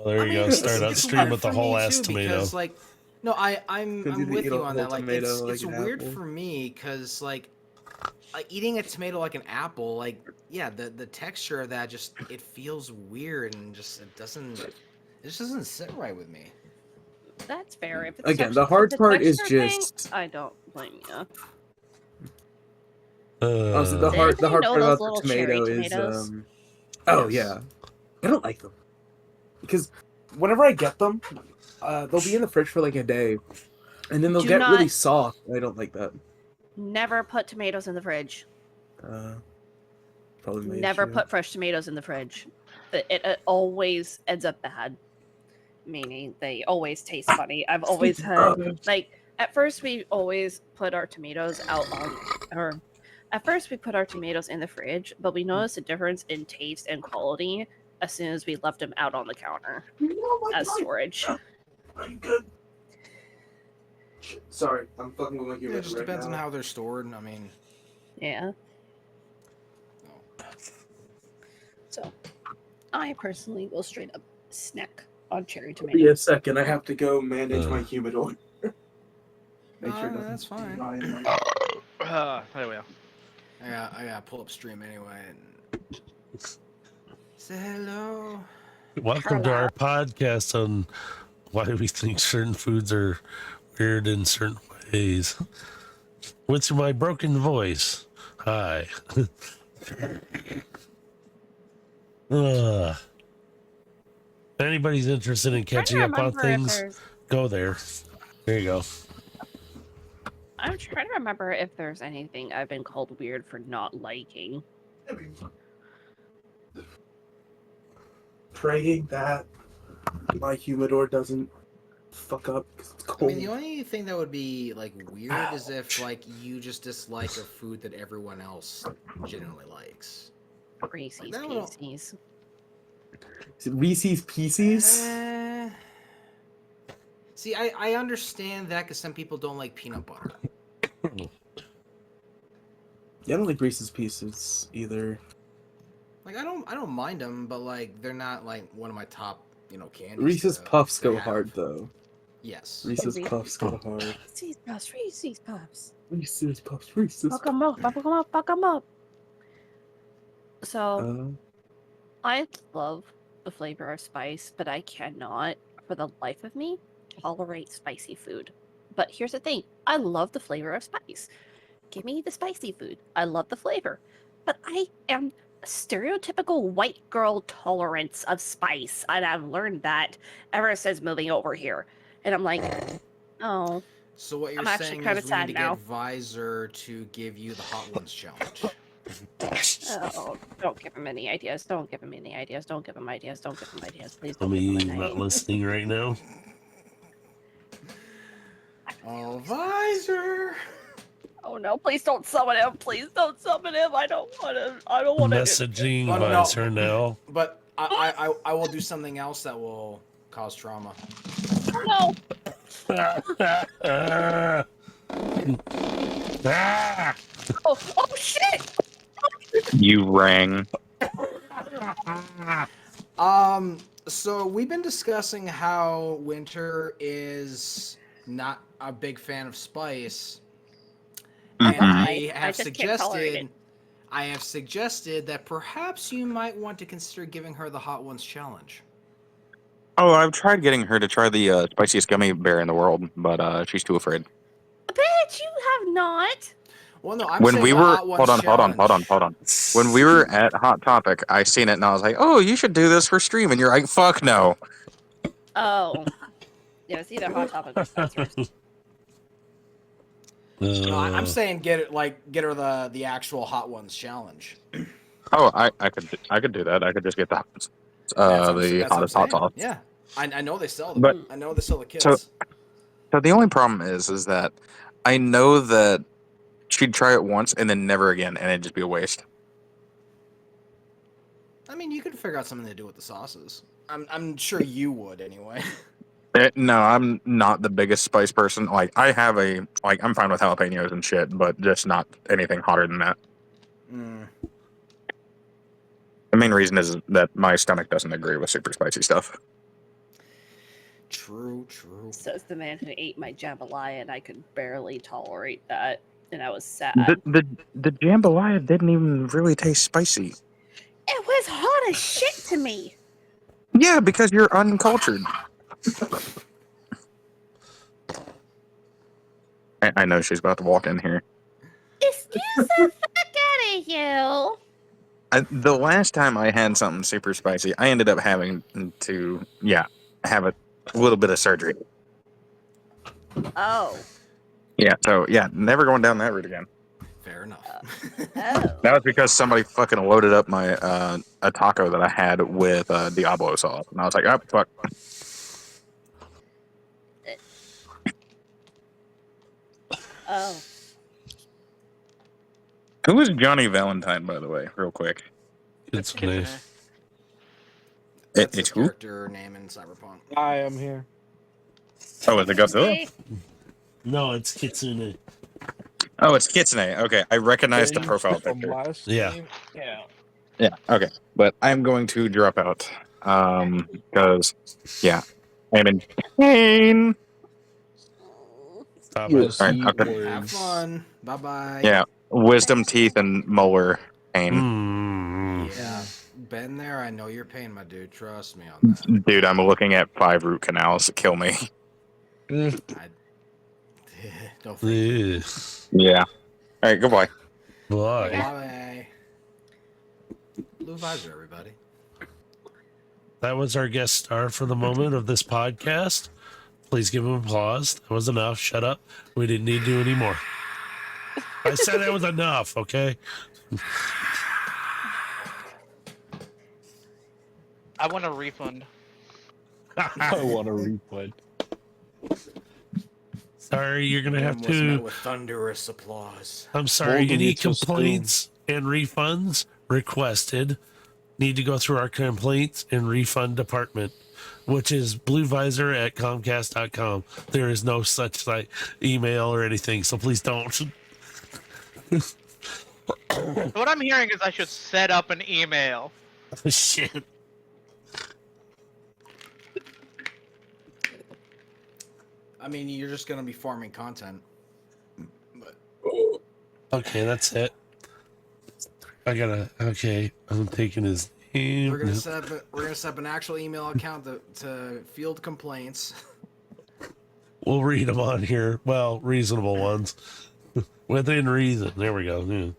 Oh, there I you mean, go. Start out it's stream weird with the for whole me ass too tomato. because like, no, I'm Because you with eat a you on whole that. Like, tomato like it's an weird apple. for me because like eating a tomato like an apple, like yeah, the texture of that just it feels weird and just it just doesn't sit right with me. That's fair. If it's Again, the hard part is texture thing, just I don't blame you. also the Does hard anybody part know about those the little tomato cherry is tomatoes? oh Yes. yeah, I don't like them because whenever I get them, they'll be in the fridge for like a day, and then they'll Do get really not- soft. I don't like that. Never put tomatoes in the fridge. Probably my Never issue. put fresh tomatoes in the fridge. It always ends up bad. Meaning they always taste funny. I've always had like at first we always put our tomatoes out on or at first we put our tomatoes in the fridge, but we noticed a difference in taste and quality as soon as we left them out on the counter as storage. I'm good. Sorry, I'm fucking with my It human just right depends now. on how they're stored. I mean, Yeah. So I personally will straight up snack on cherry tomatoes. Be a second. I have to go manage my humidor. Make sure it doesn't that's fine. dry in there. There we are. I gotta pull up stream anyway. And... Say hello. Welcome to our podcast on why we think certain foods are weird in certain ways. What's my broken voice? Hi. If anybody's interested in catching up on things, go there. There you go. I'm trying to remember if there's anything I've been called weird for not liking. Praying that my humidor doesn't fuck up because it's I cold. mean, the only thing that would be like weird is if like you just dislike a food that everyone else generally likes. Reese's That would- Pieces. Is it Reese's Pieces? See, I understand that because some people don't like peanut butter. Yeah, I don't like Reese's Pieces either. Like I don't mind them, but like they're not like one of my top candies. Reese's to Puffs go have. hard though. Yes. Reese's Puffs go hard. Reese's Puffs, Reese's Puffs. Reese's Puffs, Reese's Fuck them up, fuck them up, fuck them up. So, Puffs. I love the flavor of spice, but I cannot, for the life of me, tolerate spicy food. But here's the thing. I love the flavor of spice. Give me the spicy food. I love the flavor. But I am a stereotypical white girl tolerance of spice. And I've learned that ever since moving over here. And I'm like, oh. So what you're I'm actually saying kinda is we sad need to now. get Visor to give you the Hot Ones challenge. Oh, don't give him any ideas. Don't give him any ideas. Don't give him ideas. Don't give him ideas. Please I don't give mean, him not ideas. listening right now. Oh, Visor! Oh no, please don't summon him. Please don't summon him. I don't want to. I don't want to. Messaging Oh, no. Visor now. But I will do something else that will cause trauma. No. Oh shit! You rang. So we've been discussing how Winter is not a big fan of spice, and I have just can't tolerate suggested, I have suggested that perhaps you might want to consider giving her the Hot Ones challenge. Oh, I've tried getting her to try the spiciest gummy bear in the world, but she's too afraid. Bitch, you have not. Well, no, I'm When saying we the were Hot Ones hold on. challenge. When we were at Hot Topic, I seen it and I was like, "Oh, you should do this for stream." And you're like, "Fuck no." Oh. Yeah, it's either Hot Topic or Spencer's. No, I'm saying get her the actual Hot Ones challenge. Oh, I could do that. I could just get the That's what hottest I'm hot saying. sauce. Yeah, I know they sell them. But- I know they sell the kits. So the only problem is that I know that she'd try it once and then never again, and it'd just be a waste. I mean, you could figure out something to do with the sauces. I'm sure you would anyway. No, I'm not the biggest spice person. Like I'm fine with jalapenos and shit, but just not anything hotter than that. Mm. The main reason is that my stomach doesn't agree with super spicy stuff. True. Says the man who ate my jambalaya, and I could barely tolerate that, and I was sad. The jambalaya didn't even really taste spicy. It was hot as shit to me. Yeah, because you're uncultured. I know she's about to walk in here. Excuse the fuck out of you. The last time I had something super spicy, I ended up having to, have a little bit of surgery. Oh. Yeah, so never going down that route again. Fair enough. Oh. That was because somebody fucking loaded up my a taco that I had with Diablo sauce, and I was like, oh fuck. Oh. Who is Johnny Valentine, by the way, real quick? It's Kitsune. nice. That's It's a who? character name in Cyberpunk. I am here. Oh, is it Godzilla? No, it's Kitsune. Oh, it's Kitsune. Okay, I recognize the Changed profile from picture. last Yeah. game. Yeah. Yeah, okay. But I'm going to drop out. Because, I'm in pain. Stop You'll it. see Alright, okay. words. Have fun. Bye bye. Yeah, wisdom teeth and molar pain. Mm. Yeah. Been there. I know your pain, my dude. Trust me on that. Dude, I'm looking at 5 root canals. Kill me. Mm. Don't freak. Ugh. Yeah. Alright, goodbye. Why? Bye. Blue visor, everybody. That was our guest star for the moment of this podcast. Please give him applause. That was enough. Shut up. We didn't need to do any more. I said it was enough, okay? I want a refund. I want a refund. Sorry, you're going to have Room was met to. with thunderous applause. I'm sorry. Bold Any gets us complaints and refunds requested need to go through our complaints and refund department, which is bluevisor@comcast.com. There is no such site, email or anything, so please don't. What I'm hearing is I should set up an email. Shit. I mean, you're just gonna be farming content. But Okay, that's it. Okay, I'm taking his name. we're gonna set up an actual email account to field complaints. We'll read them on here. Well, reasonable ones. Within reason. There we go. Yeah.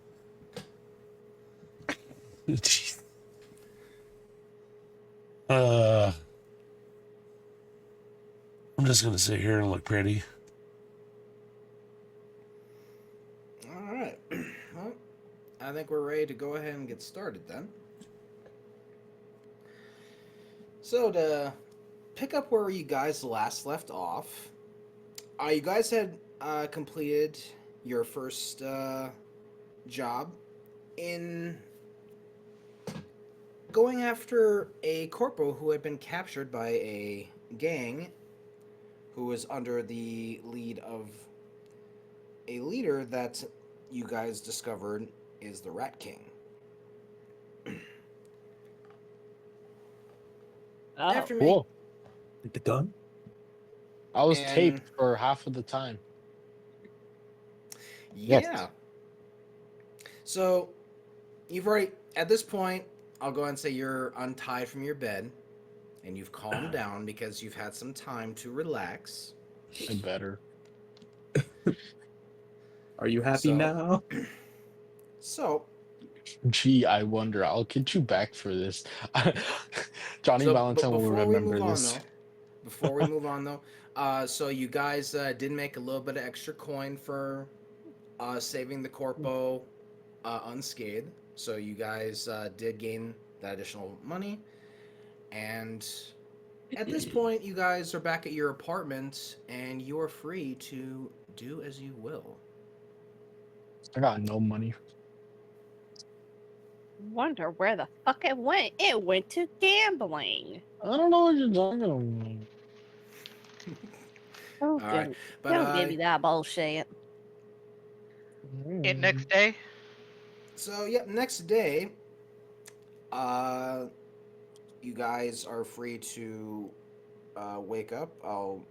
Jeez. I'm just gonna sit here and look pretty. All right. Well, I think we're ready to go ahead and get started then. So to pick up where you guys last left off, you guys had completed your first job in going after a corpo who had been captured by a gang who was under the lead of a leader that you guys discovered is the Rat King. Oh. After me, Cool. Get it done. I was And- taped for half of the time. yeah. So you've already, at this point, I'll go ahead and say you're untied from your bed and you've calmed down because you've had some time to relax. I better. Are you happy So- now? So, Gee, I wonder. I'll get you back for this. Johnny so Valentine will before we remember move this. before we move on though, so you guys did make a little bit of extra coin for saving the corpo unscathed. So you guys did gain that additional money, and at this point, you guys are back at your apartment, and you are free to do as you will. I got no money. Wonder where the fuck it went. It went to gambling. I don't know what you're talking about. Oh, All right, good. but Don't give me that bullshit. And next day, so yep, next day, you guys are free to wake up, I'll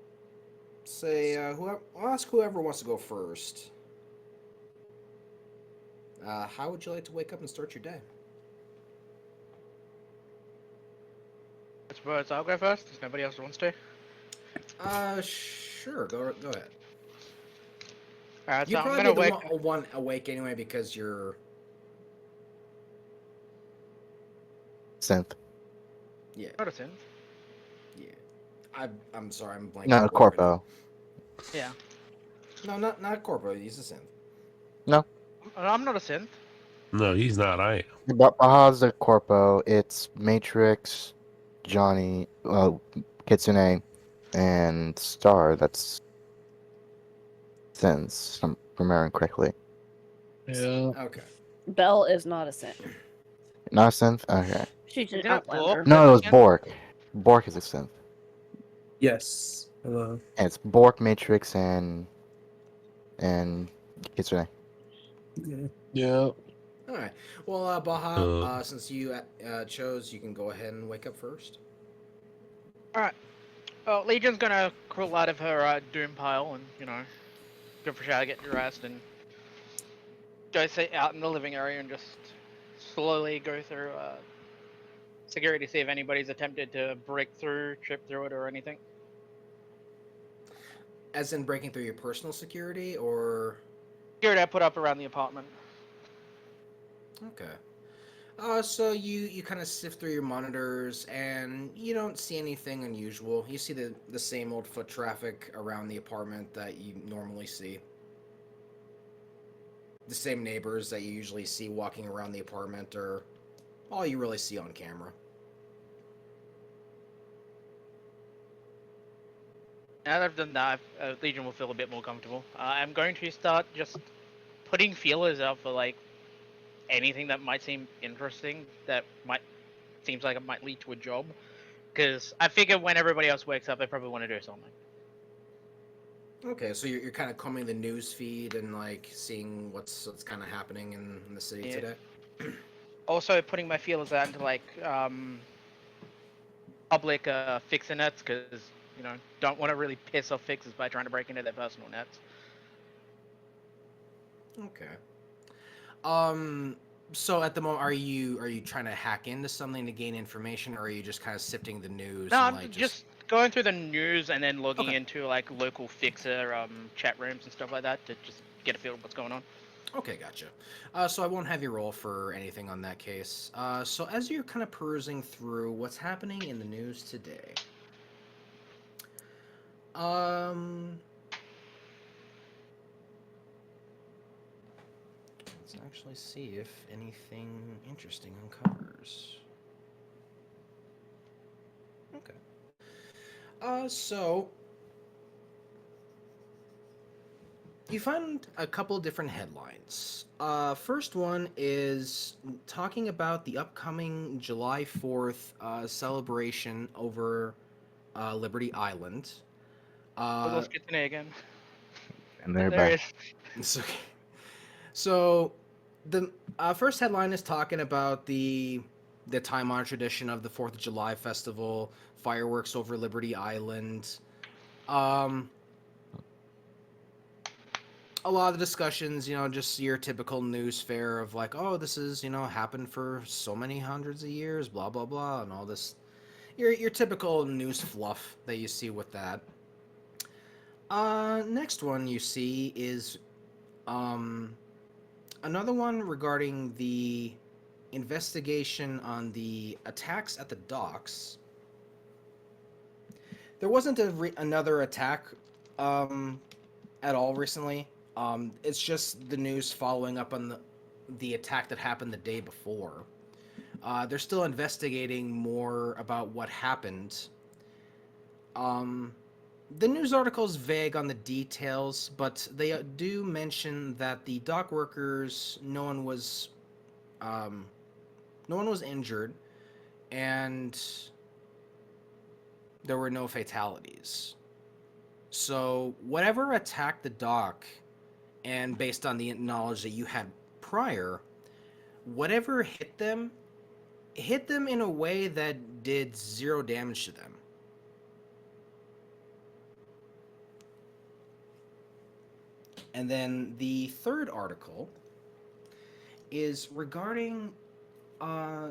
say I'll ask whoever wants to go first. How would you like to wake up and start your day? I suppose I'll go first. If nobody else wants to. Sure. Go ahead. Alright, so You'd I'm probably gonna be wake. the one awake anyway because you're. Synth. Yeah. Not a synth. Yeah. I'm sorry. I'm blanking. No, on what right Corpo. Yeah. now. No, not corpo. He's a synth. No, I'm not a synth. No, he's not. I am. but Baha's the Corpo. It's Matrix, Johnny, Kitsune, and Star. That's Synths, if I'm remembering correctly. Yeah. Okay. Belle is not a synth. Not a synth? Okay. She's an Isn't it Borg? Outlander. No, it was Again? Bork. Bork is a synth. Yes. Hello. And it's Bork, Matrix, and Kitsune. Yeah. Yeah. All right. Well, Baha, Uh. since you chose, you can go ahead and wake up first. Well, Legion's gonna crawl out of her doom pile and, go for a shower, get dressed, and go sit out in the living area and just slowly go through security, see if anybody's attempted to break through, trip through it, or anything. As in breaking through your personal security, or Security I put up around the apartment. okay. So you kind of sift through your monitors and you don't see anything unusual. You see the same old foot traffic around the apartment that you normally see. The same neighbors that you usually see walking around the apartment are all you really see on camera. Now that I've done that, Legion will feel a bit more comfortable. I'm going to start just putting feelers out for anything that might seem interesting, that seems like it might lead to a job. Because I figure when everybody else wakes up, they probably want to do something. Okay, so you're kind of combing the news feed and seeing what's kind of happening in the city Yeah. today. Also, putting my feelers out into public fixer nets, because don't want to really piss off fixers by trying to break into their personal nets. Okay. So at the moment, are you trying to hack into something to gain information, or are you just kind of sifting the news? No, and, I'm just going through the news and then logging Okay. into local fixer chat rooms and stuff like that to just get a feel of what's going on. Okay, gotcha. So I won't have you roll for anything on that case. So as you're kind of perusing through what's happening in the news today, let's actually see if anything interesting uncovers. Okay. So you find a couple different headlines. First one is talking about the upcoming July 4th celebration over Liberty Island. Let's get to again. And they're There back. is. It's okay. So the first headline is talking about the time-honored tradition of the 4th of July festival, fireworks over Liberty Island. A lot of the discussions, just your typical news fare of oh, this is, happened for so many hundreds of years, blah, blah, blah, and all this. Your typical news fluff that you see with that. Next one you see is another one regarding the investigation on the attacks at the docks. There wasn't another attack at all recently. It's just the news following up on the attack that happened the day before. They're still investigating more about what happened. The news article is vague on the details, but they do mention that the dock workers, no one was injured, and there were no fatalities. So whatever attacked the dock, and based on the knowledge that you had prior, whatever hit them in a way that did zero damage to them. And then the third article is regarding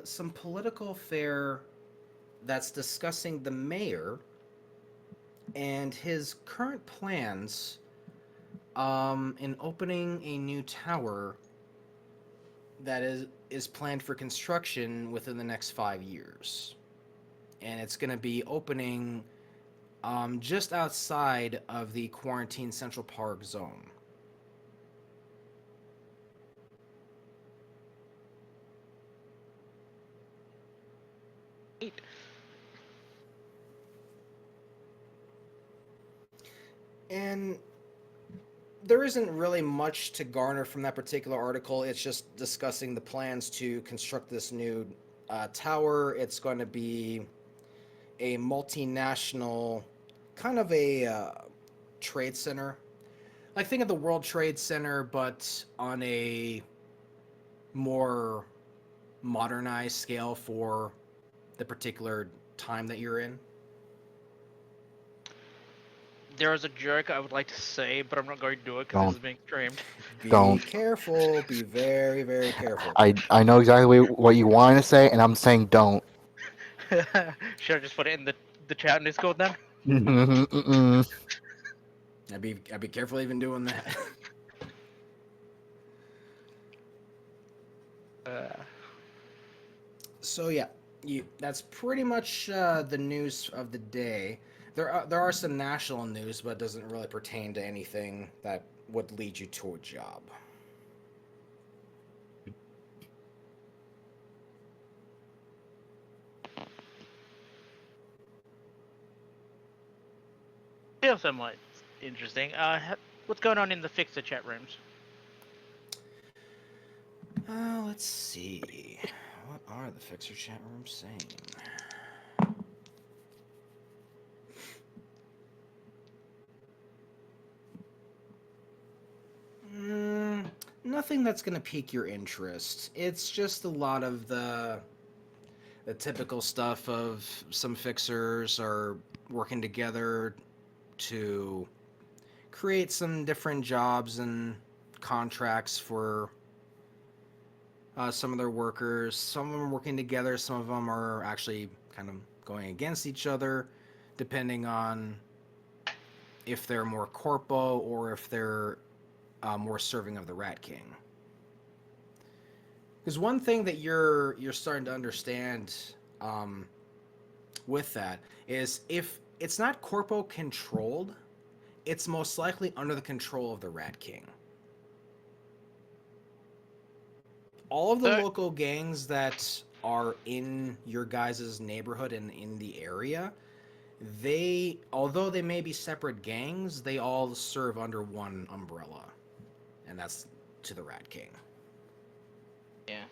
some political affair that's discussing the mayor and his current plans in opening a new tower that is planned for construction within the next 5 years, and it's going to be opening just outside of the quarantine Central Park zone. And there isn't really much to garner from that particular article. It's just discussing the plans to construct this new tower. It's going to be a multinational, kind of a trade center. Like, think of the World Trade Center, but on a more modernized scale for the particular time that you're in. There is a joke I would like to say, but I'm not going to do it because this is being streamed. Be Don't. careful. Be very, very careful. I know exactly what you want to say, and I'm saying don't. Should I just put it in the chat in Discord then? I'd be careful even doing that. So yeah, that's pretty much the news of the day. There are some national news, but it doesn't really pertain to anything that would lead you to a job. Feels somewhat interesting. What's going on in the Fixer chat rooms? Let's see. What are the Fixer chat rooms saying? Nothing that's going to pique your interest. It's just a lot of the typical stuff of some fixers are working together to create some different jobs and contracts for some of their workers. Some of them are working together, some of them are actually kind of going against each other, depending on if they're more corpo or if they're more serving of the Rat King. Because one thing that you're starting to understand with that is if it's not corpo controlled, it's most likely under the control of the Rat King. All of the local gangs that are in your guys' neighborhood and in the area, although they may be separate gangs, they all serve under one umbrella, and that's to the Rat King. Yeah.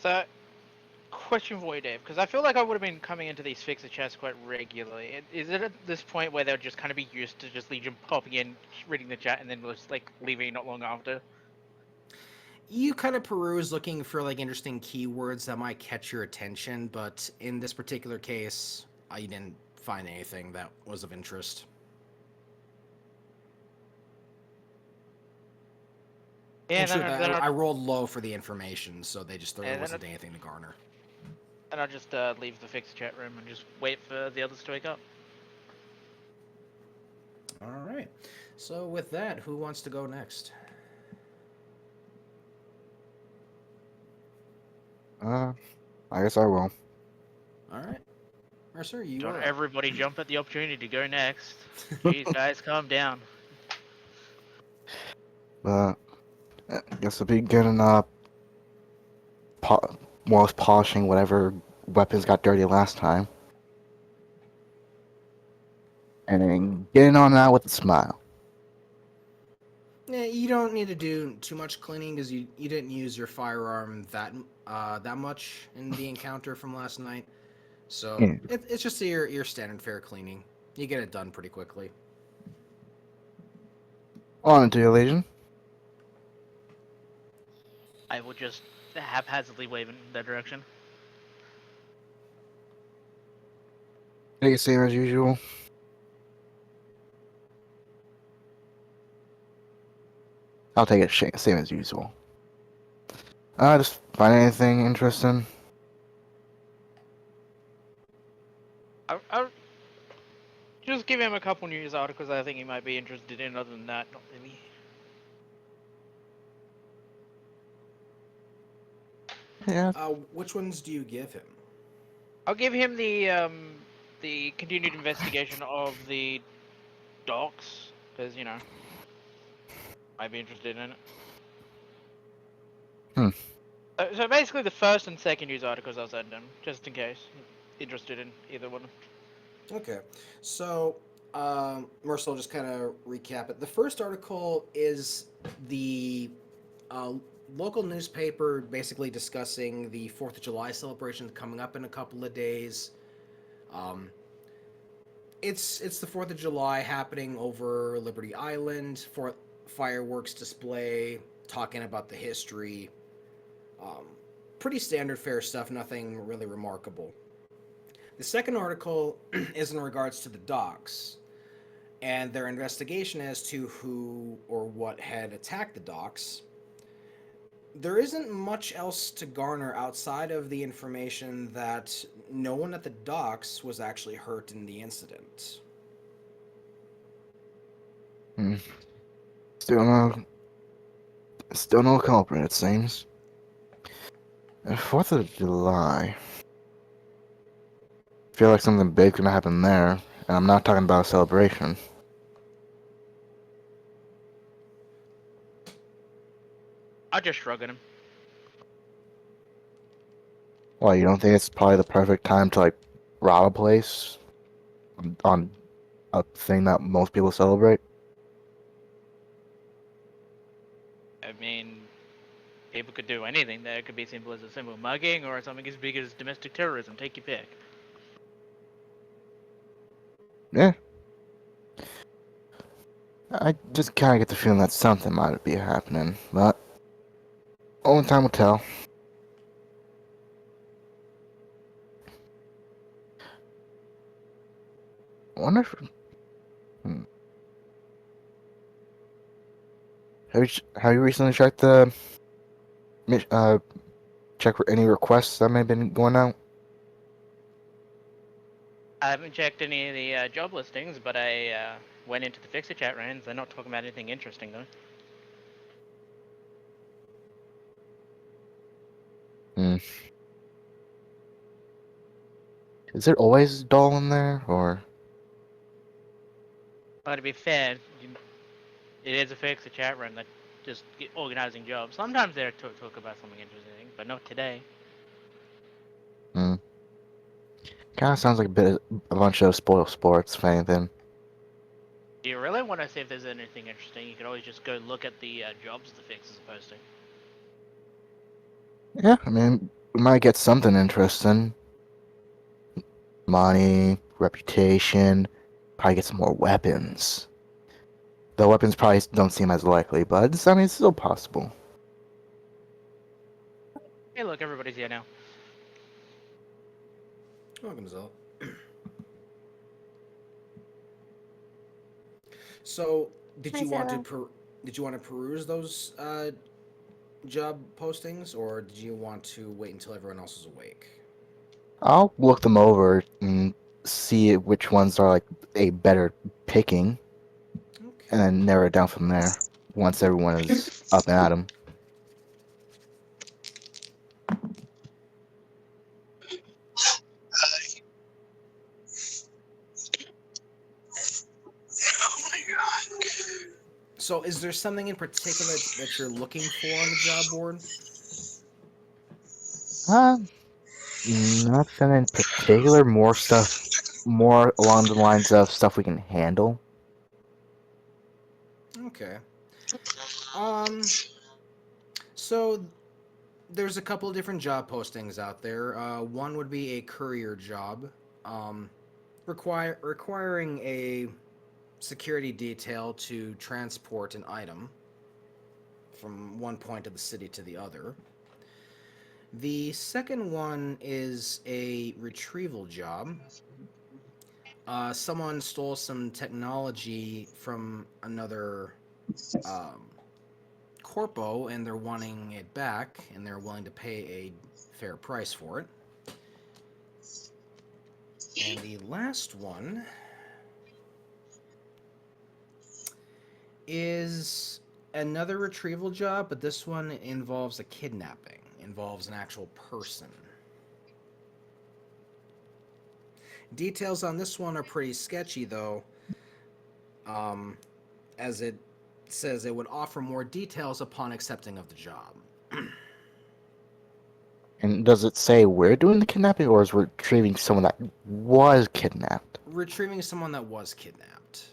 So, question for you, Dave, because I feel like I would have been coming into these Fixer chats quite regularly. Is it at this point where they'll just kind of be used to just Legion popping in, reading the chat, and then just like leaving not long after? You kind of peruse looking for like interesting keywords that might catch your attention, but in this particular case, you didn't find anything that was of interest. Yeah, I rolled low for the information, so there wasn't anything to garner. And I'll just leave the Fixer chat room and just wait for the others to wake up. All right. So with that, who wants to go next? I guess I will. All right. Mercer, you Don't are up. everybody jump at the opportunity to go next. Jeez, guys, calm down. But I guess I'll be getting more polishing whatever weapons got dirty last time, and then getting on that with a smile. Yeah, you don't need to do too much cleaning because you didn't use your firearm that much in the encounter from last night. So Yeah. it's just your standard fare cleaning. You get it done pretty quickly. On to you, Legion. I will just haphazardly wave in that direction. Take it same as usual. I'll take it same as usual. Just find anything interesting. I'll just give him a couple news articles I think he might be interested in. Other than that, not really. Yeah. Which ones do you give him? I'll give him the continued investigation of the docks, because might be interested in it. Hmm. So basically, the first and second news articles I'll send him, just in case interested in either one. Okay, so Mercer will just kind of recap it. The first article is the uh, local newspaper basically discussing the 4th of July celebration coming up in a couple of days. Um, it's the 4th of July happening over Liberty Island for fireworks display, talking about the history. Um, Pretty standard fare stuff, nothing really remarkable. The second article is in regards to the docks and their investigation as to who or what had attacked the docks. There isn't much else to garner outside of the information that no one at the docks was actually hurt in the incident. Hmm. Still no culprit, it seems. 4th of July. Feel like something big's gonna happen there, and I'm not talking about a celebration. I'll just shrug at him. Why, you don't think it's probably the perfect time to, like, rob a place on a thing that most people celebrate? I mean, people could do anything there. It could be simple as a simple mugging or something as big as domestic terrorism. Take your pick. Yeah. I just kind of get the feeling that something might be happening, but only time will tell. I wonder if... Hmm. Have you recently checked the... check for any requests that may have been going out? I haven't checked any of the job listings, but I went into the Fixer chat rounds. They're not talking about anything interesting, though. Hmm. Is it always dull in there, or... But to be fair, it is a Fixer chat room that just organizing jobs. Sometimes they're talk about something interesting, but not today. Hmm. Kind of sounds like a bunch of spoil sports, if anything. Do you really want to see if there's anything interesting? You could always just go look at the jobs the Fixers are posting. Yeah, I mean, we might get something interesting. Money, reputation, probably get some more weapons. The weapons probably don't seem as likely, but I mean, it's still possible. Hey, look, everybody's here now. Welcome, Zell. So, did Hi, you want to Sarah. did you want to peruse those job postings, or did you want to wait until everyone else is awake? I'll look them over and see which ones are like a better picking, Okay. and then narrow it down from there once everyone is up and at 'em. So, is there something in particular that you're looking for on the job board? Uh, Nothing in particular. More along the lines of stuff we can handle. Okay. Um. So there's a couple of different job postings out there. One would be a courier job, um, requiring a security detail to transport an item from one point of the city to the other. The second one is a retrieval job. Someone stole some technology from another um, corpo and they're wanting it back, and they're willing to pay a fair price for it. And the last one is another retrieval job, but this one involves a kidnapping, involves an actual person. Details on this one are pretty sketchy, though, as it says it would offer more details upon accepting of the job. And does it say we're doing the kidnapping, or is retrieving someone that was kidnapped? Retrieving someone that was kidnapped.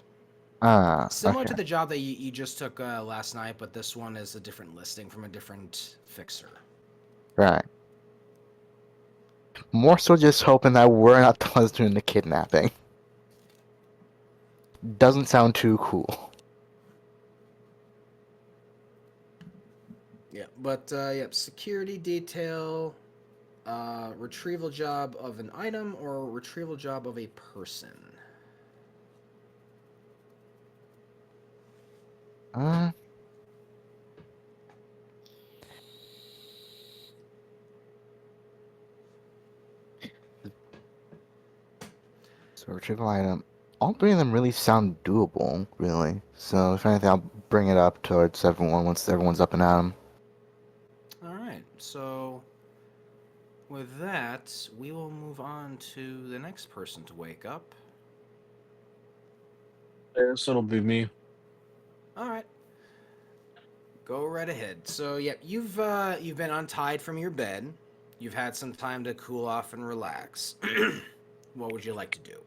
Ah, Similar okay. to the job that you just took last night, but this one is a different listing from a different fixer. Right. More so just hoping that we're not the ones doing the kidnapping. Doesn't sound too cool. Yeah, but yep, security detail, retrieval job of an item, or retrieval job of a person. Uh, so retrieval item. All three of them really sound doable, really. So if anything, I'll bring it up towards everyone once everyone's up and at 'em. All right, so with that, we will move on to the next person to wake up. Yes, it'll be me. All right, go right ahead. So, yep, you've been untied from your bed. You've had some time to cool off and relax. What would you like to do?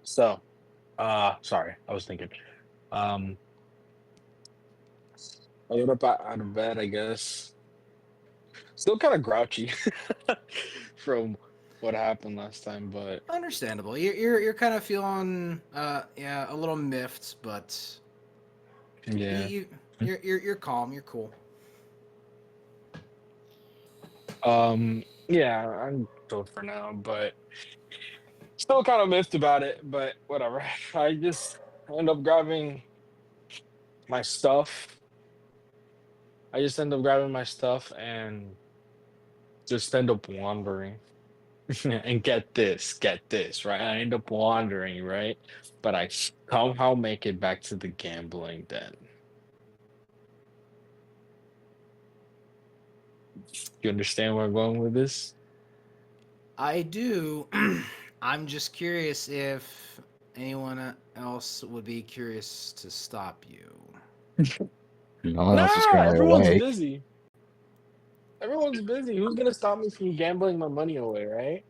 So, sorry, I was thinking. Um, I got up out of bed, I guess. Still kind of grouchy from what happened last time, but Understandable. You're kind of feeling yeah, a little miffed, but yeah. you're calm. You're cool. Yeah, I'm chill for now, but still kind of miffed about it, but whatever. I just end up grabbing my stuff. I just end up grabbing my stuff and just end up wandering. And get this, right? I end up wandering, right? But I somehow make it back to the gambling den. You understand where I'm going with this? I do. I'm just curious if anyone else would be curious to stop you. No one else is Nah, currently everyone's awake. busy. Everyone's busy. Who's gonna stop me from gambling my money away, right?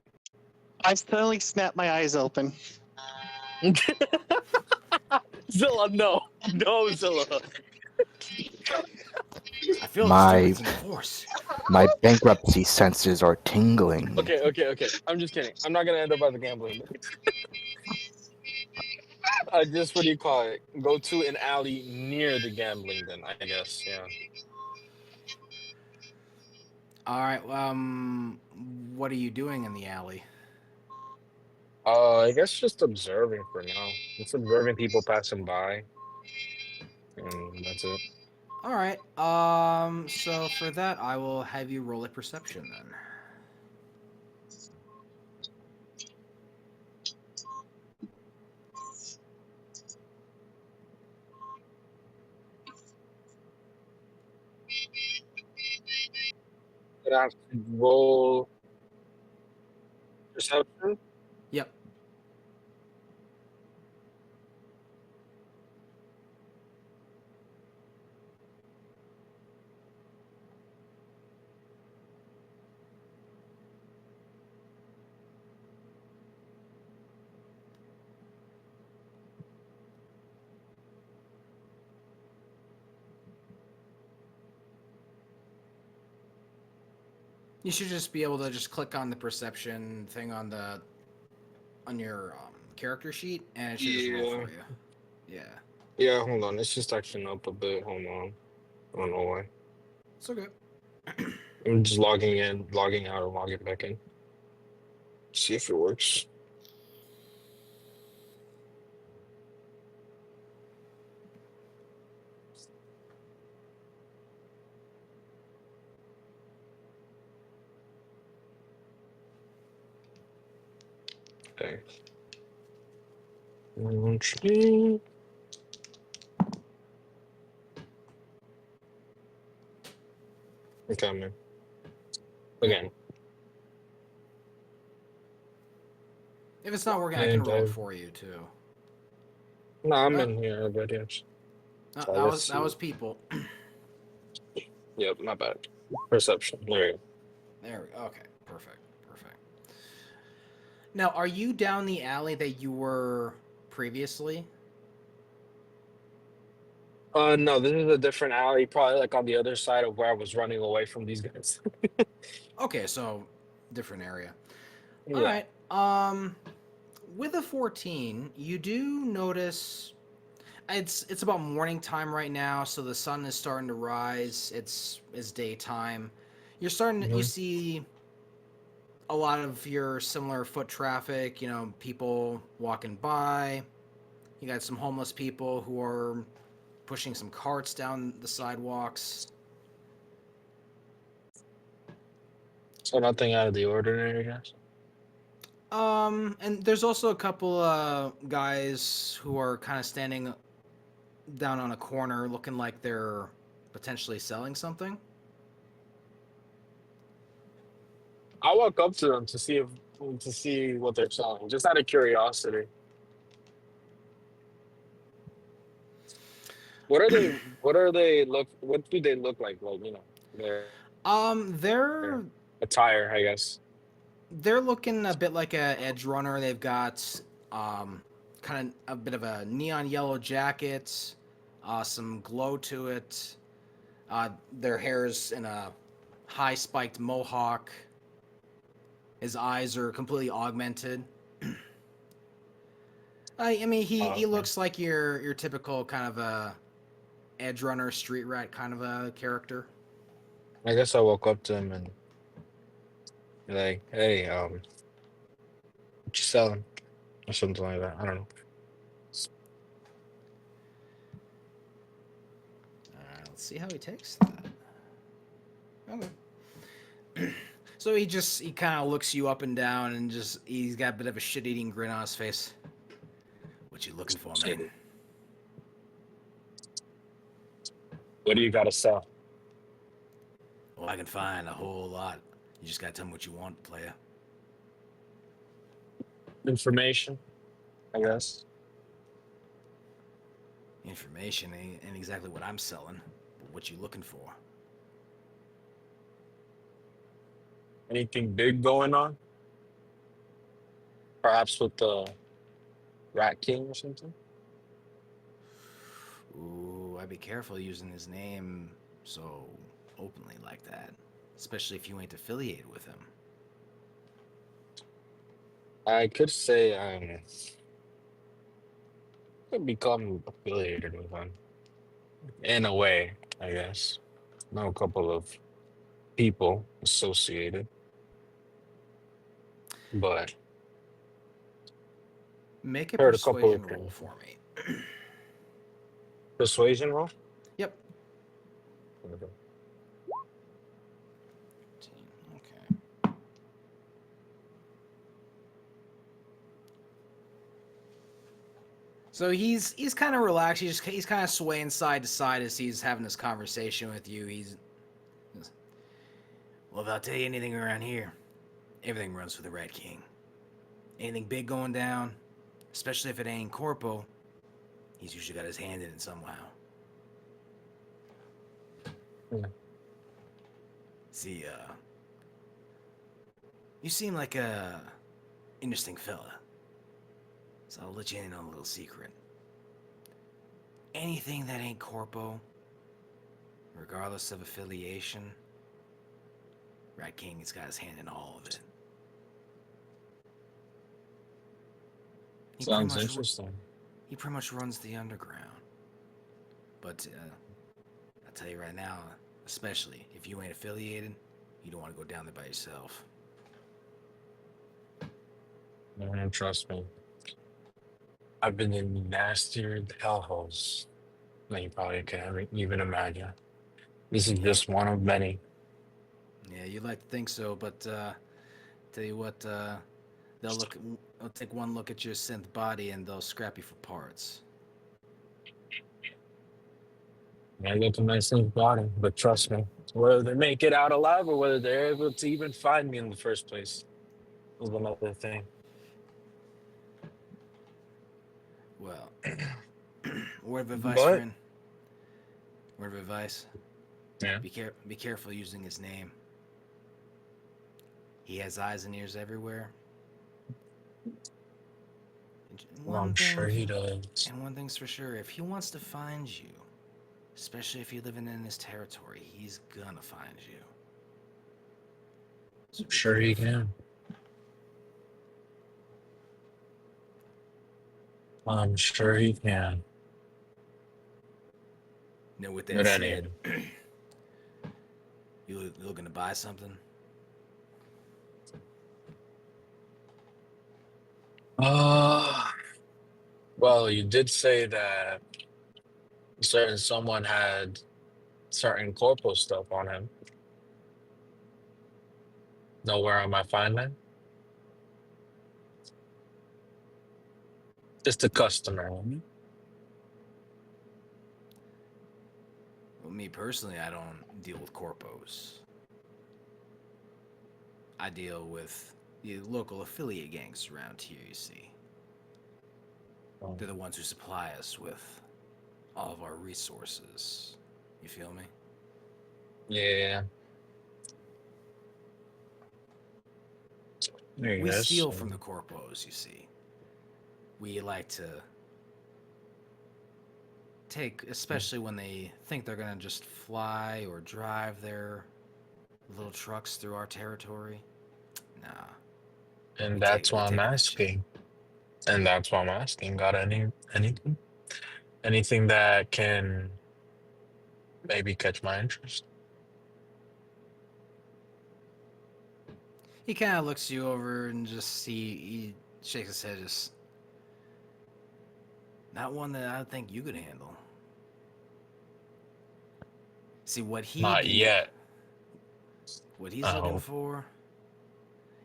I suddenly snapped my eyes open. Zilla, no. No, Zilla. I feel the My disturbance in the force. my bankruptcy senses are tingling. Okay. I'm just kidding. I'm not gonna end up at the gambling. Just what do you call it? Go to an alley near the gambling den, I guess. Yeah. All right. What are you doing in the alley? I guess just observing for now. Just observing people passing by, and that's it. All right. So for that, I will have you roll a perception then. But I have to roll perception. Yep. You should just be able to just click on the perception thing on your character sheet, and it should just roll Yeah. for you. Yeah, Yeah, hold on. It's just acting up a bit. Hold on. I don't know why. it's okay. I'm just logging in, logging out, and logging back in. See if it works. Okay. Okay, man. Again. If it's not working, I can And roll it for you too. no, I'm No, in here already. no, So that let's was see. people. Yep, not bad. Perception. There you go. There we go. Okay, perfect, perfect. Now, are you down the alley that you were previously? No, this is a different alley, probably like on the other side of where I was running away from these guys. Okay, so different area. All Yeah. right. With a 14, you do notice it's about morning time right now, so the sun is starting to rise. It's daytime. You're starting to, you Hmm. see a lot of your similar foot traffic, people walking by. You got some homeless people who are pushing some carts down the sidewalks. So nothing out of the ordinary, I guess. And there's also a couple guys who are kind of standing down on a corner looking like they're potentially selling something. I walk up to them to see what they're selling, just out of curiosity. What are they? What are they look? What do they look like? Like their They're attire, I guess. they're looking a bit like a edge runner. They've got kind of a bit of a neon yellow jacket, some glow to it. Their hair's in a high spiked mohawk. His eyes are completely augmented. I mean, he Okay. looks like your typical kind of a edge runner, street rat kind of a character. I guess I walk up to him and be like, "Hey, what you selling?" Or something like that. I don't know. Let's see how he takes that. Okay. So he kind of looks you up and down and he's got a bit of a shit-eating grin on his face. What you looking for, man? What do you got to sell? Well, I can find a whole lot. You just gotta tell me what you want, player. Information, I guess. Information ain't exactly what I'm selling, but what you looking for? Anything big going on? Perhaps with the Rat King or something? Ooh, I'd be careful using his name so openly like that, especially if you ain't affiliated with him. I could say could become affiliated with him in a way, I guess. Know a couple of people associated, but Make a heard a couple of persuasion roll things. for me. Persuasion roll? Yep. Okay. Okay. So he's kind of relaxed. He's kind of swaying side to side as he's having this conversation with you. Well, if I'll tell you anything around here, everything runs for the Red King. Anything big going down, especially if it ain't Corpo, he's usually got his hand in it somehow. Yeah. See, you seem like a interesting fella. So I'll let you in on a little secret. Anything that ain't Corpo, regardless of affiliation, Rat King has got his hand in all of it. Sounds interesting. He pretty much runs the underground. But I'll tell you right now, Especially if you ain't affiliated, you don't want to go down there by yourself. Trust me. I've been in nastier hellholes than you probably can even imagine. This is just one of many. Yeah, you like to think so, but tell you what, they'll take one look at your synth body and they'll scrap you for parts. I get to my son's body, but trust me, whether they make it out alive or whether they're able to even find me in the first place is another thing. Well, word of advice, But friend. Word of advice. yeah, Be careful using his name. He has eyes and ears everywhere. And well, I'm sure he does. and one thing's for sure, if he wants to find you, especially if you're living in his territory, he's gonna find you. So I'm be sure he careful. can. I'm sure he can. Now, with that But said, anyway, you looking to buy something? uh, well, you did say that certain someone had certain corporal stuff on him. Know where am I find that? Just a customer. Well, me personally, I don't deal with corpos. I deal with the local affiliate gangs around here, you see. They're the ones who supply us with all of our resources. You feel me? Yeah. I We guess. steal from the corpos, you see. We like to take, especially when they think they're gonna just fly or drive their little trucks through our territory. Nah, And we that's why I'm take that shit. asking. And that's why I'm asking. Got anything? Anything that can maybe catch my interest? He kind of looks you over and just he shakes his head, just not one that I think you could handle. See Not yet. what he's I looking hope. for.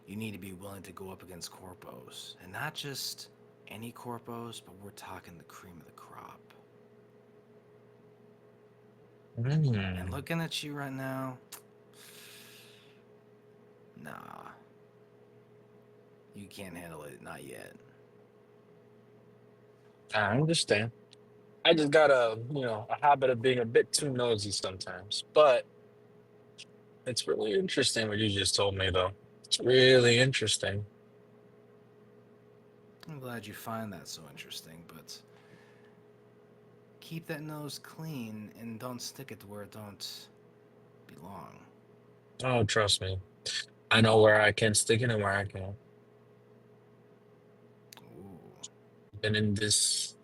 You need to be willing to go up against corpos, and not just any corpos, but we're talking the cream of the crop. And looking at you right now, nah, you can't handle it, not yet. I understand. I just got a habit of being a bit too nosy sometimes. But it's really interesting what you just told me, though. It's really interesting. I'm glad you find that so interesting, but keep that nose clean and don't stick it to where it don't belong. Oh, trust me. I know where I can stick it and where I can't. Ooh. Been in this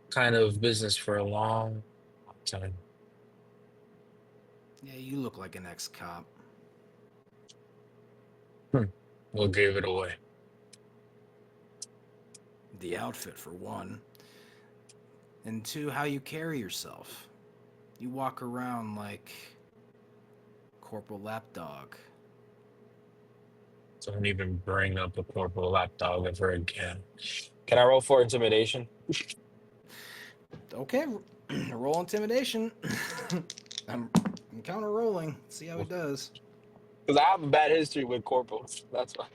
kind of business for a long time. Yeah, you look like an ex-cop. What gave it away? The outfit, for one. And two, how you carry yourself. You walk around like Corporal Lapdog. Don't even bring up a corporal lapdog ever again. Can I roll for intimidation? Okay, roll intimidation. I'm counter rolling. See how he does. Because I have a bad history with corporals. That's why.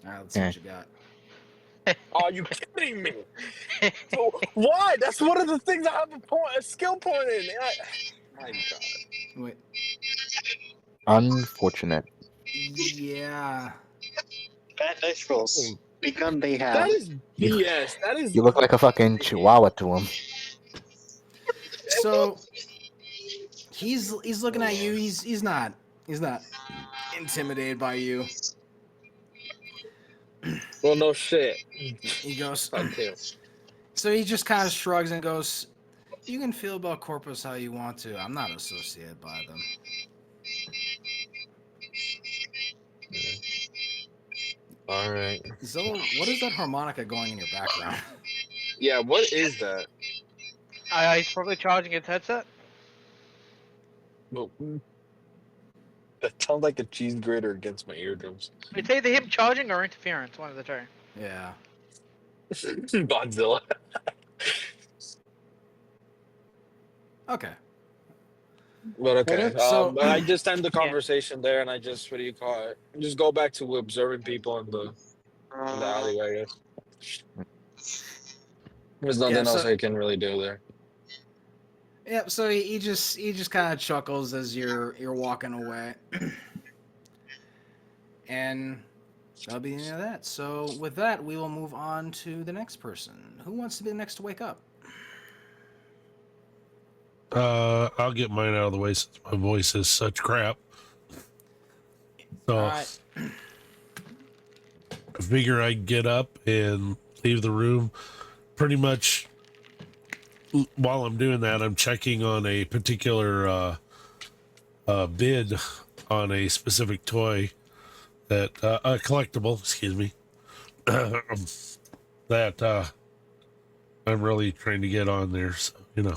All right, let's see what you got. Are you kidding me? So, why? That's one of the things I have a skill point in. My God. Wait. Unfortunate. Yeah. Bad dice rolls. Become they have. That is You, BS. That is. you look like a fucking chihuahua to him. So he's looking at you. He's not intimidated by you. Well, no shit. He goes. Fuck him. So he just kind of shrugs and goes, You can feel about corpos how you want to. I'm not associated by them. All right. Zilla, what is that harmonica going in your background? Yeah, what is that? He's probably charging his headset. Well, that sounds like a cheese grater against my eardrums. It's either him charging or interference, one of the two. Yeah. Godzilla. Okay. But okay. So- I just end the conversation there, and I just, what do you call it? Just go back to observing people in the alleyway. I guess. There's nothing Yeah, so- else I can really do there. Yep. So he just kind of chuckles as you're walking away, and that'll be the end of that. So with that, we will move on to the next person. Who wants to be the next to wake up? I'll get mine out of the way since my voice is such crap. So All right. I figure I'd get up and leave the room. Pretty much while I'm doing that, I'm checking on a particular bid on a specific toy that a collectible, excuse me, that I'm really trying to get on there. So, you know.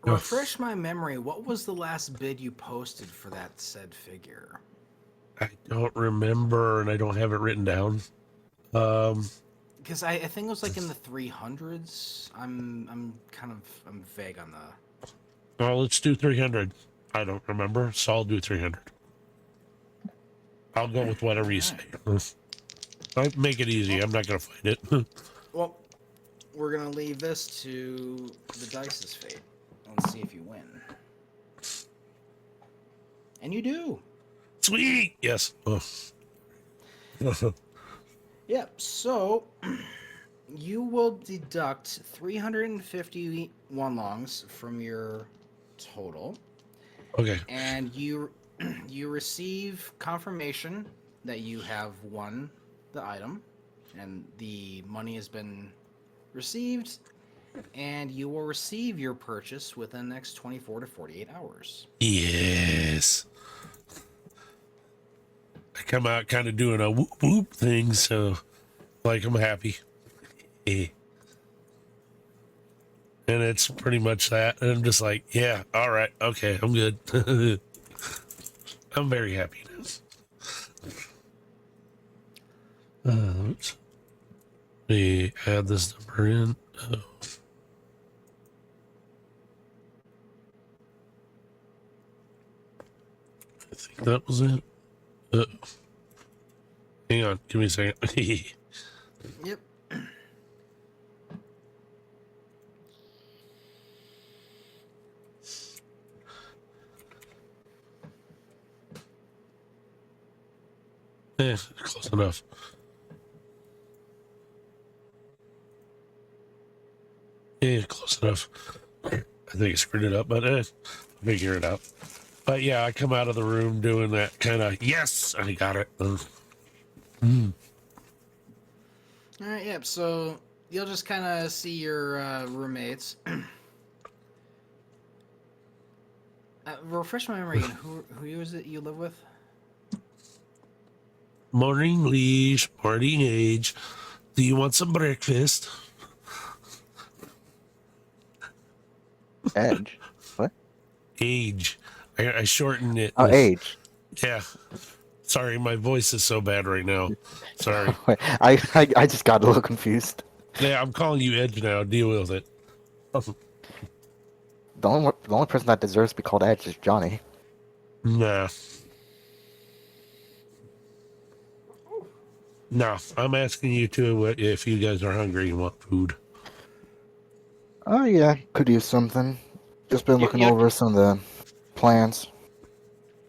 Refresh my memory. What was the last bid you posted for that said figure? I don't remember, and I don't have it written down. Because I think it was like in the 300s. I'm vague on the. Well, let's do 300. I don't remember, so I'll do 300. I'll go with whatever you say. I make it easy. I'm not gonna fight it. Well, we're gonna leave this to the dice's fate. Let's see if you win. And you do. Sweet. Yes. Oh. Yep. So you will deduct 351 longs from your total, Okay. and you receive confirmation that you have won the item, and the money has been received, and you will receive your purchase within the next 24 to 48 hours. Yes. I come out kind of doing a whoop whoop thing, so like I'm happy. Eh. And it's pretty much that. And I'm just like, yeah, all right, okay, I'm good. I'm very happy now. Oops. Let me add this number in. Oh. I think that was it. Hang on, give me a second. Yep. Close enough. Yeah, close enough. I think I screwed it up, but I'll figure it out. But yeah, I come out of the room doing that kind of, yes, I got it. All right. Yep. So you'll just kind of see your roommates. Refresh my memory again. Who is it you live with? Morning leash, morning age. Do you want some breakfast? Edge. What? Age. I shortened it. Oh, age. Yeah. Sorry, my voice is so bad right now. Sorry. Wait, I just got a little confused. Yeah, I'm calling you Edge now. Deal with it. The only person that deserves to be called Edge is Johnny. Nah. No, I'm asking you two if you guys are hungry and want food. Oh yeah, could use something. Just been looking you're- over some of the plans.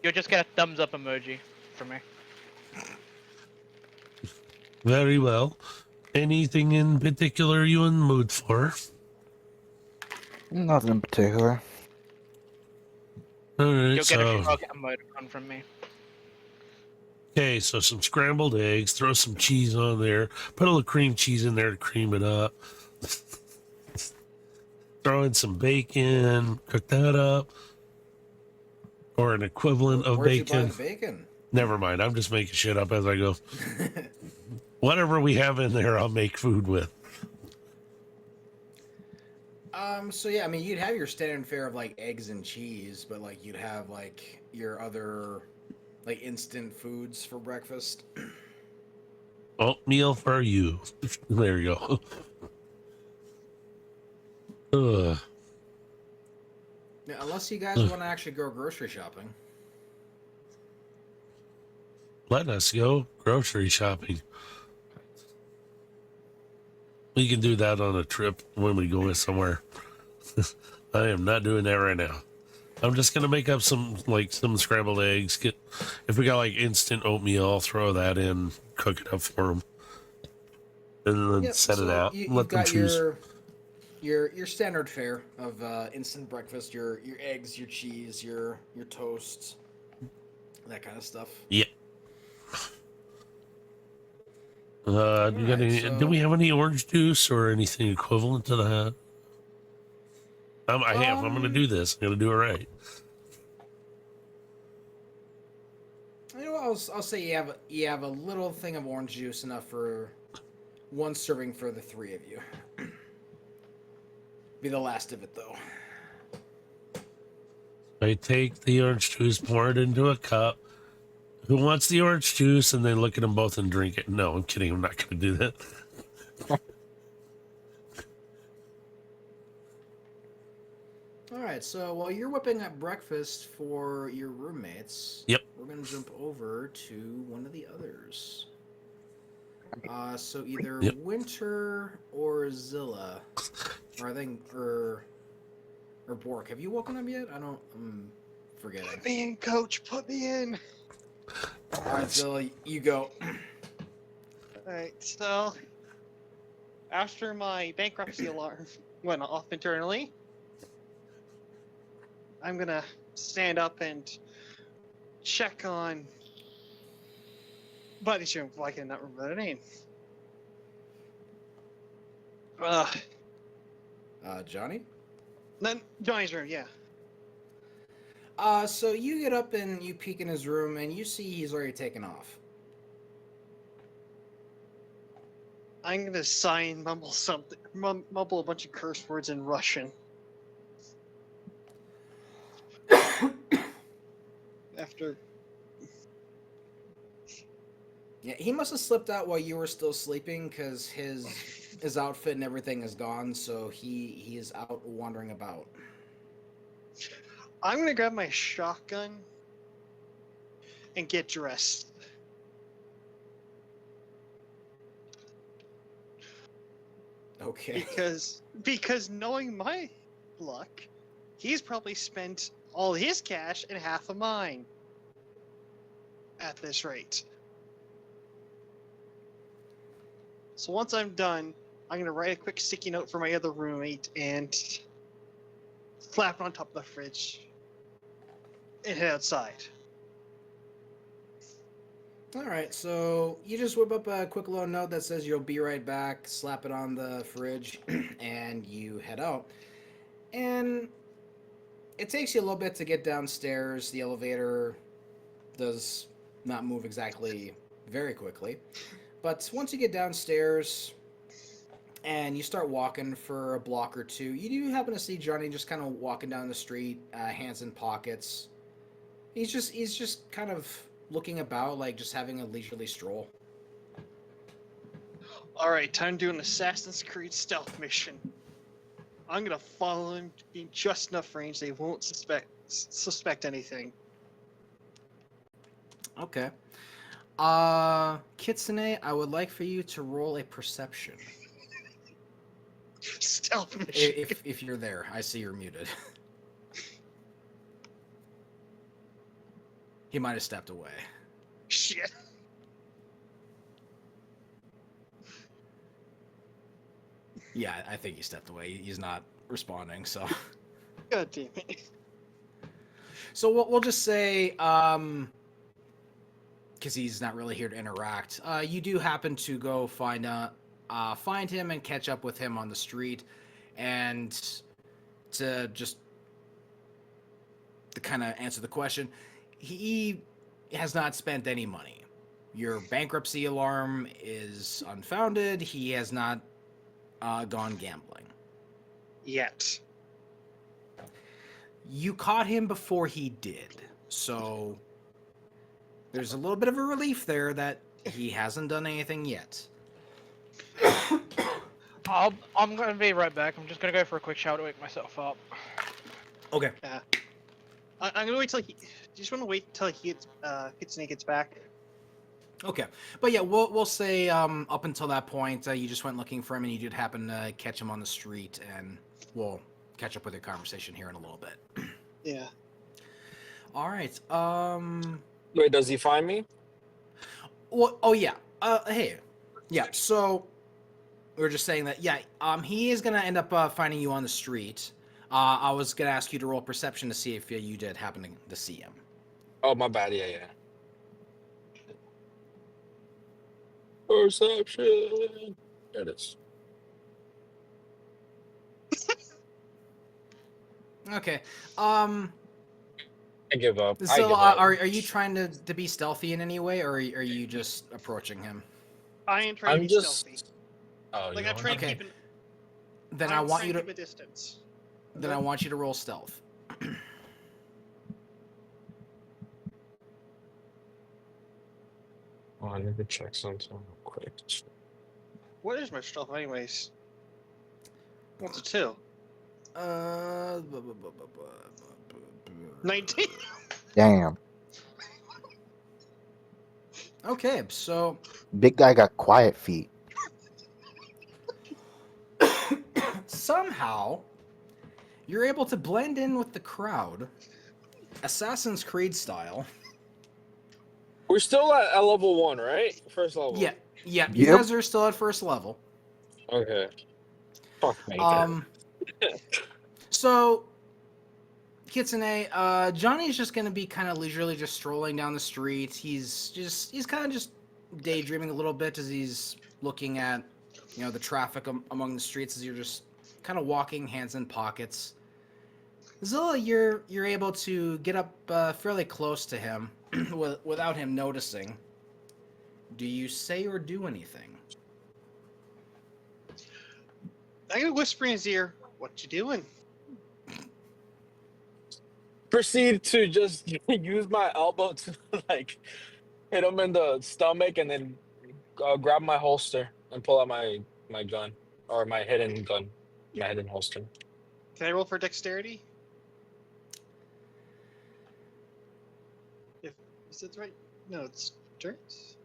You'll just get a thumbs up emoji from me. Very well. Anything in particular you in the mood for? Nothing in particular. All right, You'll get a so shrug emoticon from me. okay, so some scrambled eggs. Throw some cheese on there. Put a little cream cheese in there to cream it up. throw in some bacon, cook that up, or an equivalent of Where'd you buy bacon. the bacon? Never mind. I'm just making shit up as I go. Whatever we have in there, I'll make food with. So yeah, I mean, you'd have your standard fare of like eggs and cheese, but like you'd have like your other like instant foods for breakfast. Oatmeal for you. There you go. Ugh. Yeah, unless you guys want to actually go grocery shopping. Let us go grocery shopping. We can do that on a trip when we go somewhere. I am not doing that right now. I'm just gonna make up some scrambled eggs. If we got like instant oatmeal, I'll throw that in, cook it up for them, and then Yep, set it so out. you've Let them got choose. your standard fare of instant breakfast, your eggs, your cheese, your toasts, that kind of stuff. Yeah. Do Alright, we have any orange juice or anything equivalent to that? I have. I'm gonna do this. I'm gonna do it right. You know, I'll say you have a little thing of orange juice, enough for one serving for the three of you. Be the last of it though. I take the orange juice, pour it into a cup. Who wants the orange juice? And then look at them both and drink it. No, I'm kidding. I'm not going to do that. All right, so while you're whipping up breakfast for your roommates, Yep. we're gonna jump over to one of the others. So either Yep. Winter or Zilla, or I think or Bork. Have you woken up yet? I'm forgetting. Put me in, coach. Put me in. All right, Zilla, you go. Alright, so after my bankruptcy alarm went off internally, I'm gonna stand up and check on Buddy's room. Why can I not remember their name? Johnny. Then Johnny's room, yeah. So you get up and you peek in his room and you see he's already taken off. I'm gonna sigh and mumble something, mumble a bunch of curse words in Russian. After Yeah, he must have slipped out while you were still sleeping because his outfit and everything is gone, so he is out wandering about. I'm gonna grab my shotgun and get dressed. Okay. Because knowing my luck, he's probably spent all his cash and half of mine at this rate. So once I'm done, I'm gonna write a quick sticky note for my other roommate and slap it on top of the fridge and head outside. All right, so you just whip up a quick little note that says you'll be right back, slap it on the fridge, and you head out. And it takes you a little bit to get downstairs. The elevator does not move exactly very quickly. But once you get downstairs and you start walking for a block or two, you do happen to see Johnny just kind of walking down the street, hands in pockets. He's just kind of looking about, like just having a leisurely stroll. Alright, time to do an Assassin's Creed stealth mission. I'm gonna follow him in just enough range they won't suspect anything. Okay. Kitsune, I would like for you to roll a perception. Stealth mission. If you're there. I see you're muted. He might have stepped away. Shit. Yeah, I think he stepped away. He's not responding, so. God damn it. So we'll just say, because he's not really here to interact, you do happen to go find him and catch up with him on the street, and to kind of answer the question, he has not spent any money. Your bankruptcy alarm is unfounded. He has not gone gambling. Yet. You caught him before he did, so there's a little bit of a relief there that he hasn't done anything yet. I'm gonna be right back. I'm just gonna go for a quick shower to wake myself up. Okay. I'm gonna wait till he. Just want to wait till he gets Kitsune gets back. Okay, but yeah, we'll say up until that point, you just went looking for him, and you did happen to catch him on the street, and we'll catch up with your conversation here in a little bit. Yeah. All right. Wait, does he find me? Well, oh yeah. Hey. Yeah. So we were just saying that. Yeah. He is gonna end up finding you on the street. I was gonna ask you to roll perception to see if you did happen to see him. Oh, my bad. Yeah. Perception. There it is. Okay. I give up. I So give up. are you trying to be stealthy in any way, or are you just approaching him? I am trying I'm to be just. stealthy. Oh, Like you I'm trying to Okay. keep an. Then I'm I want trying you to. keep a distance. Then I want you to roll stealth. Oh, I need to check something real quick. What is my stealth, anyways? What's a 2? 19. Damn. Okay, so Big guy got quiet feet. somehow you're able to blend in with the crowd, Assassin's Creed style. We're still at level 1, right? First level. Yeah, you Yep. guys are still at first level. Okay. Fuck me. So Kitsune, Johnny's just gonna be kind of leisurely just strolling down the street. He's kind of just daydreaming a little bit as he's looking at, the traffic among the streets as you're just kind of walking, hands in pockets. Zilla, you're able to get up fairly close to him without him noticing. Do you say or do anything? I'm gonna whisper in his ear. What you doing? Proceed to just use my elbow to like hit him in the stomach and then grab my holster and pull out my gun or my hidden gun, my hidden holster. Can I roll for dexterity? Is it right? No, it's strength.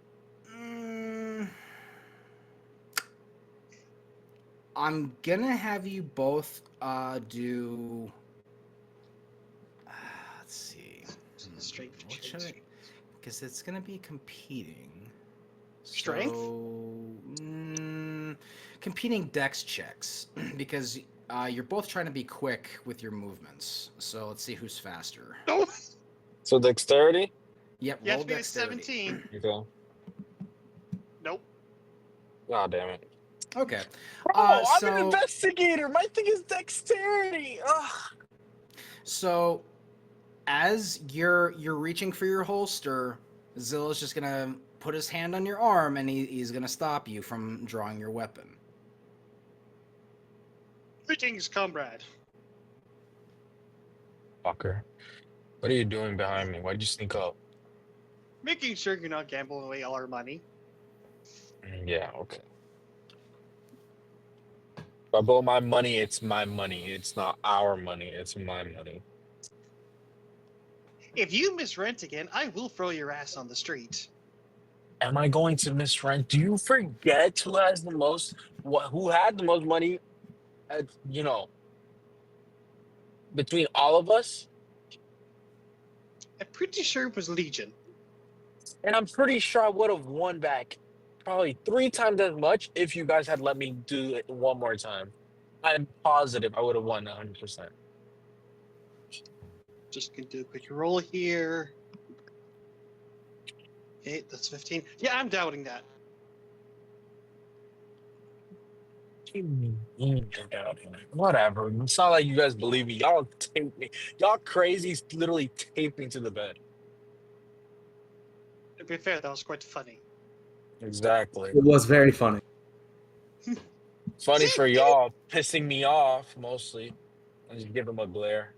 I'm gonna have you both do. Let's see. Strength. What should I? Because it's gonna be competing. Strength? So, competing dex checks because you're both trying to be quick with your movements. So let's see who's faster. No. So dexterity? Yep. You have Roll to be a dexterity. 17. Okay. Nope. God damn it. Okay. Bro, I'm so, an investigator. My thing is dexterity. Ugh. So, as you're reaching for your holster, Zilla's just gonna put his hand on your arm and he's gonna stop you from drawing your weapon. Greetings, comrade. Fucker. What are you doing behind me? Why'd you sneak up? Making sure you're not gambling away all our money. Yeah, okay. If I blow my money, it's my money. It's not our money. It's my money. If you miss rent again, I will throw your ass on the street. Am I going to miss rent? Do you forget who has the most? Who had the most money? At, between all of us, I'm pretty sure it was Legion. and I'm pretty sure I would have won back probably 3 times as much if you guys had let me do it one more time. I'm positive I would have won 100%. Just gonna do a quick roll here. Okay, that's 15. Yeah, I'm doubting that. Whatever. It's not like you guys believe me. Y'all tape me. Y'all crazies literally tape me to the bed. To be fair, that was quite funny. Exactly. It was very funny. Funny See? for y'all, pissing me off mostly. I just give them a glare.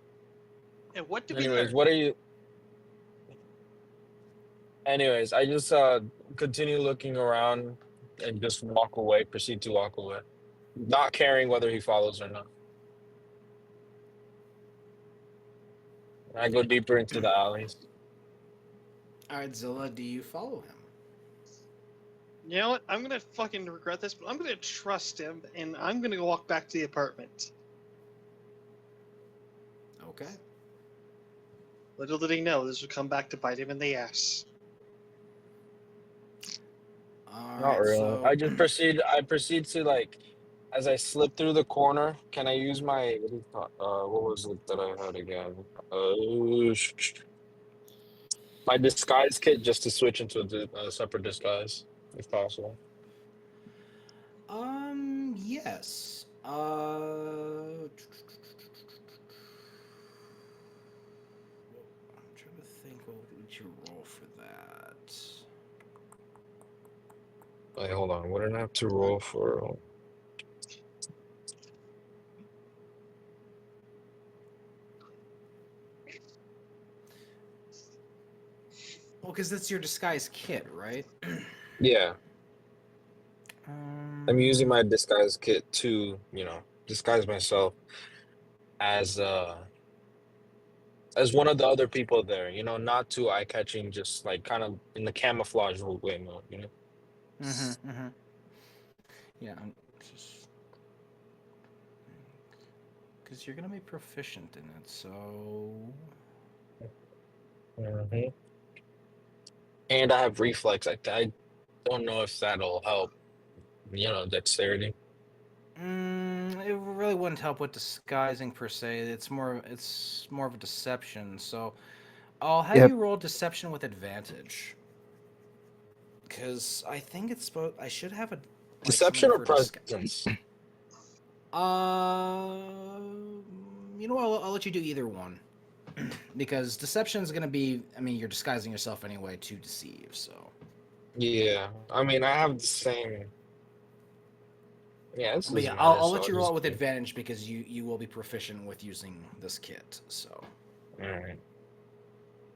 And what did we Anyways, learn? what are you? Anyways, I just continue looking around and just walk away. Proceed to walk away, not caring whether he follows or not. I go deeper into the alleys. All right, Zilla, do you follow him? You know what? I'm gonna fucking regret this, but I'm gonna trust him, and I'm gonna go walk back to the apartment. Okay. Little did he know this would come back to bite him in the ass. All Not right, really. so I just proceed. I proceed to like, as I slip through the corner. Can I use my what was it that I had again? My disguise kit just to switch into a separate disguise, if possible. yes. I'm trying to think what would you roll for that. Wait, hold on. What did I have to roll for? Well, because that's your disguise kit, right? Yeah, I'm using Um, my disguise kit to, disguise myself as one of the other people there. Not too eye catching, just like kind of in the camouflage way mode. yeah, I'm just because you're gonna be proficient in it, so Mhm. And I have reflex. I don't know if that'll help. Dexterity. it really wouldn't help with disguising per se. It's more of a deception. So I'll have Yep. you roll deception with advantage. Because I think it's supposed. I should have a like something Deception or for disguise. presence? Uh, I'll let you do either one. Because deception is gonna be. I mean, you're disguising yourself anyway to deceive. So. Yeah. I mean, I have the same. Yeah, this But doesn't yeah, I'll, matter. I'll So let I'll you roll it just with do. advantage because you will be proficient with using this kit. So. All right.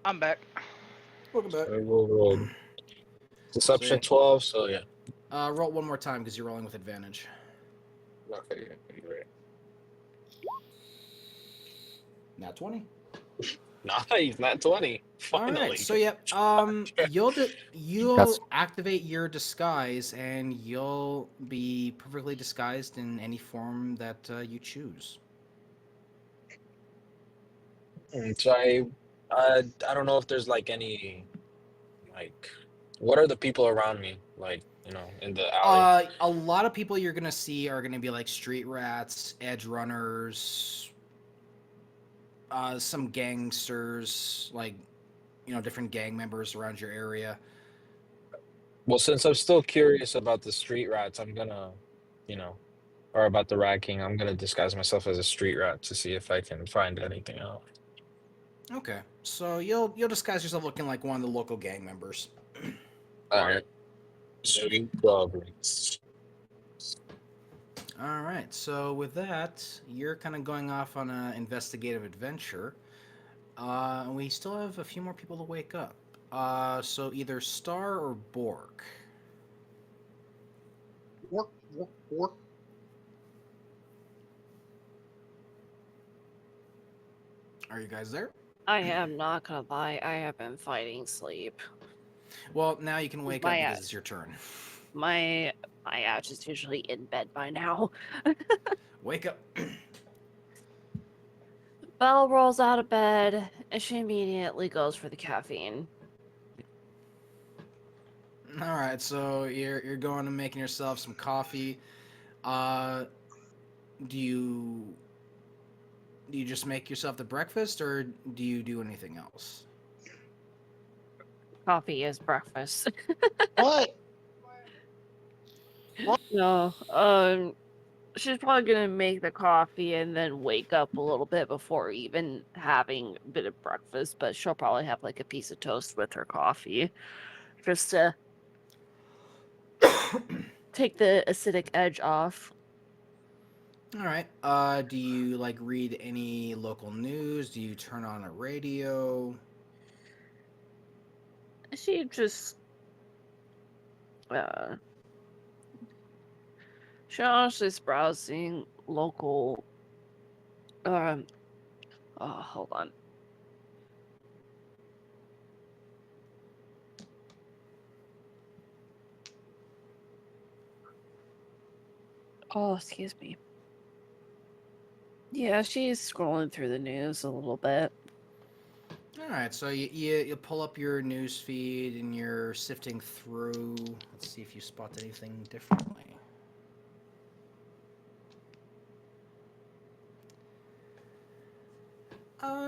I'm back. Welcome So back. we'll roll So deception yeah, 12. So yeah. roll it one more time because you're rolling with advantage. Okay. Yeah, you're right. Not 20. Nice, not 20. All right. Finally. So yeah, That's you'll activate your disguise and you'll be perfectly disguised in any form that you choose. So I don't know if there's like any like what are the people around me like in the alley. A lot of people you're gonna see are gonna be like street rats, edge runners, some gangsters, like different gang members around your area. Well, since I'm still curious about the street rats, I'm gonna, you know, or about the Rat King, I'm gonna disguise myself as a street rat to see if I can find anything out. Okay, so you'll disguise yourself looking like one of the local gang members. All right. Sweet progress. All right, so with that, you're kind of going off on an investigative adventure. We still have a few more people to wake up. So either Star or Bork. Work, work, work. Are you guys there? I am not gonna lie, I have been fighting sleep. Well, now you can wake up My because it's your turn. my ass is usually in bed by now. Wake up. Belle rolls out of bed and she immediately goes for the caffeine. All right, so you're going and making yourself some coffee. Uh, do you just make yourself the breakfast, or do you do anything else? Coffee is breakfast. What? No, she's probably gonna make the coffee and then wake up a little bit before even having a bit of breakfast, but she'll probably have like a piece of toast with her coffee just to take the acidic edge off. All right. Do you like read any local news? Do you turn on a radio? She just uh she honestly is browsing local hold on. Oh, excuse me. Yeah, she's scrolling through the news a little bit. All right. So you pull up your news feed and you're sifting through. Let's see if you spot anything differently.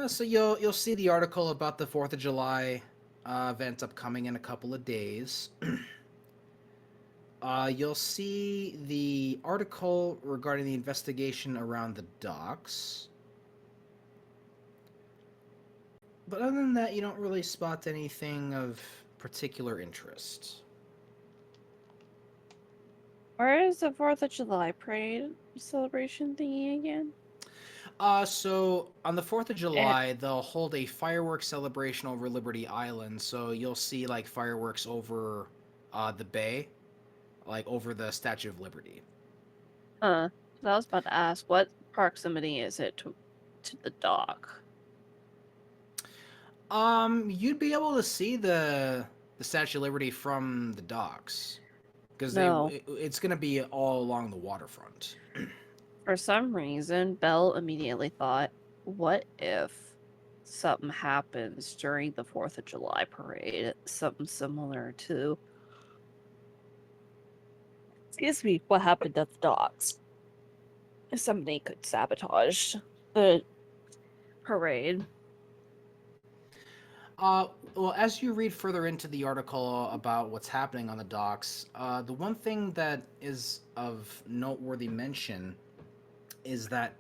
So you'll see the article about the 4th of July event upcoming in a couple of days. You'll see the article regarding the investigation around the docks. But other than that, you don't really spot anything of particular interest. Where is the 4th of July parade celebration thingy again? So on the 4th of July, they'll hold a fireworks celebration over Liberty Island. So you'll see like fireworks over the bay, like over the Statue of Liberty. So I was about to ask, what proximity is it to the dock? You'd be able to see the Statue of Liberty from the docks because No. it's gonna be all along the waterfront. For some reason, Belle immediately thought, what if something happens during the 4th of July parade? Something similar to, excuse me, what happened at the docks? Somebody could sabotage the parade. Well, as you read further into the article about what's happening on the docks, the one thing that is of noteworthy mention is that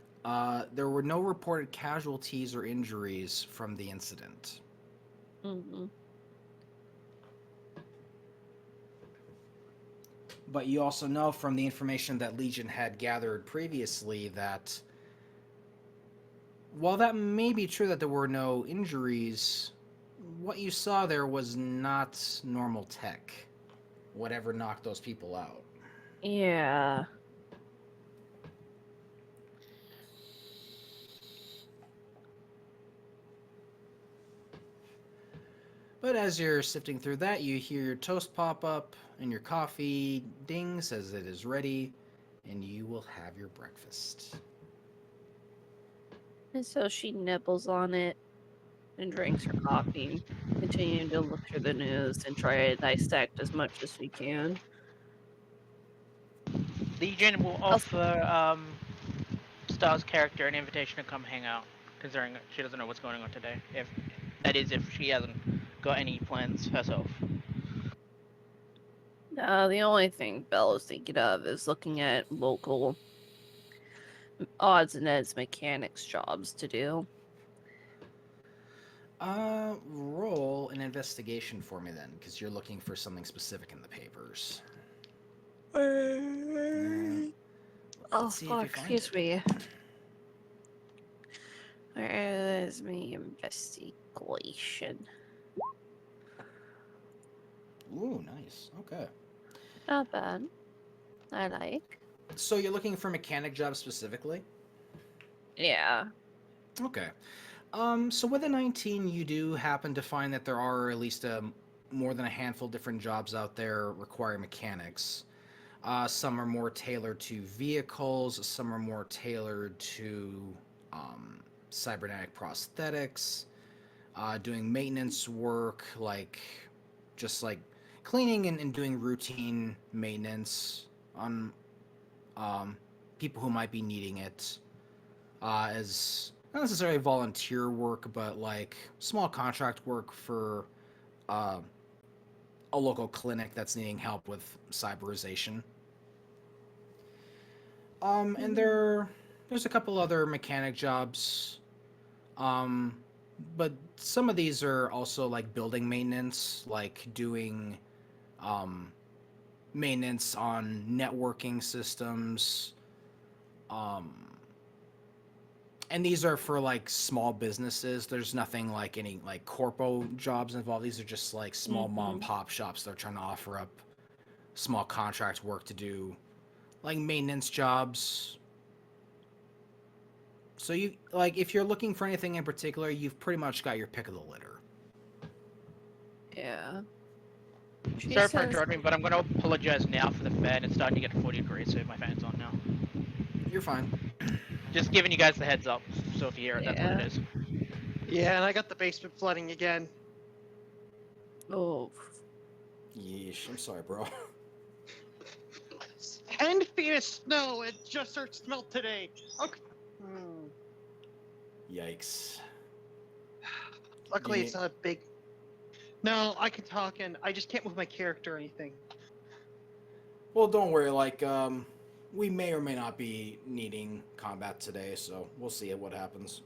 there were no reported casualties or injuries from the incident. Mm-hmm. But you also know from the information that Legion had gathered previously that while that may be true that there were no injuries, what you saw there was not normal tech. Whatever knocked those people out. Yeah. But as you're sifting through that, you hear your toast pop up and your coffee ding says it is ready, and you will have your breakfast. And so she nibbles on it and drinks her coffee, continuing to look through the news and try to dissect as much as she can. Legion will offer Star's character an invitation to come hang out, considering she doesn't know what's going on today. If she hasn't got any plans herself. The only thing Belle is thinking of is looking at local odds and ends mechanics jobs to do. Roll an investigation for me then, because you're looking for something specific in the papers. Oh, Let's see if you fuck, find excuse it. me. Where is my investigation? Ooh, nice. Okay. Not bad. I like. So you're looking for mechanic jobs specifically? Yeah. Okay. So with a 19, you do happen to find that there are at least more than a handful of different jobs out there requiring mechanics. Some are more tailored to vehicles, some are more tailored to cybernetic prosthetics, doing maintenance work, like just like cleaning and doing routine maintenance on people who might be needing it as not necessarily volunteer work, but like small contract work for a local clinic that's needing help with cyberization. And there's a couple other mechanic jobs. Um, but some of these are also like building maintenance, like doing um maintenance on networking systems. Um, and these are for like small businesses. There's nothing like any like corpo jobs involved. These are just like small mom and pop shops that are trying to offer up small contract work to do, like maintenance jobs. So you like if you're looking for anything in particular, you've pretty much got your pick of the litter. Yeah. She Sorry for says, interrupting, but I'm going to apologize now for the fan. It's starting to get 40 degrees, so my fan's on now. You're fine. Just giving you guys the heads up, so if you hear it, that's what Yeah. it is. Yeah, and I got the basement flooding again. oh, Yeesh, I'm sorry, bro. 10 feet of snow. It just starts to melt today. Okay. Yikes. Luckily, You it's not a big. No, I can talk, and I just can't move my character or anything. Well, don't worry. Like, we may or may not be needing combat today, so we'll see what happens.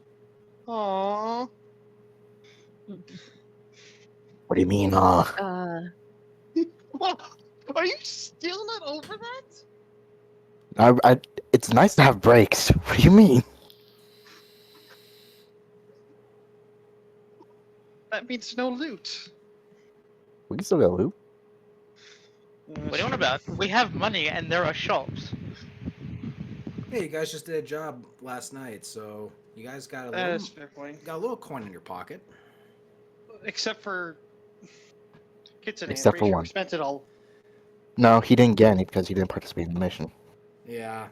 Aww. What do you mean, What? Are you still not over that? It's nice to have breaks. What do you mean? That means no loot. We can still go loot. What do you want about? We have money, and there are shops. Hey, you guys just did a job last night, so you guys got a That is little, fair point. got a little coin in your pocket. Except for Kitsune. Except I'm for pretty sure one. we spent it all. No, he didn't get any because he didn't participate in the mission. Yeah.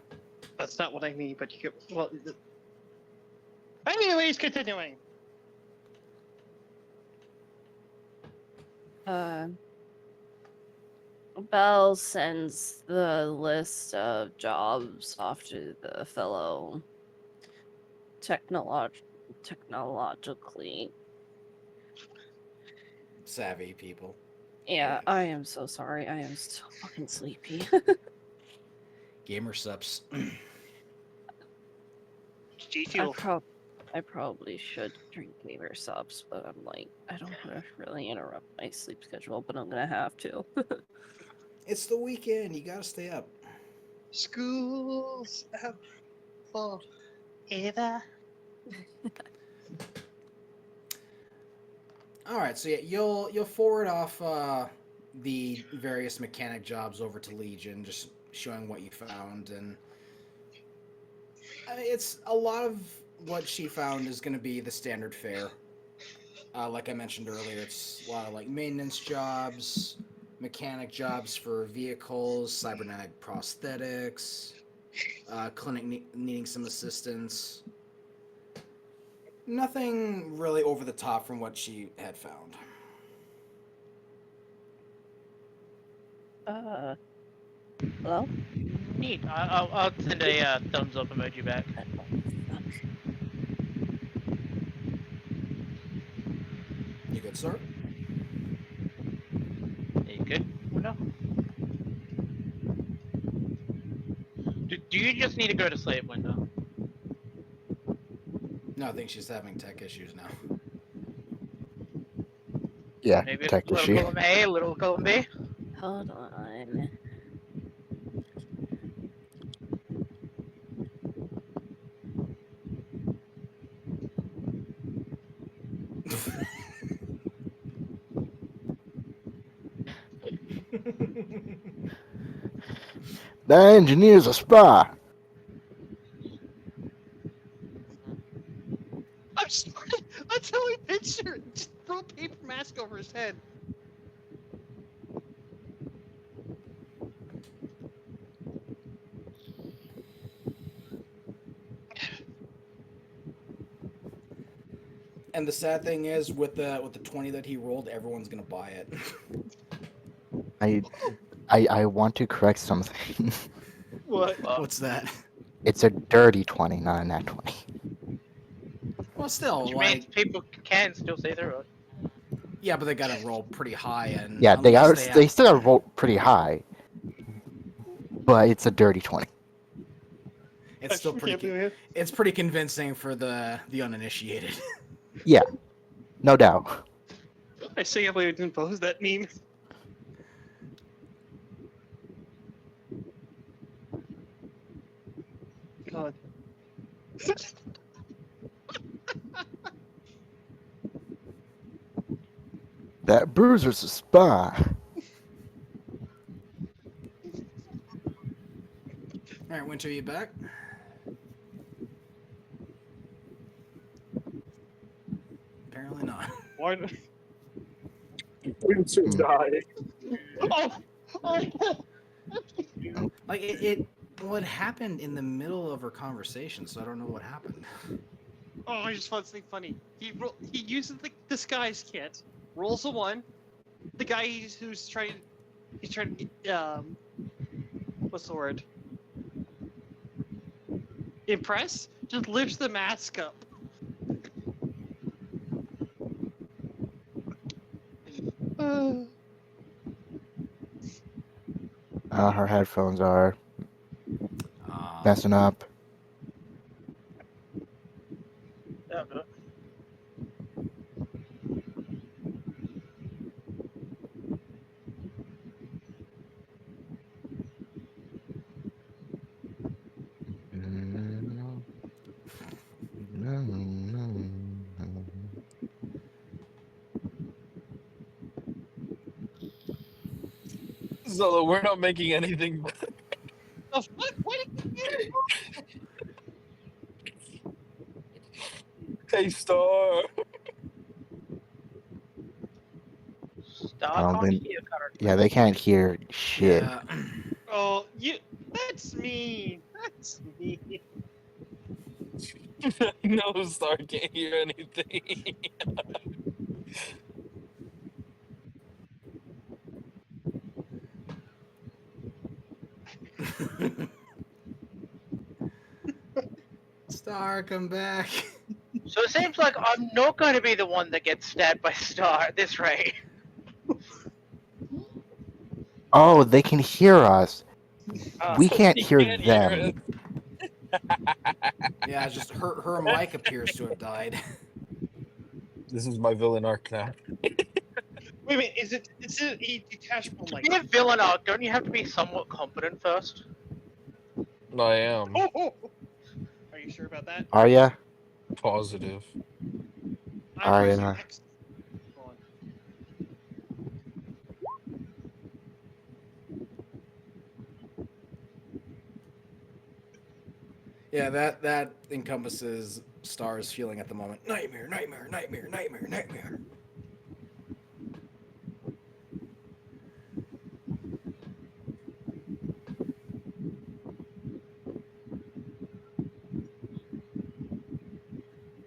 That's not what I mean, but you could. Well. Anyways, continuing. Belle sends the list of jobs off to the fellow technologically. Savvy people. Yeah, Yes. I am so sorry. I am so fucking sleepy. Gamer subs. I probably should drink gamer subs, but I'm like, I don't want to really interrupt my sleep schedule, but I'm gonna have to. It's the weekend. You gotta stay up. Schools out for Eva. All right, so yeah, you'll forward off the various mechanic jobs over to Legion, just showing what you found, and I mean, it's a lot of what she found is going to be the standard fare. Like I mentioned earlier, it's a lot of like maintenance jobs, mechanic jobs for vehicles, cybernetic prosthetics, clinic needing some assistance. Nothing really over the top from what she had found. Hello? Neat. I'll send a thumbs up emoji back. You good, sir? Are you good? No. Do you just need to go to sleep, Window? No, I think she's having tech issues now. Yeah, Maybe a tech little issue. column A, a little column B? Hold on. The engineer's a spy. I'm sorry. That's how I picture it. Just throw a paper mask over his head. And the sad thing is, with the 20 that he rolled, everyone's gonna buy it. I want to correct something. What? What's that? It's a dirty 20, not a nat 20. Well, still, Which means like, people can still see through it. yeah, but they gotta roll pretty high, and Yeah, they unless are. they They still got rolled pretty high, but it's a dirty 20. It's still pretty. Can't believe it. It's pretty convincing for the uninitiated. Yeah, no doubt. I still can't believe I didn't post that meme. God. That bruiser's a spy. All right, Winter, you back? Apparently not. Why? Winter Hmm. died. Oh, oh, Like it what happened in the middle of her conversation, so I don't know what happened. oh! I just found something funny. He uses the disguise kit, rolls a 1. The guy he's trying what's the word? Impress? Just lifts the mask up. Her headphones are messing up. So we're not making anything. Oh, what? Hey, Star. I don't Can't think. hear currently. Yeah, they can't hear shit. Yeah. Oh, that's mean. That's mean. No, Star can't hear anything. Star, come back. So it seems like I'm not going to be the one that gets stabbed by Star at this rate. Oh, they can hear us. We So can't He hear can't hear them. Yeah, it's just her mic appears to have died. This is my villain arc now. Wait a minute, is it a detachable to mic? be a villain arc, don't you have to be somewhat competent first? I am Oh. Are you sure about that? Are ya? positive. I'm Are pressing ya? X. Hold on. Yeah, that encompasses Star's feeling at the moment. Nightmare, nightmare, nightmare, nightmare, nightmare.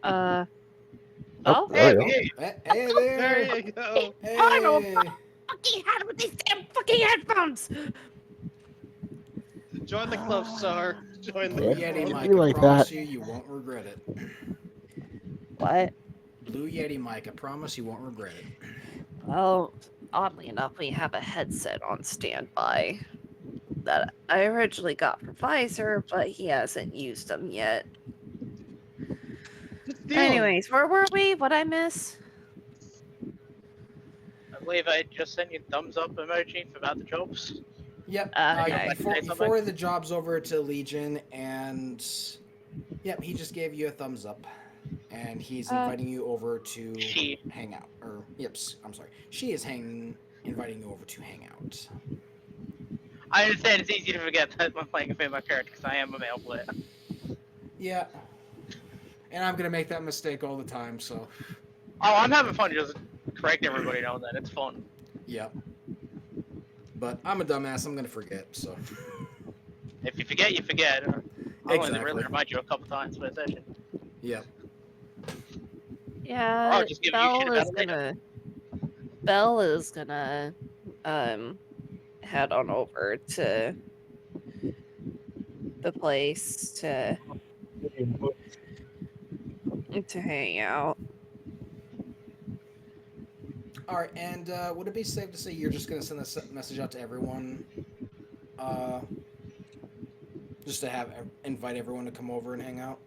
Oh, Oh, Hey, there you go. hey, Hey there. There you go. Hey. fucking head with these damn fucking headphones. Join the club, Star. Join the Blue Yeah, Yeti it'd mic, be I like promise that. you won't regret it. What? Blue Yeti mic, I promise you won't regret it. Well, oddly enough, we have a headset on standby that I originally got for Pfizer, but he hasn't used them yet. Just steal 'em. Anyways, where were we? What'd I miss? I believe I just sent you thumbs up emoji for about the jobs. Yep. Okay. You forwarded the jobs over to Legion, and yep, he just gave you a thumbs up, and he's inviting you over to She. hang out. Or I'm sorry, she is inviting you over to hang out. I understand it's easy to forget that I'm playing a female character because I am a male player. Yeah. And I'm gonna make that mistake all the time, so Oh, I'm having fun just correcting everybody now and then. It's fun. yep. But I'm a dumbass. I'm gonna forget. So If you forget, you forget. I'll only Exactly. really remind you a couple times per session. yep. Yeah, I'll just give you shit about it later. Belle is gonna head on over to the place to hang out. All right. And would it be safe to say you're just gonna send this message out to everyone? Just to have invite everyone to come over and hang out.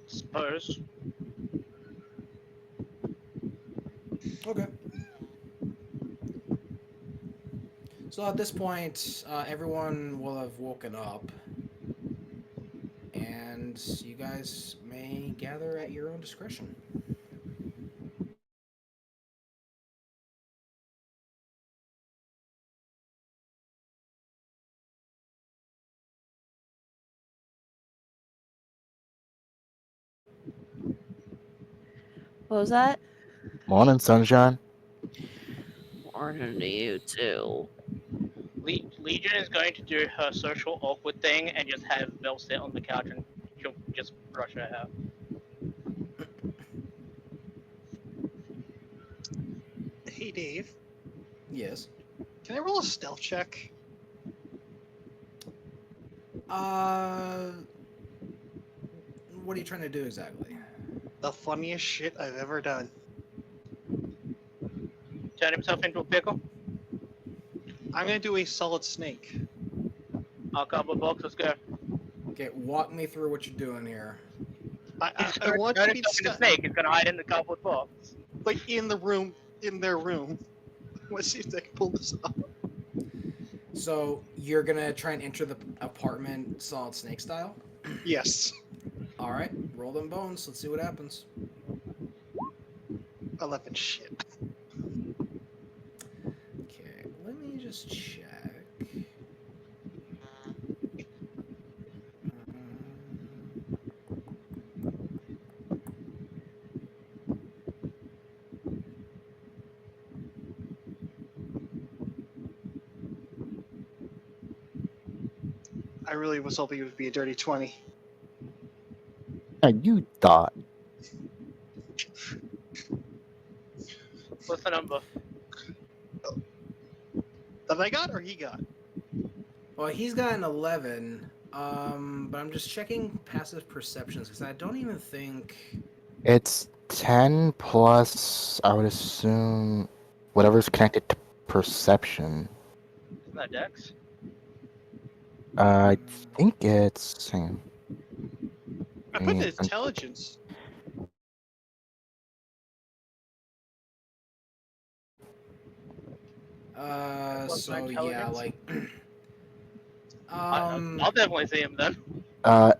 Suppose. Okay. So at this point, everyone will have woken up, and you guys may gather at your own discretion. What was that? Morning, sunshine. Morning to you too. Legion is going to do her social awkward thing and just have Vel sit on the couch and she'll just brush her hair. Hey, Dave. Yes. Can I roll a stealth check? What are you trying to do exactly? The funniest shit I've ever done. Turn himself into a pickle. I'm gonna do a solid snake. I'll cover box. Let's go. Okay, walk me through what you're doing here. I want to be himself into a discussed, snake. He's gonna hide in the cardboard box. like in the room, in their room. Let's see if they can pull this off. So you're gonna try and enter the apartment solid snake style? Yes. All right, roll them bones. Let's see what happens. 11 shit. Okay, let me just check. I really was hoping it would be a dirty 20. You thought. What's the number? That I got or he got? Well, he's got an 11. But I'm just checking passive perceptions because I don't even think. It's 10 plus, I would assume, whatever's connected to perception. Isn't that Dex? I think it's. Hang on. I put the Mm, intelligence. What's my So yeah, intelligence? like. I'll definitely see him then.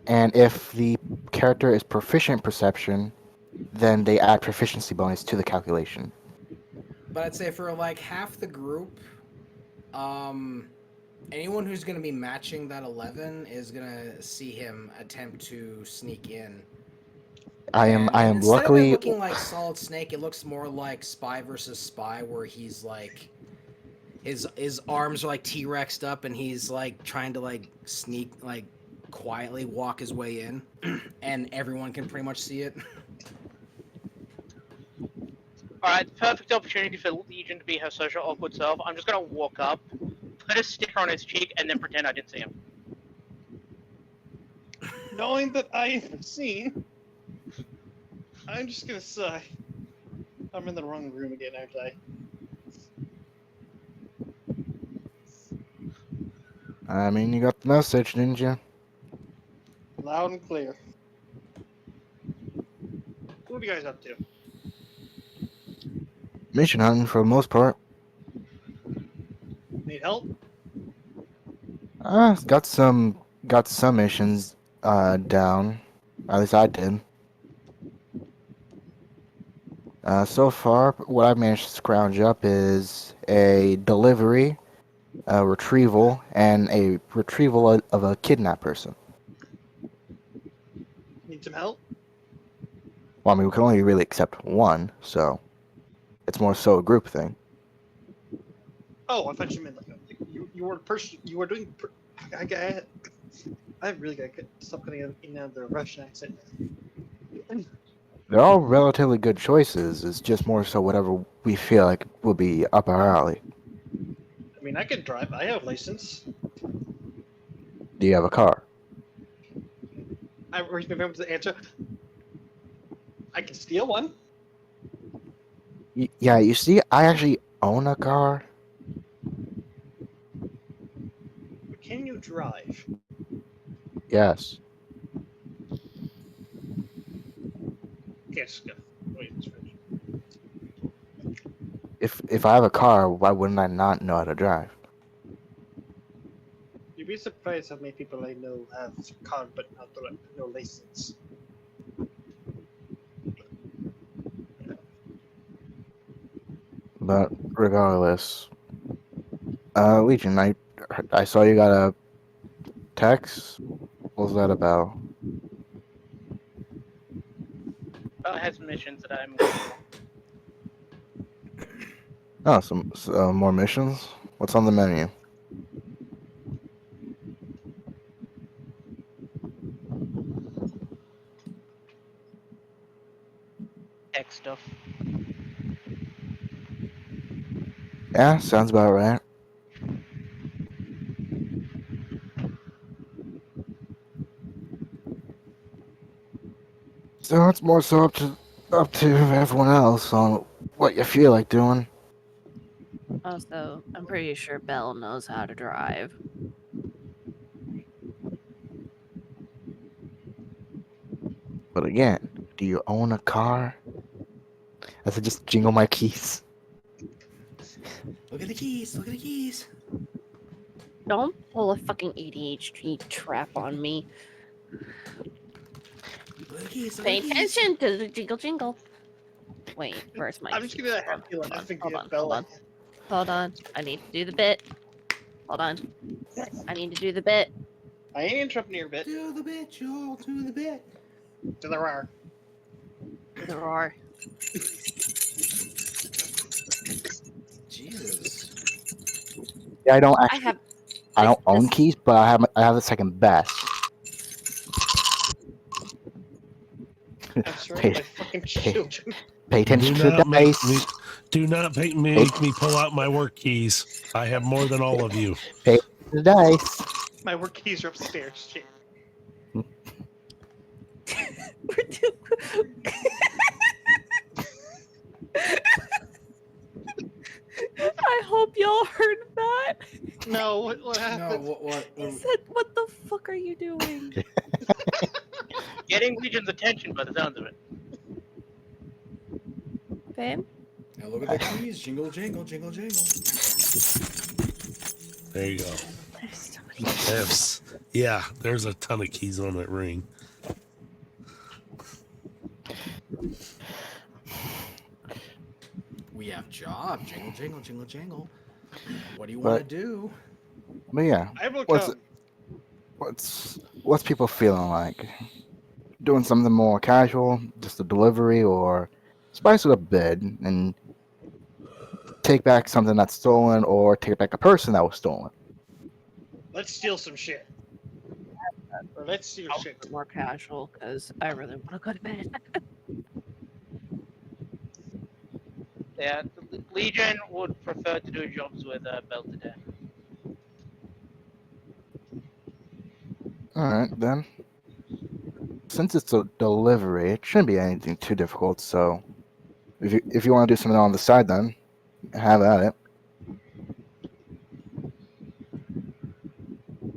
And if the character is proficient in perception, then they add proficiency bonus to the calculation. But I'd say for like half the group, anyone who's gonna be matching that 11 is gonna see him attempt to sneak in. I am And instead of luckily. it looking like Solid Snake, it looks more like Spy versus Spy, where he's like his arms are like T-Rexed up, and he's like trying to like sneak, like quietly walk his way in, and everyone can pretty much see it. Alright, perfect opportunity for Legion to be her social awkward self. I'm just gonna walk up, put a sticker on his cheek, and then pretend I didn't see him. Knowing that I am seen, I'm just gonna sigh. I'm in the wrong room again, aren't I? I mean, you got the message, didn't you? Loud and clear. What are you guys up to? Mission hunting for the most part. Need help? Got some missions down. At least I did. So far, what I've managed to scrounge up is a delivery, a retrieval, and a retrieval of a kidnapped person. Need some help? Well, I mean, we can only really accept one, so it's more so a group thing. Oh, I thought you meant like you were person. You were doing. I really gotta stop getting in the Russian accent. They're all relatively good choices. It's just more so whatever we feel like will be up our alley. I mean, I can drive. I have a license. Do you have a car? I remember the answer. I can steal one. Yeah, you see, I actually own a car. you drive? Yes. Yes, go. Wait, it's finished. If I have a car, why wouldn't I not know how to drive? You'd be surprised how many people I know have car but no license. But regardless, Legion, I saw you got a text. What was that about? Bell has missions that I'm going for. Oh, some more missions. What's on the menu? Tech stuff. Yeah, sounds about right. So it's more so up to everyone else on what you feel like doing. Also, I'm pretty sure Belle knows how to drive. But again, do you own a car? I said just jingle my keys. Look at the keys. Look at the keys. Don't pull a fucking ADHD trap on me. Look at the keys. Look Pay at the keys. attention to the jingle jingle. Wait, where's my I'm just keys? gonna have you Hold on, laughing hold at on, hold Bella. on. Hold on. I need to do the bit. Hold on. I need to do the bit. I ain't interrupting your bit. Do the bit, Joel. Do the bit. To the roar. There are. Jesus. Yeah, I don't I actually. have. I don't this- own keys, but I have the second best. I'm surrounded by fucking children. Pay attention Do to the not make dice. me. Do not make me pull out my work keys. I have more than all of you. Pay attention to the dice. My work keys are upstairs. Shit. I hope y'all heard that. No, what No, happened? what? He said, "What the fuck are you doing?" Getting Legion's attention by the sounds of it. Babe? Now look at the keys. Jingle, jingle, jingle, jingle. There you go. There's so many. Yeah, there's a ton of keys on that ring. We have job. Jingle, jingle, jingle, jingle. What do you But- want to do? But yeah, I will What's come. what's people feeling like? Doing something more casual, just a delivery, or spice it up a bit and take back something that's stolen, or take back a person that was stolen. Let's steal some shit. Or let's steal I'll shit. be more casual because I really want to go to bed. Yeah, the Legion would prefer to do jobs with Bell to death. All right then. Since it's a delivery, it shouldn't be anything too difficult. So, if you want to do something on the side, then have at it.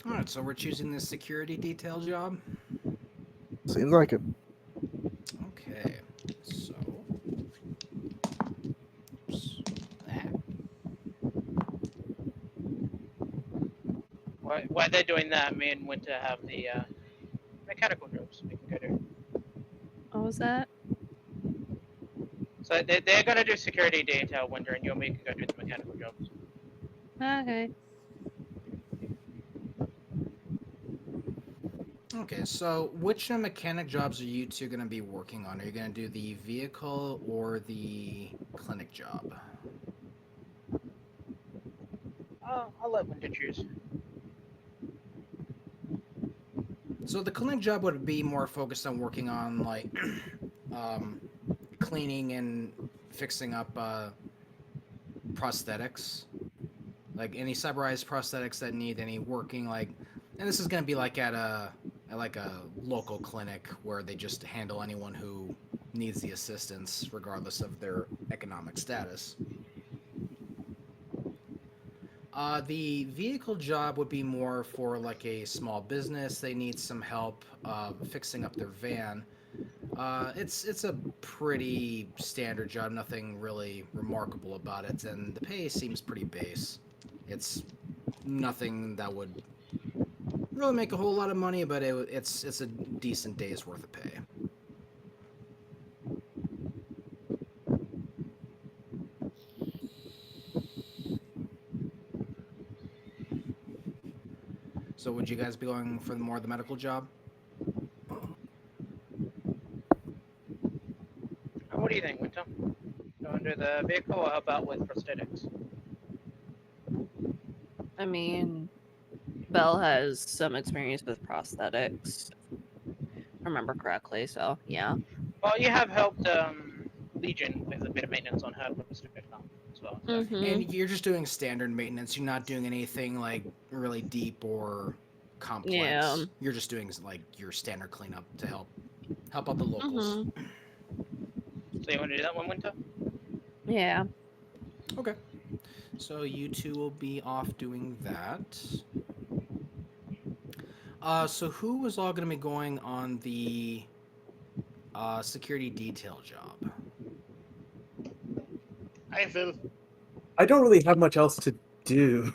All right, so we're choosing this security detail job. Seems like it. Okay, so oops, that. While they're doing that, me and Winter have the mechanical jobs we can go do. What was that? So they're gonna do security detail, Winter, and you and me can go do the mechanical jobs. Okay. Okay, so which mechanic jobs are you two going to be working on? Are you going to do the vehicle or the clinic job? I'll let Winter choose. So the clinic job would be more focused on working on like cleaning and fixing up prosthetics, like any cyberized prosthetics that need any working. Like, and this is going to be like at a local clinic where they just handle anyone who needs the assistance, regardless of their economic status. The vehicle job would be more for like a small business. They need some help fixing up their van. It's a pretty standard job, nothing really remarkable about it, and the pay seems pretty base. It's nothing that would really make a whole lot of money, but it's a decent day's worth of pay. So would you guys be going for more of the medical job? What do you think, Winter? Go under the vehicle or how about with prosthetics? I mean, Belle has some experience with prosthetics, if I remember correctly, so yeah. Well, you have helped Legion with a bit of maintenance on her prosthetic arm as well. So. Mm-hmm. And you're just doing standard maintenance. You're not doing anything like really deep or complex. Yeah. You're just doing like your standard cleanup to help out the locals. Mm-hmm. So you want to do that one, Winter? Yeah. Okay. So you two will be off doing that. So who was all going to be going on the security detail job? I will. I don't really have much else to do.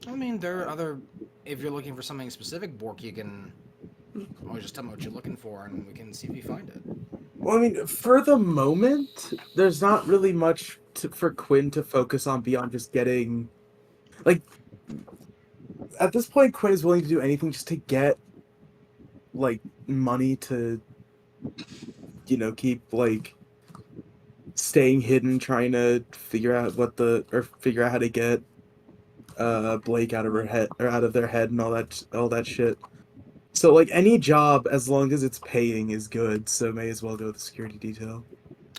I mean, there are other. If you're looking for something specific, Bork, you can always just tell me what you're looking for, and we can see if you find it. Well, I mean, for the moment, there's not really much for Quinn to focus on beyond just getting, like, at this point, Quinn is willing to do anything just to get, like, money to, keep, like, staying hidden, trying to figure out figure out how to get Blake out of her head or out of their head and all that shit. So like any job as long as it's paying is good, so may as well go with the security detail.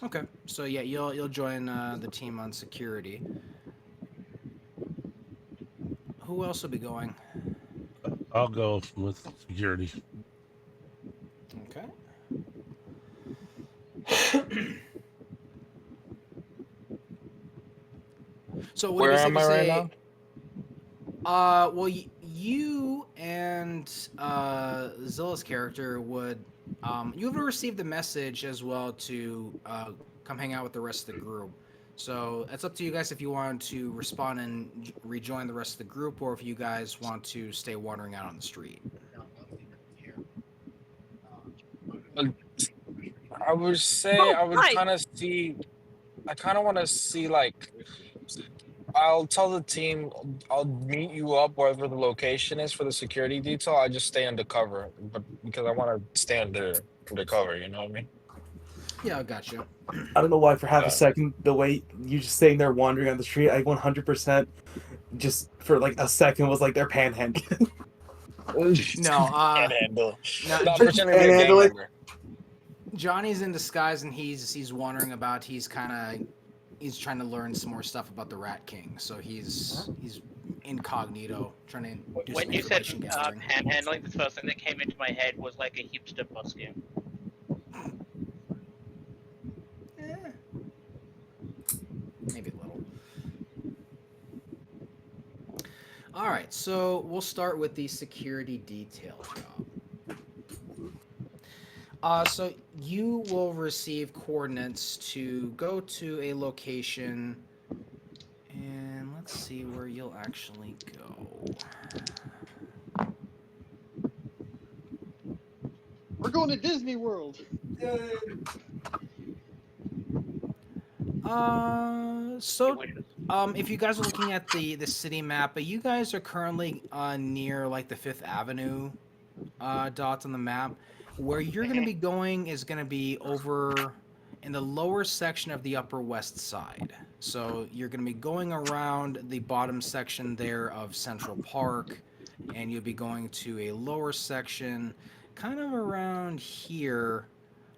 Okay, so yeah, you'll join the team on security. Who else will be going? I'll go with security. Okay. So what Where do you am I right now? Well, you and Zilla's character would, you have received the message as well to come hang out with the rest of the group. So it's up to you guys if you want to respond and rejoin the rest of the group, or if you guys want to stay wandering out on the street. I would say Oh, I would hi. kind of see. I kind of want to see like. I'll tell the team I'll meet you up wherever the location is for the security detail. I just stay undercover, but because I want to stay undercover, you know what I mean? Yeah, I got you. I don't know why for half a Yeah. second the way you just sitting there wandering on the street, I 100% just for like a second was like they're panhandling. No, Can't handle. no, Not pretending to be a gang Panhandling. member. Johnny's in disguise and he's wandering about. He's trying to learn some more stuff about the Rat King. So he's incognito trying to do When some you said information gathering. panhandling, the first thing that came into my head was like a hipster costume. Maybe a little. All right, so we'll start with the security detail job. So you will receive coordinates to go to a location, and let's see where you'll actually go. We're going to Disney World. So if you guys are looking at the city map, but you guys are currently near like the 5th Avenue dots on the map. Where you're going to be going is going to be over in the lower section of the Upper West Side. So you're going to be going around the bottom section there of Central Park, and you'll be going to a lower section kind of around here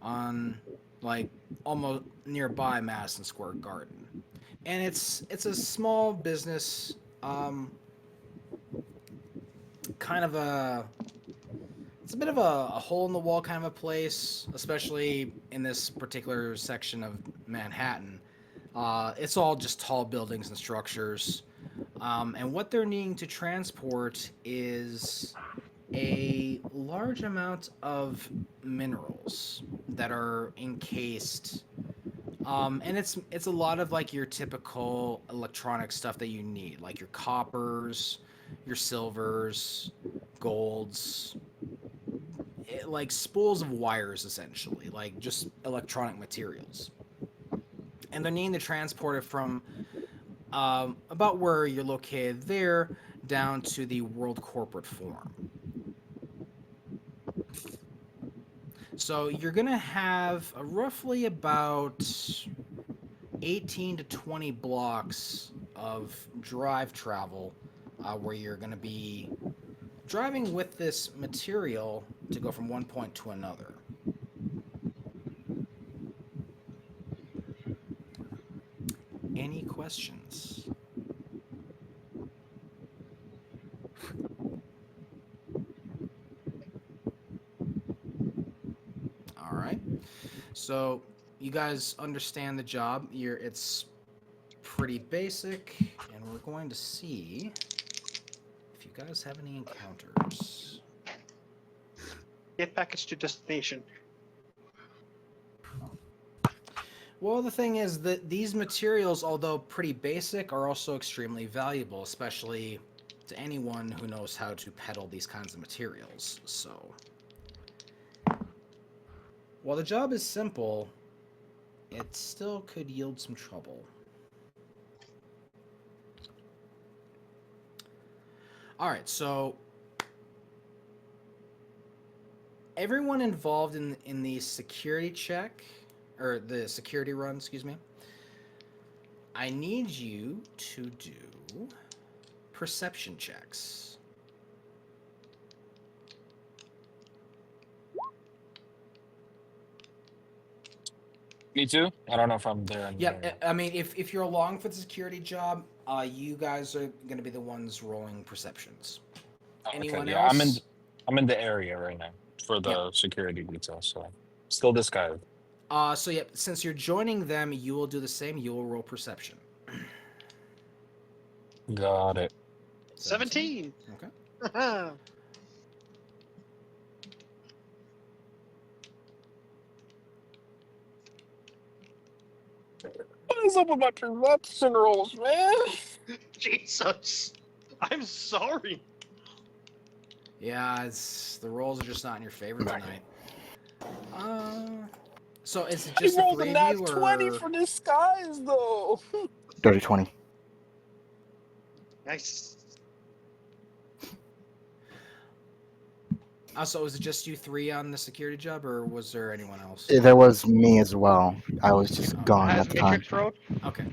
on like almost nearby Madison Square Garden. And it's a small business, kind of a it's a bit of a hole in the wall kind of a place, especially in this particular section of Manhattan. It's all just tall buildings and structures. And what they're needing to transport is a large amount of minerals that are encased. And it's a lot of like your typical electronic stuff that you need, like your coppers, your silvers, golds, like spools of wires essentially, like just electronic materials. And they're needing to transport it from about where you're located there down to the World Corporate Forum. So you're gonna have roughly about 18 to 20 blocks of drive travel where you're gonna be driving with this material to go from one point to another. Any questions? All right. So you guys understand the job. It's pretty basic, and we're going to see if you guys have any encounters. Get package to destination. Well, the thing is that these materials, although pretty basic, are also extremely valuable, especially to anyone who knows how to peddle these kinds of materials. So, while the job is simple, it still could yield some trouble. All right, so everyone involved in the security check, or the security run, excuse me, I need you to do perception checks. Me too. I don't know if I'm there Yeah, anymore. I mean, if you're along for the security job, you guys are going to be the ones rolling perceptions. Anyone Yeah, else? I'm in the area right now for the security details, so still this guy. So yeah, since you're joining them, you will do the same. You will roll perception. Got it. 17. Okay. What is up with my perception rolls, man? Jesus. I'm sorry. Yeah, it's the rolls are just not in your favor tonight. So is it I just the rolled a three of nat you, 20 or for disguise, though. Dirty 20. Nice. so is it just you three on the security job, or was there anyone else? There was me as well. I was just Okay. gone Has at the time. Matrix rolled? Okay.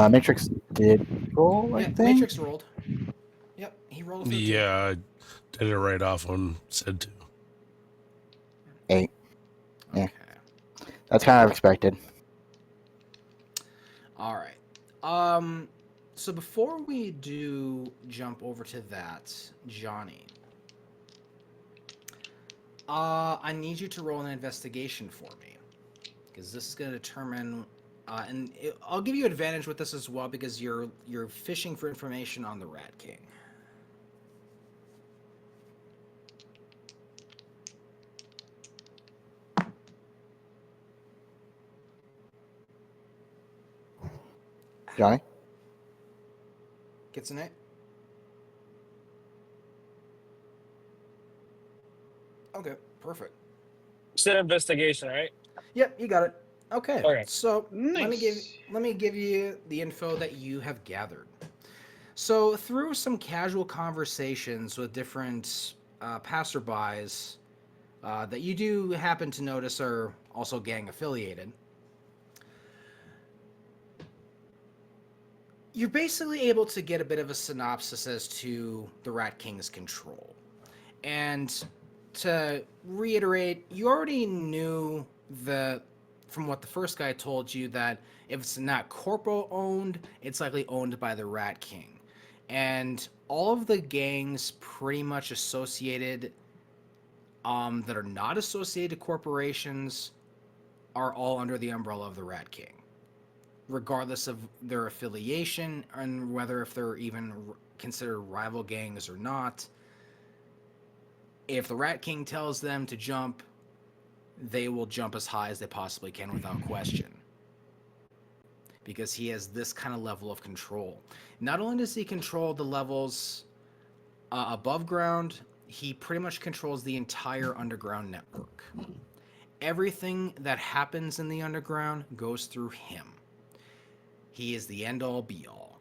Matrix did roll, I Yeah, think. Matrix rolled. Yep, he rolled a 13. Yeah, I did it right off on said two. 8. Yeah. Okay. That's kind of expected. All right. So before we do jump over to that, Johnny, I need you to roll an investigation for me, because this is going to determine, I'll give you advantage with this as well because you're fishing for information on the Rat King. Johnny? Gets an 8? Okay, perfect. Said investigation, right? Yep, you got it. Okay. Okay. So Nice. let me give you the info that you have gathered. So through some casual conversations with different passerbys that you do happen to notice are also gang affiliated, you're basically able to get a bit of a synopsis as to the Rat King's control. And to reiterate, you already knew from what the first guy told you, that if it's not corpo owned, it's likely owned by the Rat King. And all of the gangs pretty much associated that are not associated to corporations are all under the umbrella of the Rat King, regardless of their affiliation and whether if they're even considered rival gangs or not. If the Rat King tells them to jump, they will jump as high as they possibly can without question. Because he has this kind of level of control. Not only does he control the levels above ground, he pretty much controls the entire underground network. Everything that happens in the underground goes through him. He is the end all be all.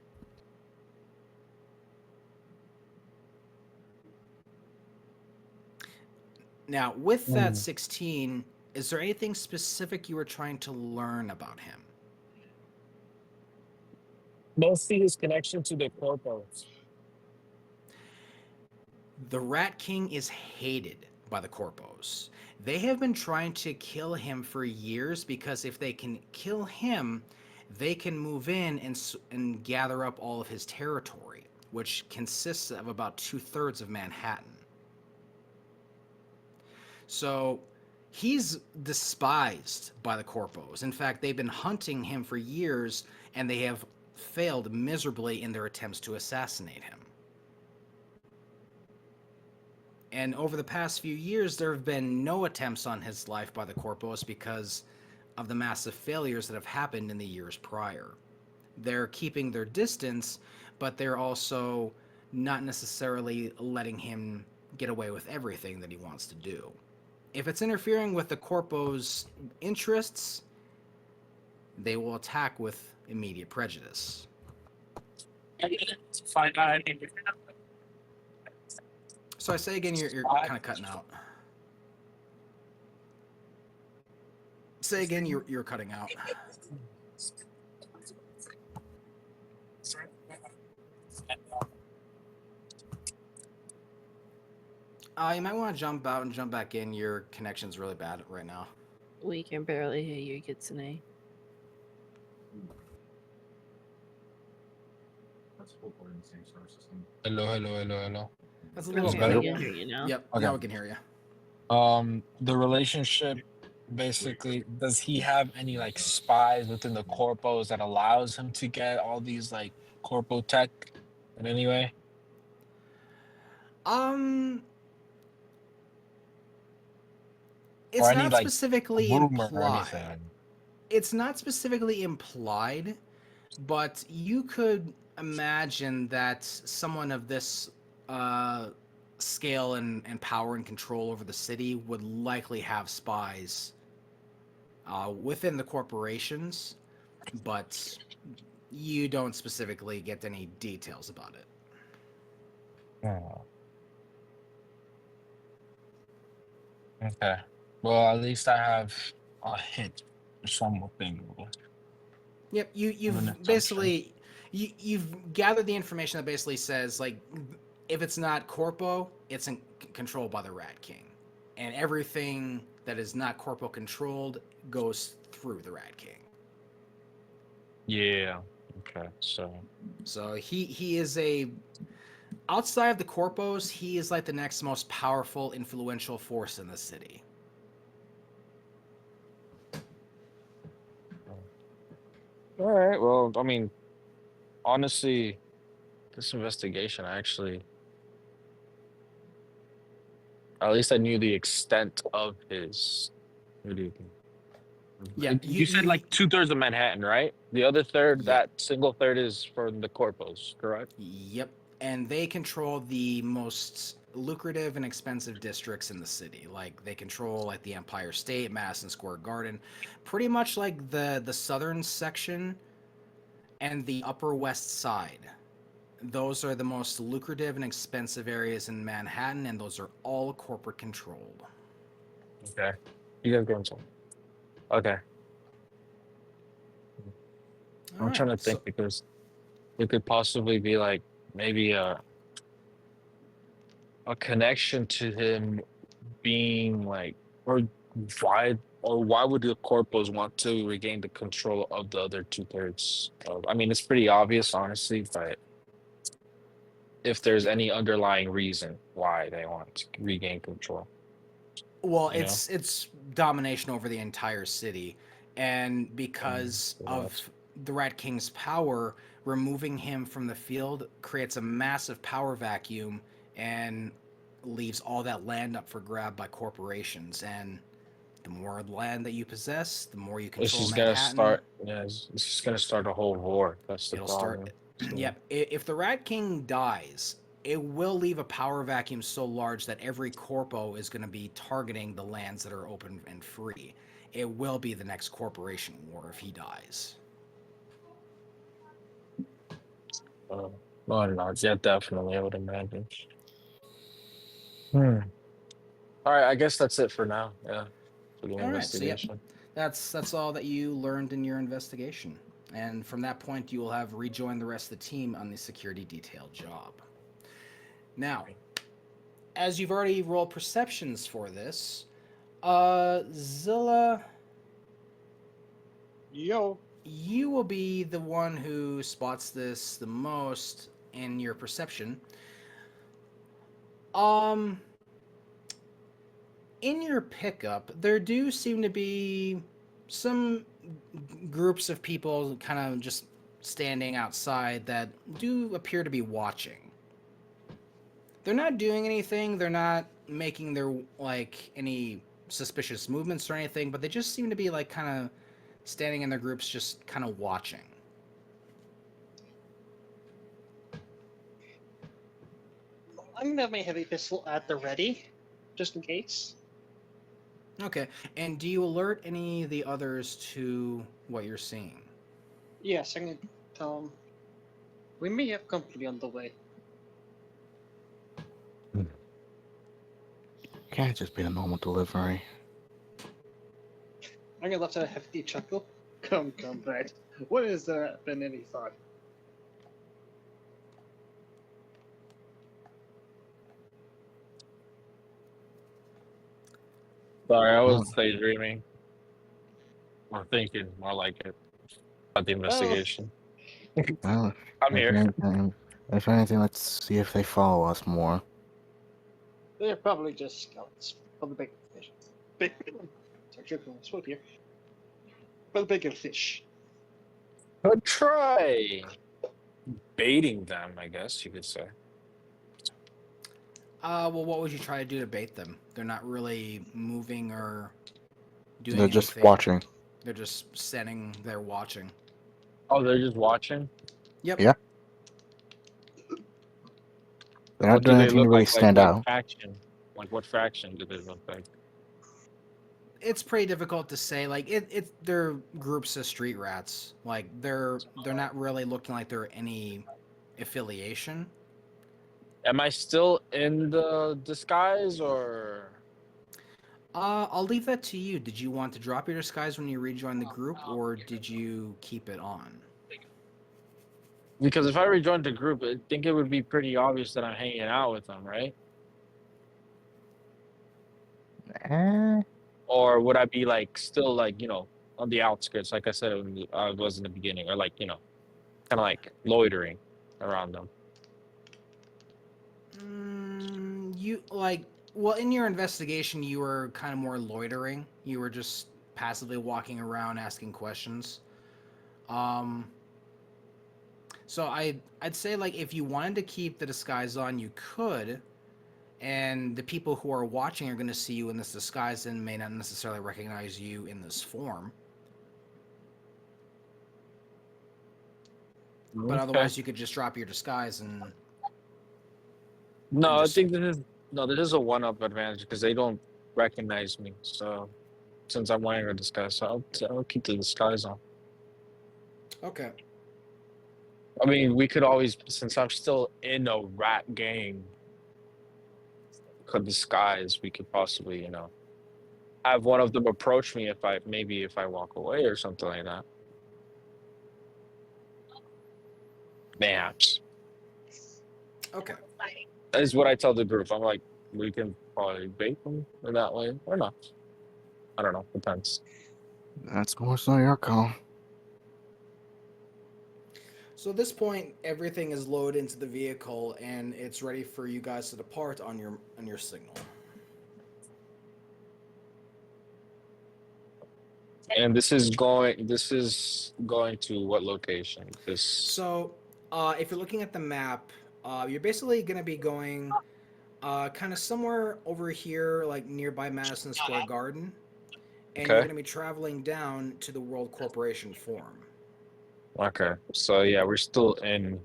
Now, with that 16, is there anything specific you were trying to learn about him? Mostly his connection to the corpos. The Rat King is hated by the Corpos. They have been trying to kill him for years because if they can kill him, they can move in and gather up all of his territory, which consists of about 2/3 of Manhattan. So he's despised by the Corpos. In fact, they've been hunting him for years, and they have failed miserably in their attempts to assassinate him. And over the past few years, there have been no attempts on his life by the Corpos because of the massive failures that have happened in the years prior. They're keeping their distance, but they're also not necessarily letting him get away with everything that he wants to do. If it's interfering with the Corpos' interests, they will attack with immediate prejudice. So I say again, you're kind of cutting out. Say again, you're cutting out. You might want to jump out and jump back in. Your connection's really bad right now. We can barely hear you, Kitsune. Hello. That's a Oh, little Is yeah, better? we can hear you now. Yep, Okay. now we can hear you. The relationship, basically, does he have any like spies within the corpos that allows him to get all these like corpo tech in any way? It's Or any not like specifically rumor or implied. anything? It's not specifically implied, but you could imagine that someone of this scale and power and control over the city would likely have spies within the corporations, but you don't specifically get any details about it. Oh. Okay. Well, at least I have a hint or something. Yep, Of an you've assumption. basically you've gathered the information that basically says like if it's not Corpo, it's controlled by the Rat King, and everything that is not Corpo controlled goes through the Rat King. Yeah. Okay. So he is a outside of the Corpos, he is like the next most powerful, influential force in the city. all right. Well, I mean, honestly, this investigation actually, at least I knew the extent of his. What do you think? Yeah, You said like 2/3 of Manhattan, right? The other third, Yeah. that single third is for the corpos, correct? Yep, and they control the most lucrative and expensive districts in the city. Like they control like the Empire State, Madison Square Garden, pretty much like the southern section and the Upper West Side. Those are the most lucrative and expensive areas in Manhattan, and those are all corporate controlled. Okay. You guys going some. Okay. All I'm right, trying to so think because it could possibly be like maybe a connection to him being like why why would the corpos want to regain the control of the other 2/3 of, I mean, it's pretty obvious honestly, but if there's any underlying reason why they want to regain control. Well, You know? it's domination over the entire city, and because So of the Rat King's power, removing him from the field creates a massive power vacuum and leaves all that land up for grab by corporations. And the more land that you possess, the more you it's control just gonna Manhattan. start. Yeah, it's just gonna start a whole war. That's the It'll start. problem. So, Yep. If the Rat King dies, it will leave a power vacuum so large that every corpo is going to be targeting the lands that are open and free. It will be the next corporation war if he dies. well, no, yeah, definitely. I would imagine. Hmm. All right, I guess that's it for now. Yeah, for the All right. So yep, investigation. that's all that you learned in your investigation. And from that point, you will have rejoined the rest of the team on the security detail job. Now, as you've already rolled perceptions for this, Zilla, Yo. you will be the one who spots this the most in your perception. Um, in your pickup, there do seem to be some groups of people kind of just standing outside that do appear to be watching. They're not doing anything, they're not making their like any suspicious movements or anything, but they just seem to be like kind of standing in their groups just kind of watching. I'm gonna have my heavy pistol at the ready, just in case. Okay. And do you alert any of the others to what you're seeing? Yes, I'm gonna tell them we may have company on the way. Can't just be a normal delivery. I'm gonna let a hefty chuckle. Come, Brad. What is there been any thought? Sorry, I Oh, was daydreaming or thinking more like it about the Well, investigation. well, I'm if here. anything, let's see if they follow us more. they're probably just scouts for the bigger fish. Big, sorry, tripping on my swoop here. For the bigger fish. Good try. Baiting them, I guess you could say. Well, what would you try to do to bait them? They're not really moving or doing They're just anything. watching. They're just standing there watching. Oh, they're just watching? Yep. Yeah. They're not What do doing they anything to look really like? Like stand what out. faction? Like what faction do they look like? It's pretty difficult to say. Like they're groups of street rats. Like they're not really looking like they're any affiliation. Am I still in the disguise or I'll leave that to you. Did you want to drop your disguise when you rejoin the group, or did you keep it on? because if I rejoined the group, I think it would be pretty obvious that I'm hanging out with them, right? Eh, Or would I be like still like, on the outskirts, like I said I was in the beginning, or like, kind of like loitering around them. You like well in your investigation you were kind of more loitering. You were just passively walking around asking questions. Um so I'd say like if you wanted to keep the disguise on you could, and the people who are watching are going to see you in this disguise and may not necessarily recognize you in this form. But Okay. otherwise you could just drop your disguise and No, I just think this is a one-up advantage because they don't recognize me. So since I'm wearing a disguise, I'll keep the disguise on. okay. I mean, we could always, since I'm still in a rat gang, could disguise. We could possibly, have one of them approach me if I walk away or something like that. Mayhaps. Okay. That is what I tell the group. I'm like, we can probably bait them in that way or not. I don't know. Depends. that's more so your call. So at this point, everything is loaded into the vehicle and it's ready for you guys to depart on your signal. And this is going. This is going to what location? This. So, if you're looking at the map, you're basically going to be going kind of somewhere over here, like nearby Madison Square Garden, and you're Okay. going to be traveling down to the World Corporation Forum. Okay. So yeah, we're still in.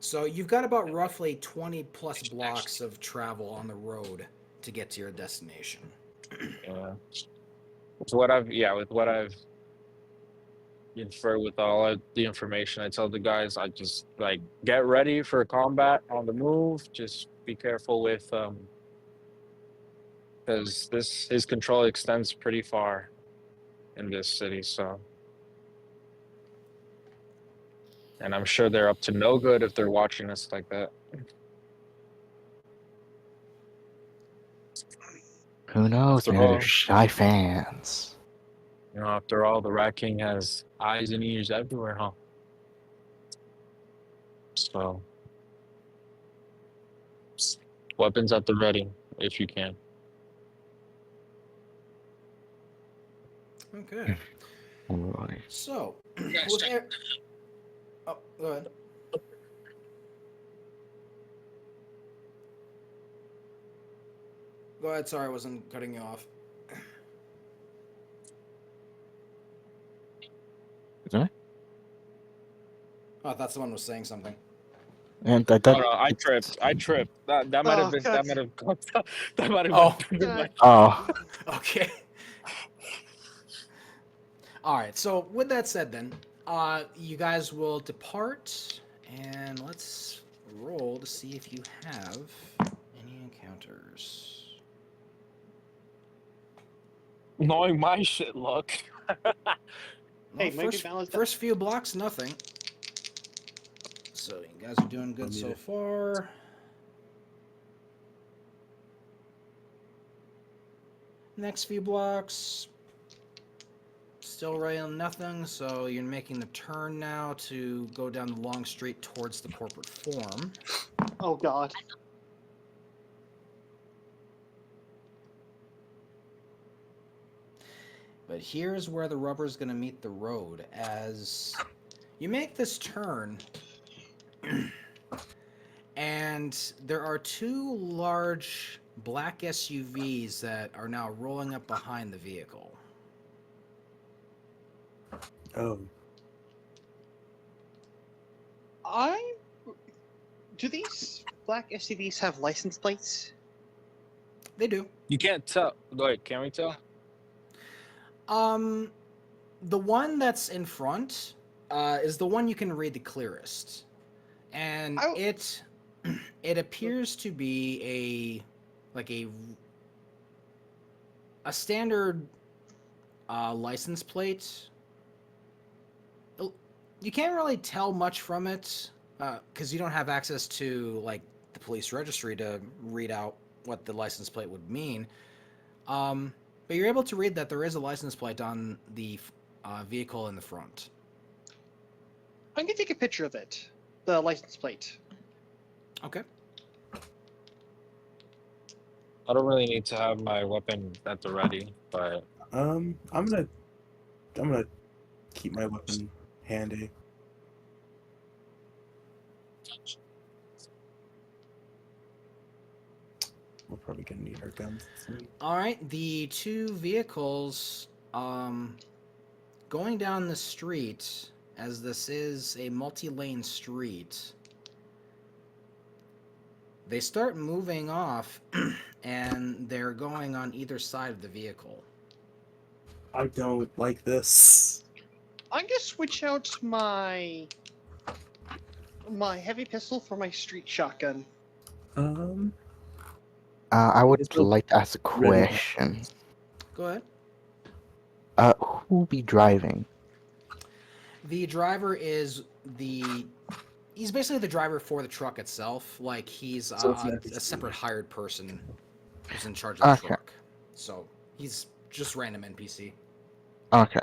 So you've got about roughly 20 plus blocks of travel on the road to get to your destination. With what I've inferred with all of the information I tell the guys, I just like get ready for combat on the move. Just be careful with because this his control extends pretty far in this city. So, and I'm sure they're up to no good if they're watching us like that. Who knows? After Maybe they're all, shy fans. after all, the Rat King has eyes and ears everywhere, huh? So, weapons at the ready if you can. Okay. Alright. So, with oh, go ahead. Go ahead. Sorry, I wasn't cutting you off. Sorry? Oh, I thought someone was saying something. And Oh no, I tripped. I tripped. That might have Oh, been God. that might have that might have Oh. been my Oh, Okay. All right. So with that said, then, you guys will depart, and let's roll to see if you have any encounters. knowing my shit luck. Well, Hey, maybe balance that. first few blocks, nothing. So you guys are doing good so far. Next few blocks, still right on nothing. So you're making the turn now to go down the long street towards the corporate forum. Oh God. But here's where the rubber's going to meet the road. As you make this turn, and there are two large black SUVs that are now rolling up behind the vehicle. Oh, Do these black SUVs have license plates? They do. You can't tell. Wait, can we tell? The one that's in front is the one you can read the clearest, and it appears to be a standard license plate. You can't really tell much from it because you don't have access to like the police registry to read out what the license plate would mean. But you're able to read that there is a license plate on the vehicle in the front. I'm gonna take a picture of it. The license plate. Okay. I don't really need to have my weapon at the ready, but I'm gonna keep my weapon handy. We're probably gonna need our guns soon. All right. The two vehicles going down the street, as this is a multi-lane street, they start moving off and they're going on either side of the vehicle. I don't like this. I'm gonna switch out my heavy pistol for my street shotgun. I would It's still like to ask a ready. question. Go ahead. Who will be driving? The driver is he's basically the driver for the truck itself. Like he's So it's an a NPC. separate hired person who's in charge of the Okay. truck. So he's just random NPC. Okay.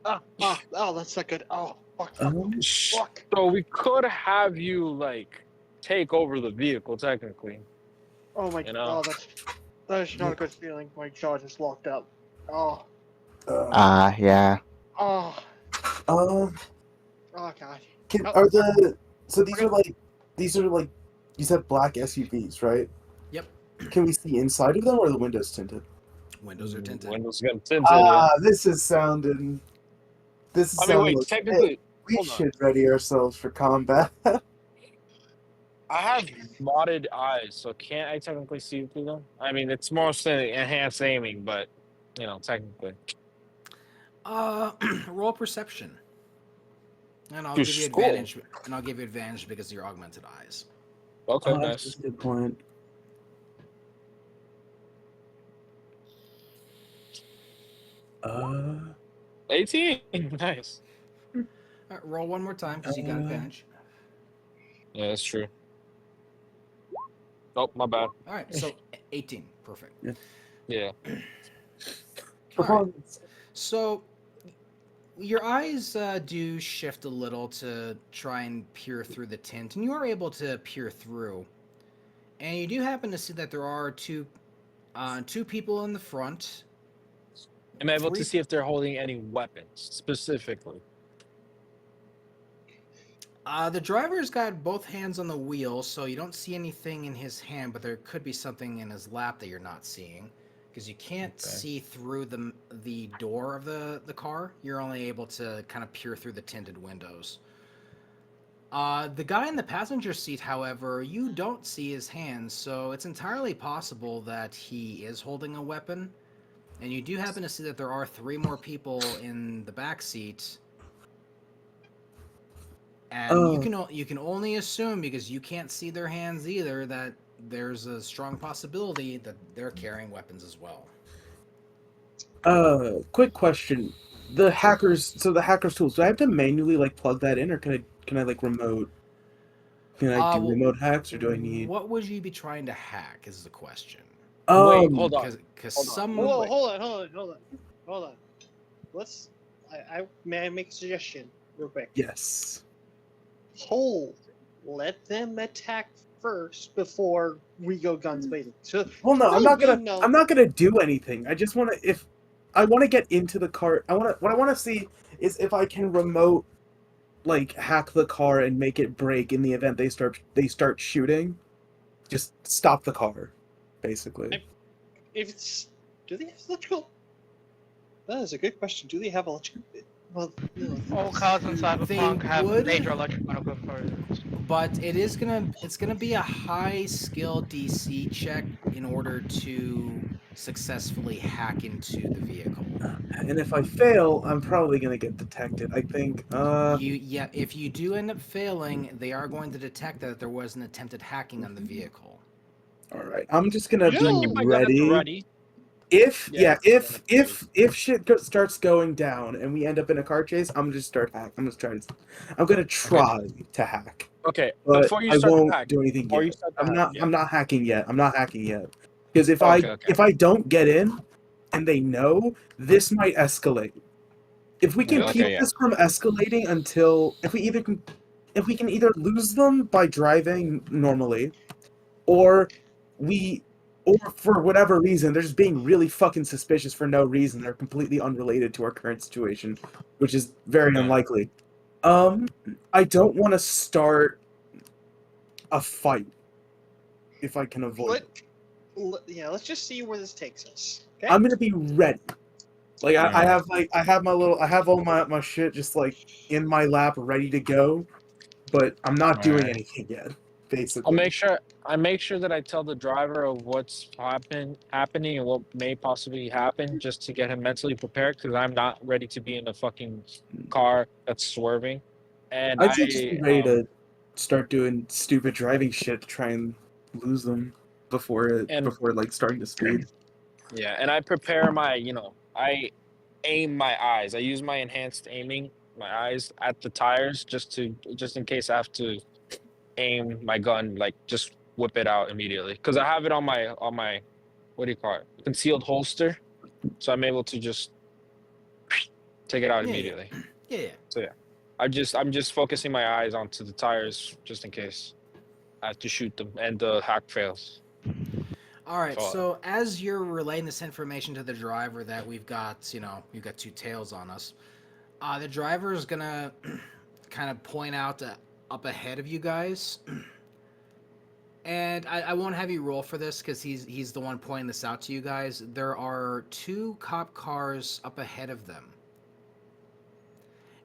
Oh, that's not good. Oh, fuck. Fuck. so we could have you like take over the vehicle technically. Oh my You know. god, that is not a good feeling. My jaw just locked up. Oh. Yeah. Oh, Uh, oh god. can, Oh, are the so these are like you said black SUVs, right? Yep. Can we see inside of them, or are the windows tinted? Windows are tinted. Windows got tinted. Yeah. This is sounding. This is I mean, sounding wait. like hey, Technically, we hold on. should ready ourselves for combat. I have modded eyes, so can't I technically see through them? I mean, it's mostly enhanced aiming, but technically. Roll perception, and I'll Dude, give you cool. advantage. And I'll give you advantage because of your augmented eyes. Okay, That's nice. a good point. 18. Nice. All right, roll one more time because you got advantage. Yeah, that's true. Oh, my bad. All right, so 18, perfect. Yeah. All right. So your eyes do shift a little to try and peer through the tint, and you are able to peer through. And you do happen to see that there are two people in the front. Am I able to Three- see if they're holding any weapons specifically? The driver's got both hands on the wheel, so you don't see anything in his hand, but there could be something in his lap that you're not seeing, because you can't see through the door of the car. You're only able to kind of peer through the tinted windows. The guy in the passenger seat, however, you don't see his hands, so it's entirely possible that he is holding a weapon. And you do happen to see that there are 3 more people in the back seat. And you can only assume, because you can't see their hands either, that there's a strong possibility that they're carrying weapons as well. Quick question: the hackers tools. Do I have to manually like plug that in, or can I like remote? Can I do remote hacks, or do I need? What would you be trying to hack? Is the question. Wait, hold on. Because Hold on. some. Whoa, hold on. Let's. May I make a suggestion real quick? Yes. Hold. Let them attack first before we go guns blazing. So, Well, no, I'm really, not we gonna. know- I'm not gonna do anything. I just want to. If I want to get into the car, what I want to see is if I can remote, like, hack the car and make it break in the event they start shooting. Just stop the car, basically. If it's, do they have electrical? That is a good question. Do they have electrical? Well, All cars in Cyberpunk have would. major electrical components. But it's gonna be a high skill DC check in order to successfully hack into the vehicle. And if I fail, I'm probably gonna get detected. I think. If you do end up failing, they are going to detect that there was an attempted hacking on the vehicle. All right. I'm just gonna You know- be Keep my gun at the ready. If Yeah, if shit starts going down and we end up in a car chase, I'm gonna start hack. I'm gonna try to hack, Okay, but before you I start won't the hack, do anything before you yet. start the hack, yeah. I'm not hacking yet. I'm not hacking yet because if Okay. if I don't get in and they know, this might escalate. If we can Yeah, keep okay, yeah. this from escalating until if we can either lose them by driving normally, or for whatever reason, they're just being really fucking suspicious for no reason. They're completely unrelated to our current situation, which is very Okay. unlikely. I don't want to start a fight if I can avoid it. let's just see where this takes us. Okay. I'm gonna be ready. Like I Alright. have all my shit just like in my lap ready to go, but I'm not doing Alright. anything yet. I Basically, make sure that I tell the driver of what's happening and what may possibly happen, just to get him mentally prepared, because I'm not ready to be in a fucking car that's swerving. And I'd say just be ready to start doing stupid driving shit to try and lose them before and like starting to speed. yeah, and I prepare I aim my eyes. I use my enhanced aiming, my eyes at the tires, just in case I have to aim my gun, like just whip it out immediately. Because I have it on my what do you call it? Concealed holster. So I'm able to just take it out immediately. Yeah. So yeah. I'm just focusing my eyes onto the tires just in case I have to shoot them and the hack fails. All right. Follow. So as you're relaying this information to the driver that we've got, we've got two tails on us. The driver is gonna kind of point out up ahead of you guys, and I won't have you roll for this because he's the one pointing this out to you guys. There are two cop cars up ahead of them,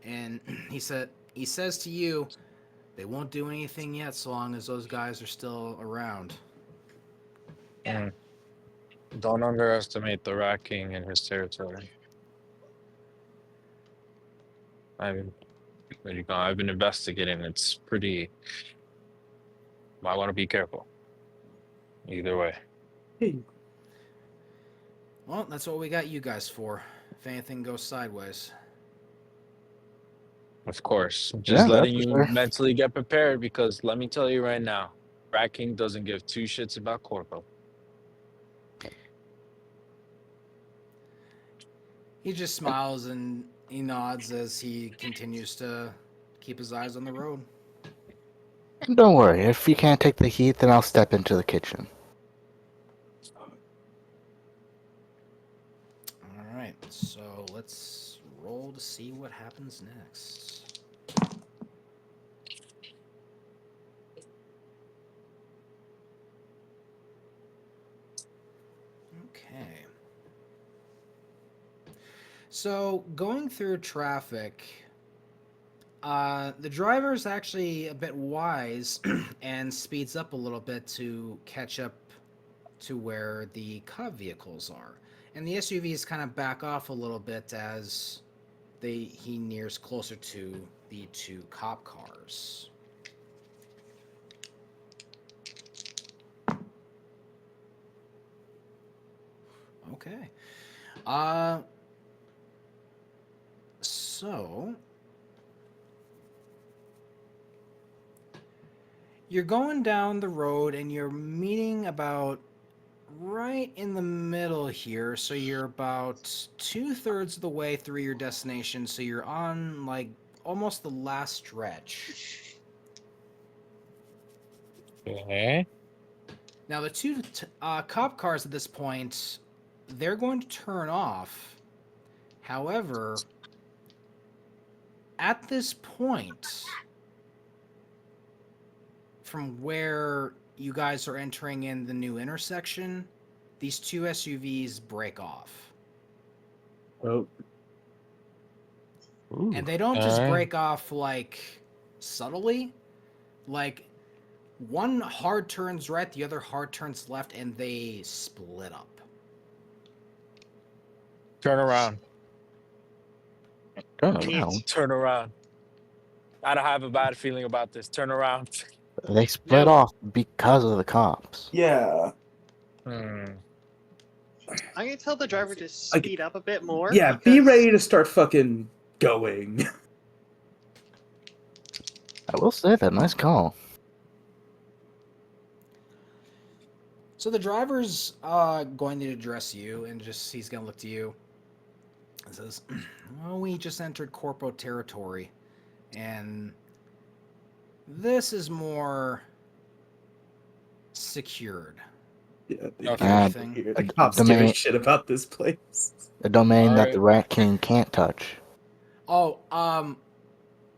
and he says to you, they won't do anything yet so long as those guys are still around. Mm. Don't underestimate the Rat King and his territory. I've been investigating. It's pretty. I want to be careful. Either way. Hey, Well, that's what we got you guys for. If anything goes sideways. Of course. Yeah, Just that's letting for you sure. mentally get prepared because let me tell you right now, Rat King doesn't give two shits about Corpo. He just smiles and he nods as he continues to keep his eyes on the road. Don't worry. If you can't take the heat, then I'll step into the kitchen. All right, so let's roll to see what happens next. Okay. So going through traffic, the driver is actually a bit wise and speeds up a little bit to catch up to where the cop vehicles are. And the SUVs kind of back off a little bit as he nears closer to the two cop cars. Okay. So you're going down the road and you're meeting about right in the middle here. So you're about 2/3 of the way through your destination. So you're on like almost the last stretch. Okay. Now the two cop cars at this point, they're going to turn off. However, at this point, from where you guys are entering in the new intersection, these two SUVs break off. oh, Ooh. And they don't just Alright. break off like subtly. Like one hard turns right, the other hard turns left, and they split up. Turn around. Turn Idiot. around. Turn around. I don't have a bad feeling about this. Turn around. They split No. off because of the cops. yeah. Hmm. I'm gonna tell the driver to speed up a bit more. Yeah, be because- ready to start fucking going. I will say that. Nice call. So the driver's going to address you, and he's going to look to you and says, well, we just entered Corpo territory, and this is more secured. Yeah, Okay. Everything. the cops give a Domain- shit about this place. A domain that Alright. the Rat King can't touch. Oh,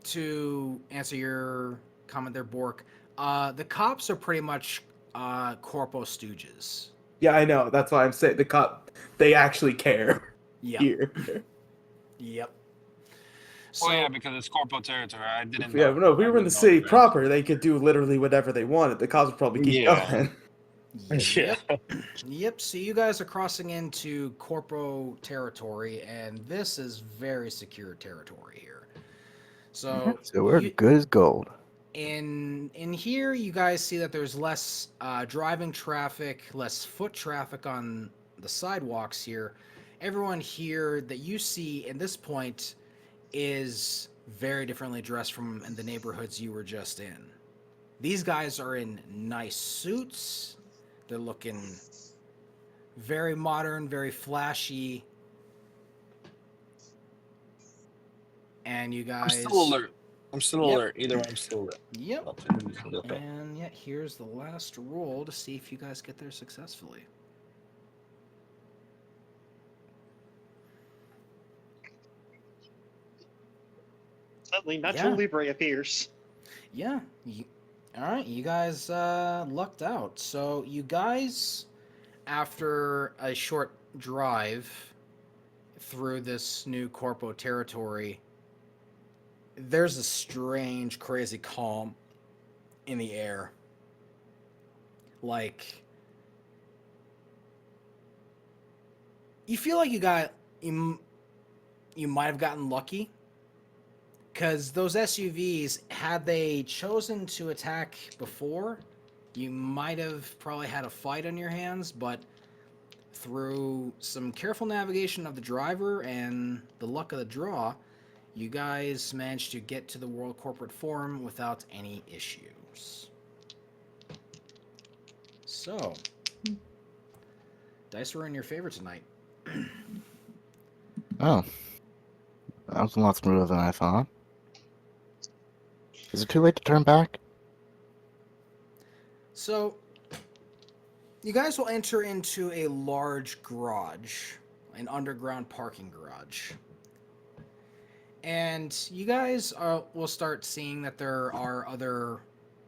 to answer your comment there, Bork, the cops are pretty much Corpo stooges. Yeah, I know. That's why I'm saying they actually care Yep. here. Yep. Oh yeah, because it's Corpo territory. I didn't Yeah, know. no, if we I were in the didn't know city that. proper, they could do literally whatever they wanted. The cops would probably keep Yeah. going. Yep. Yep. So you guys are crossing into Corpo territory, and this is very secure territory here. So, So we're you- good as gold. in here, you guys see that there's less driving traffic, less foot traffic on the sidewalks here. Everyone here that you see at this point is very differently dressed from the neighborhoods you were just in. These guys are in nice suits. They're looking very modern, very flashy. And you I'm guys... still alert. I'm still Yep. alert. Either way, I'm still alert. Yep. Okay. And yet, here's the last roll to see if you guys get there successfully. Suddenly, Natural Libre appears. Yeah. All right, you guys lucked out. So you guys, after a short drive through this new corpo territory, there's a strange, crazy calm in the air. Like, you feel like you might have gotten lucky, because those SUVs, had they chosen to attack before, you might have probably had a fight on your hands, but through some careful navigation of the driver and the luck of the draw, you guys managed to get to the World Corporate Forum without any issues. So, dice were in your favor tonight. Oh, that was a lot smoother than I thought. Is it too late to turn back? So, you guys will enter into a large garage, an underground parking garage. And you guys will start seeing that there are other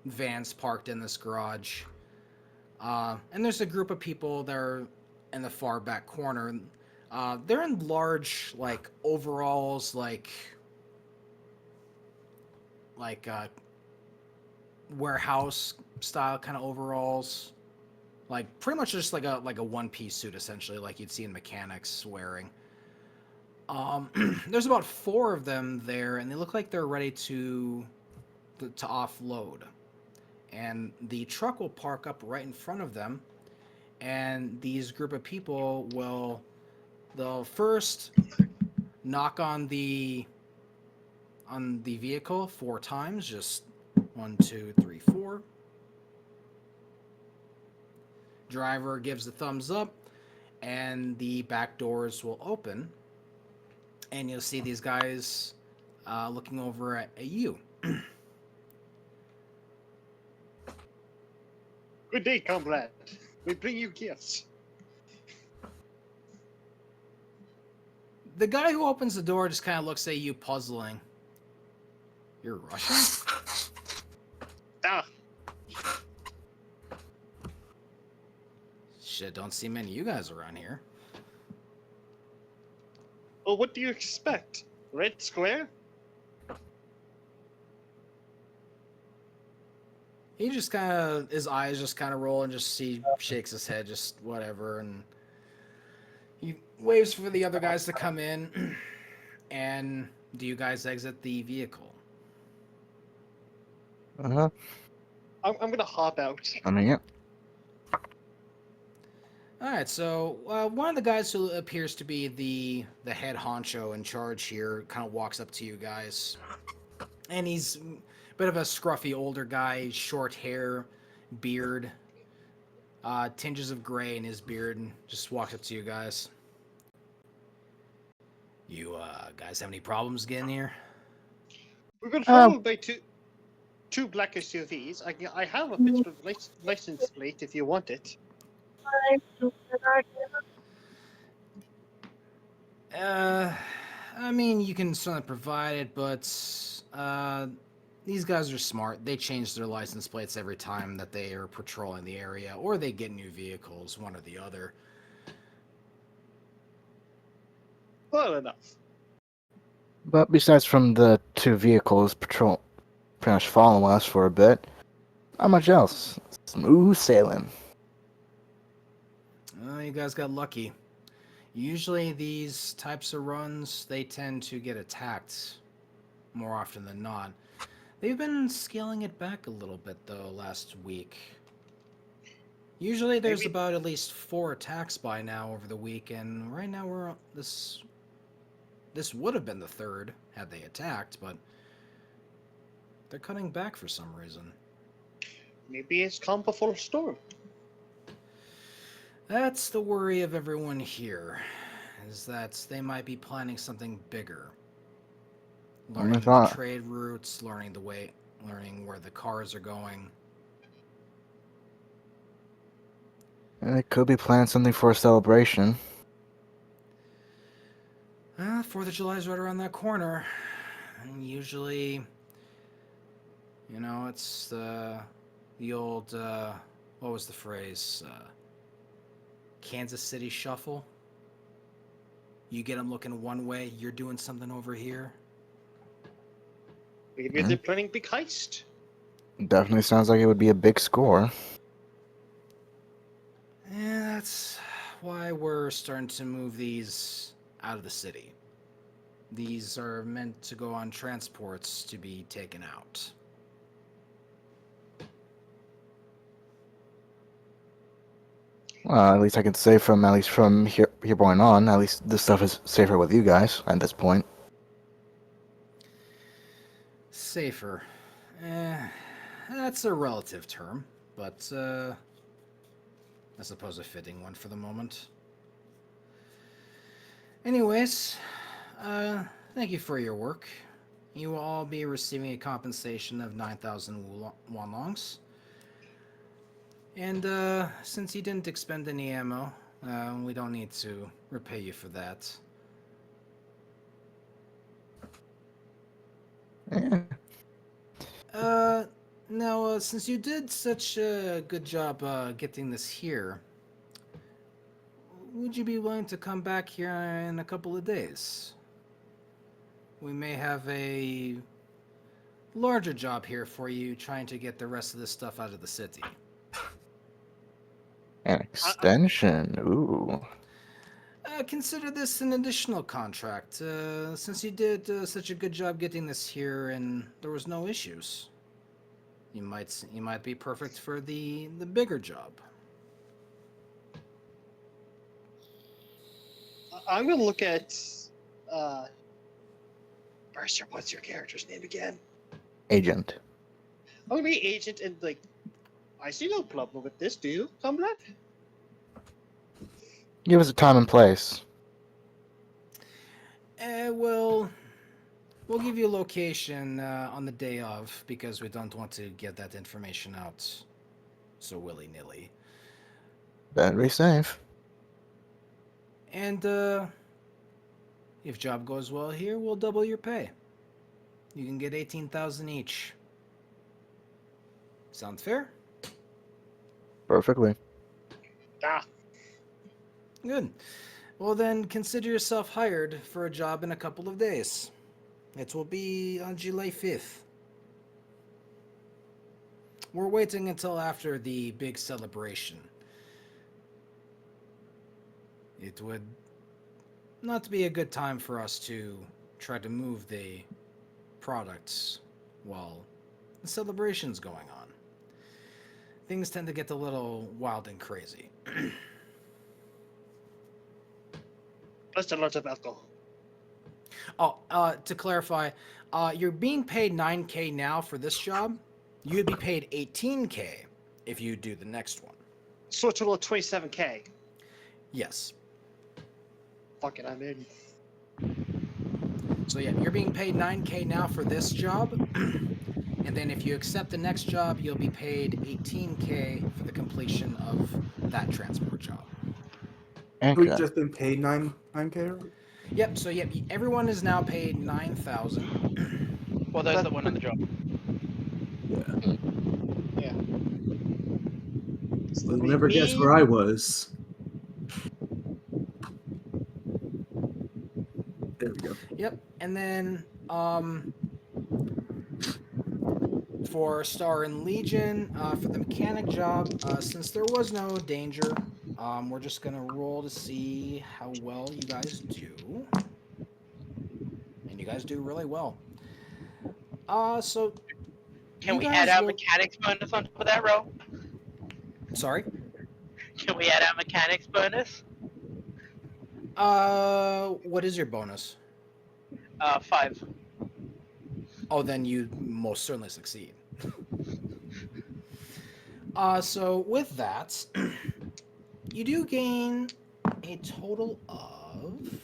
vans parked in this garage. And there's a group of people that are in the far back corner. They're in large, like, overalls, like warehouse style kind of overalls. Like, pretty much just like a one-piece suit, essentially, like you'd see in mechanics wearing. There's about 4 of them there, and they look like they're ready to offload. And the truck will park up right in front of them, and these group of people they'll first knock on the vehicle 4 times, just 1, 2, 3, 4. Driver gives the thumbs up, and the back doors will open, and you'll see these guys looking over at you. Good day, comrade. We bring you gifts. The guy who opens the door just kind of looks at you, puzzling. You're Russian? Ah, Shit, don't see many of you guys around here. well, what do you expect? Red Square? He just kind of, his eyes just kind of roll and shakes his head, just whatever, and he waves for the other guys to come in. And do you guys exit the vehicle? Uh-huh. I'm gonna hop out. I mean, yeah. All right, so one of the guys who appears to be the head honcho in charge here kind of walks up to you guys, and he's a bit of a scruffy older guy, short hair, beard, tinges of gray in his beard, and just walks up to you guys. You guys have any problems getting here? We've been followed by two black SUVs. I have a Pittsburgh license plate if you want it. I mean, you can certainly provide it, but these guys are smart. They change their license plates every time that they are patrolling the area, or they get new vehicles, one or the other. Well enough. But besides from the 2 vehicles pretty much following us for a bit, not much else. Smooth sailing. You guys got lucky. Usually these types of runs, they tend to get attacked more often than not. They've been scaling it back a little bit, though, last week. Usually there's about at least 4 attacks by now over the week, and right now we're this would have been the 3rd had they attacked, but they're cutting back for some reason. Maybe it's calm before a storm. That's the worry of everyone here, is that they might be planning something bigger. learning the thought trade routes, learning where the cars are going. they could be planning something for a celebration. 4th of July is right around that corner. And usually, it's the old, what was the phrase? Kansas City shuffle. You get them looking one way, you're doing something over here. Maybe they're planning big heist. Definitely sounds like it would be a big score. And that's why we're starting to move these out of the city. These are meant to go on transports to be taken out. Well, at least I can say at least from here point on, at least this stuff is safer with you guys at this point. Safer. That's a relative term, but I suppose a fitting one for the moment. Anyways, thank you for your work. You will all be receiving a compensation of 9,000 wonlongs. And since you didn't expend any ammo, we don't need to repay you for that. Yeah. Now, since you did such a good job getting this here, would you be willing to come back here in a couple of days? We may have a larger job here for you trying to get the rest of this stuff out of the city. An extension. Ooh. Consider this an additional contract, since you did such a good job getting this here and there was no issues. You might be perfect for the bigger job. I'm gonna look at. Mercer, what's your character's name again? Agent. I'm gonna be agent and like. I see no problem with this. Do you, Comrade? Give us a time and place. We'll give you a location on the day of because we don't want to get that information out so willy-nilly. Very safe. And if job goes well here, we'll double your pay. You can get 18,000 each. Sound fair? Perfectly. Ah, Good. Well then, consider yourself hired for a job in a couple of days. It will be on July 5th. We're waiting until after the big celebration. It would not be a good time for us to try to move the products while the celebration's going on. Things tend to get a little wild and crazy. plus a lot of alcohol. Oh, to clarify, you're being paid 9K now for this job. You'd be paid 18K if you do the next one. So a total of 27K. Yes. Fuck it, I'm in. So yeah, you're being paid 9K now for this job. And then if you accept the next job, you'll be paid 18K for the completion of that transport job. We've Okay. just been paid 9K. Yep, so yep, everyone is now paid 9,000. Well, those That's that went on the job. Yeah. So You'll never guess where I was. There we go. Yep, and then for Star and Legion, for the mechanic job, since there was no danger, we're just gonna roll to see how well you guys do. And you guys do really well. So Can you we add guys our will- mechanics bonus on top of that roll? Sorry. Can we add our mechanics bonus? What is your bonus? 5. Oh, then you most certainly succeed. So with that, you do gain a total of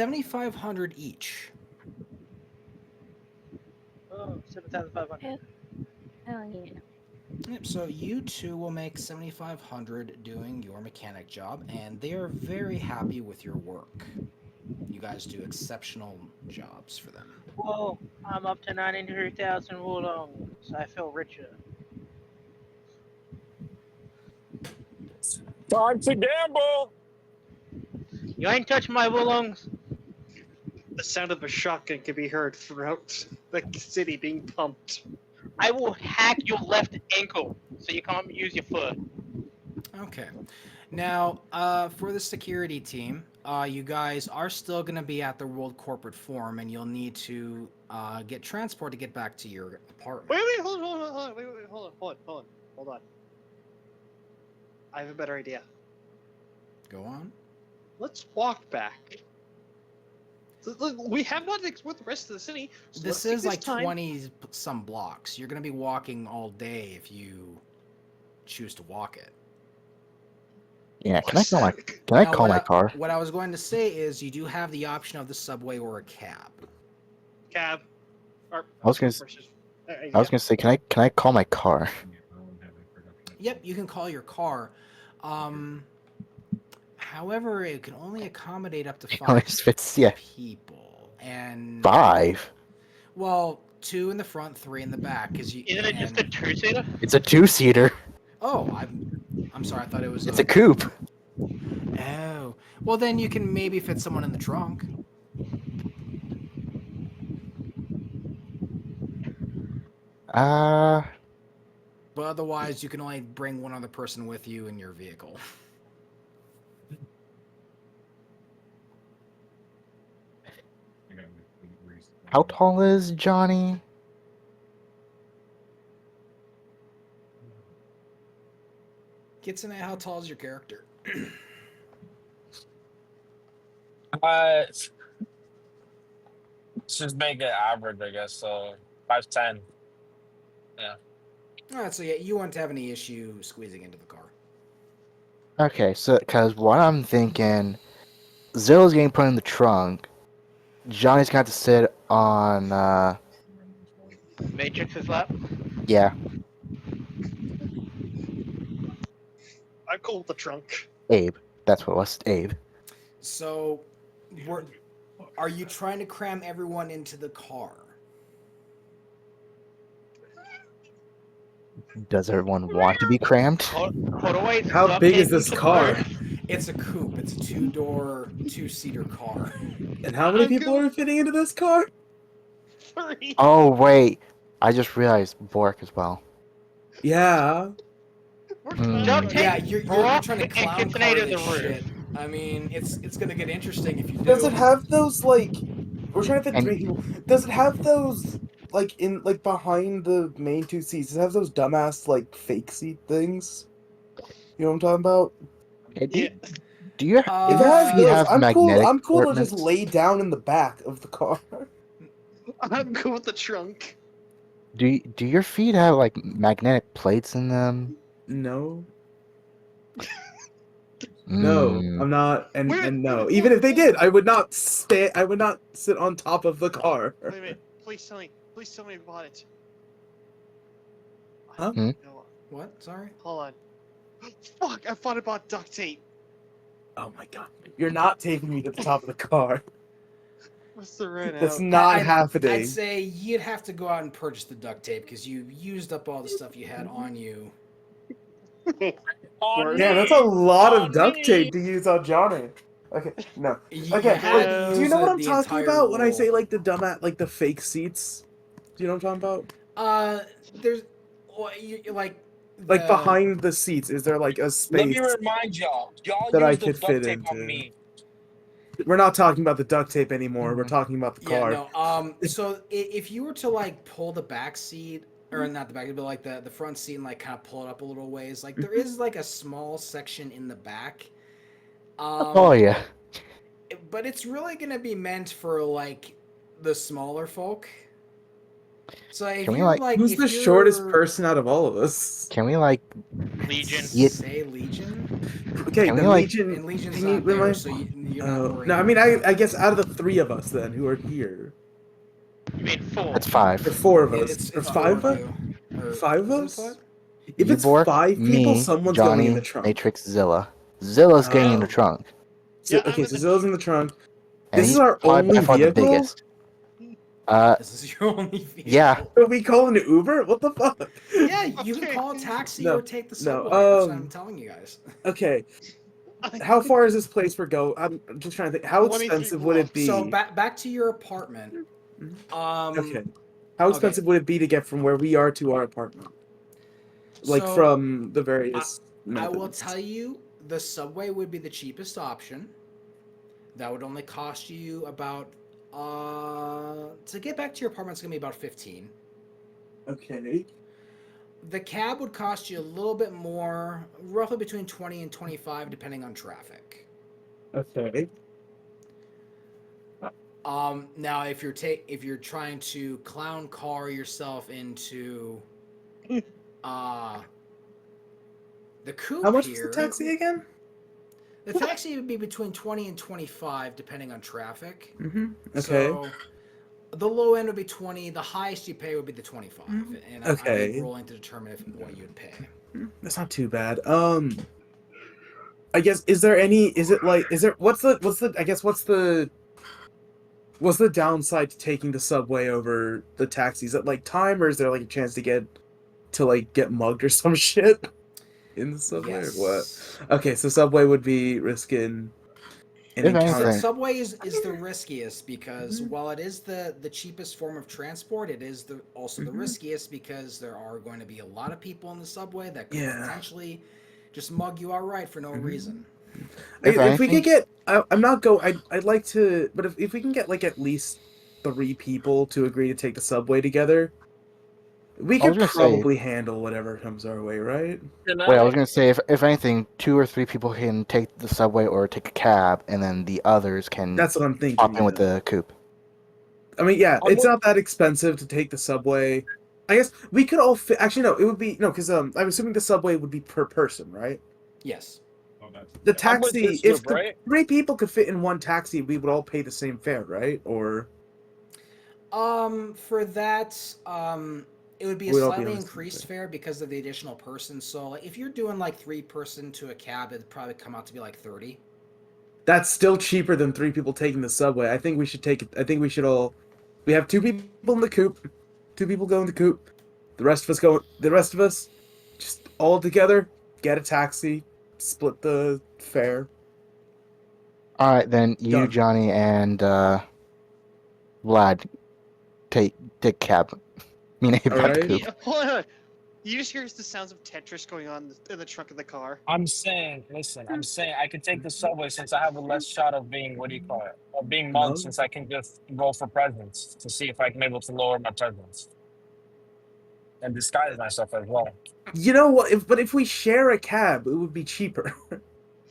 7,500 each. Oh, 7,500. Hell yeah. Yep, so you two will make 7,500 doing your mechanic job, and they are very happy with your work. You guys do exceptional jobs for them. Whoa, I'm up to 93,000 wulong, so I feel richer. Time to gamble. You ain't touching my wulongs. The sound of a shotgun can be heard throughout the city being pumped. I will hack your left ankle so you can't use your foot. Okay. Now, for the security team, you guys are still going to be at the World Corporate Forum, and you'll need to get transport to get back to your apartment. Wait, hold on, hold on. I have a better idea. Go on. Let's walk back. Look, we have not explored the rest of the city. So This let's take is like time. 20 some blocks. You're going to be walking all day if you choose to walk it. Yeah, can I call my Now, car? What I was going to say is you do have the option of the subway or a cab. Cab. Or, I was gonna say, can I call my car? Yep, you can call your car. However, it can only accommodate up to 5 people. And 5. well, 2 in the front, 3 in the back. Isn't it just a two-seater? It's a 2-seater. Oh, I'm sorry. I thought it was. It's a coupe. Oh, well then you can maybe fit someone in the trunk. But otherwise, you can only bring one other person with you in your vehicle. How tall is Johnny? Kitsune, how tall is your character? Let's just make it average, I guess. So 5'10". Yeah. All right, so yeah, you won't have any issue squeezing into the car. Okay, so because what I'm thinking, Zilla's getting put in the trunk. Johnny's got to sit on. Matrix's lap. Yeah, I'm cool with the trunk. Abe. That's what it was. Abe. So, are you trying to cram everyone into the car? Does everyone want to be crammed? How big is this car? It's a coupe. It's a 2-door, 2-seater car. And how many people are fitting into this car? 3. Oh wait, I just realized Bork as well. Yeah. Duct tape, Yeah, you're Brock, trying to and clown Kitsune car to the this roof. shit. I mean, it's gonna get interesting if you do. Does it have those like? We're trying to fit And- 3 people. Does it have those like behind the main 2 seats? Does it have those dumbass like fake seat things? You know what I'm talking about? Hey, Yeah. do your If If it it has feet those, have I'm cool. magnetic I'm cool to just compartments? lay down in the back of the car. I'm cool with the trunk. Do your feet have like magnetic plates in them? No. No, Mm. I'm not, and Wait, no. wait, Even if they hold on. did, I would not stay. I would not sit on top of the car. Wait a minute. Please tell me about it. Huh? Hmm? No, What? Sorry. hold on. Fuck! I thought about duct tape. Oh my god! You're not taking me to the top of the car. What's the right That's out? not happening. I'd say you'd have to go out and purchase the duct tape because you used up all the stuff you had on you. On Yeah, me! that's a lot On of duct me! tape to use on Johnny. Okay, no. You Okay, had like, to do you use know what I'm the talking entire about when I say roll. like the like the fake seats? Do you know what I'm talking about? There's like Like behind the seats, is there like a Let space me remind y'all. Y'all that I use the could duct fit tape on into? me. We're not talking about the duct tape anymore. We're talking about the Yeah, car. no. So if you were to like pull the back seat, or not the back, but like the front seat and like kind of pull it up a little ways, like there is like a small section in the back. Oh yeah. But it's really gonna be meant for like the smaller folk. So if Can we, you're like- like, Who's if the you're- shortest person out of all of us? Can we like Legion. Yeah. Say Legion. Okay, Can we, then like- Legion. And Legion's can you not there, remind- so you're not worried. No, I mean, I guess out of the 3 of us then who are here, You mean 4? It's 5. or 4 of It- us, it's or it's 5 four of of us, you. Or 5 of is it us. five? If it's Yubork, 5 people, me, someone's Johnny, going in the trunk. Matrix, Zilla. Zilla's getting in the Oh. trunk. So, Yeah, I'm okay, in so the Zilla's in the trunk. And This is he's our probably only by far the vehicle? biggest. This is your only vehicle. Yeah. Are we calling an Uber? What the fuck? Yeah, you can Okay. call a taxi No, or take the no, subway. That's what I'm telling you guys. Okay, how far is this place we're going? I'm just trying to think. How 23 expensive would it blocks. be? So back to your apartment. Okay. How expensive would it be to get from where we are to our apartment? Like So, from the various. I will methods. tell you, the subway would be the cheapest option. That would only cost you about to get back to your apartment. It's gonna be about 15. Okay. The cab would cost you a little bit more, roughly between 20 and 25, depending on traffic. Okay. Now if you're trying to clown car yourself into the coupe How much here, is the taxi again? the taxi would be between 20 and 25, depending on traffic. Mm-hmm. Okay. So the low end would be 20. The highest you pay would be the 25. And Okay. I'm rolling to determine what you'd pay. That's not too bad. I guess what's the downside to taking the subway over the taxi? Is it like time, or is there like a chance to get mugged or some shit in the subway or what? Okay, so subway would be risking an If encounter. anything- Subway is the riskiest because while it is the cheapest form of transport, it is also the riskiest because there are going to be a lot of people in the subway that could potentially just mug you outright for no reason. If we could get, I'd like to, but if we can get like at least 3 people to agree to take the subway together, we I was could gonna say- probably handle whatever comes our way, right? Can Wait, I was gonna say if anything, 2 or 3 people can take the subway or take a cab, and then the others can That's what I'm thinking. hop in with yeah. the coupe. I mean, yeah, I'm it's not that expensive to take the subway. I guess we could all fit. Actually, no, it would be no, because I'm assuming the subway would be per person, right? Yes. The I'm with taxi, this if group, right? 3 people could fit in one taxi, we would all pay the same fare, right? Or For that, it would be a We'd all be slightly on the same increased thing. fare because of the additional person. So like, if you're doing like 3-person to a cab, it'd probably come out to be like 30. that's still cheaper than 3 people taking the subway. I think we should take it. I think we should all. We have 2 people in the coupe. 2 people go in the coupe. The rest of us go. The rest of us, just all together, get a taxi, split the fare. All right, then you, Done. Johnny, and Vlad take cab. I mean, All right. coupe. Yeah, hold on. You just hear the sounds of Tetris going on in the trunk of the car. I'm saying I could take the subway since I have a less shot of being of being mugged, Mugged? since I can just go for presence to see if I can be able to lower my presence and disguise myself as well. You know what? But if we share a cab, it would be cheaper.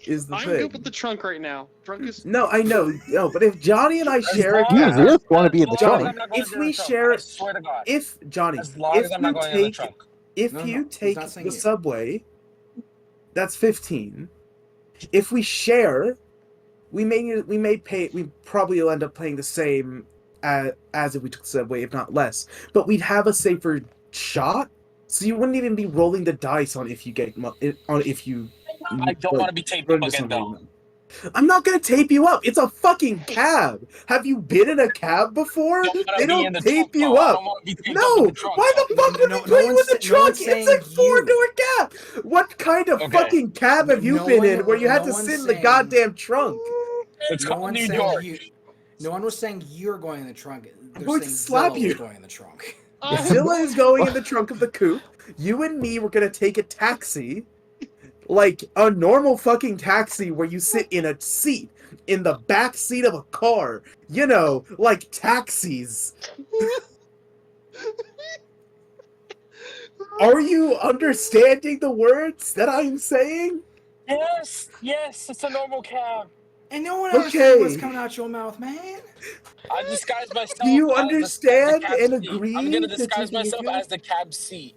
Is the I'm thing? good with the trunk right now. Trunk is. No, I know. No, but if Johnny and I share a long You as- cab, really want to be in the as long as Johnny, trunk? I'm not going if to we the trunk, share- I swear to God. if Johnny, As long if as I'm you not going in the take, trunk. if No, you he's take not saying the you. subway, that's 15. If we share, we probably will end up paying the same as if we took the subway, if not less. But we'd have a safer shot, so you wouldn't even be rolling the dice on if you get if you. I don't want to be taped run up into again, somebody though. you know. I'm not gonna tape you up. It's a fucking cab. Have you been in a cab before? Don't wanna They be don't in the tape trunk, you though. I up. don't want to be taped No, up in the trunk. why the fuck would No- they no put you in one's the sa- no one's trunk? It's like saying you. 4-door cab. What kind of Okay. fucking cab have you No been one- in where you had no to one's sit in the saying- goddamn trunk? It's No called one's New saying York. you. No one was saying you're going in the trunk. They're going saying to slap Zilla you. is going in the trunk. Zilla is going in the trunk of the coupe. You and me were gonna take a taxi, like a normal fucking taxi where you sit in a seat in the back seat of a car. You know, like taxis. Are you understanding the words that I'm saying? Yes, it's a normal cab. And no one Okay. understands what's coming out your mouth, man. I disguise myself. Do you as the understand cab and seat. agree I'm gonna to disguise taking a myself cab? as the cab seat.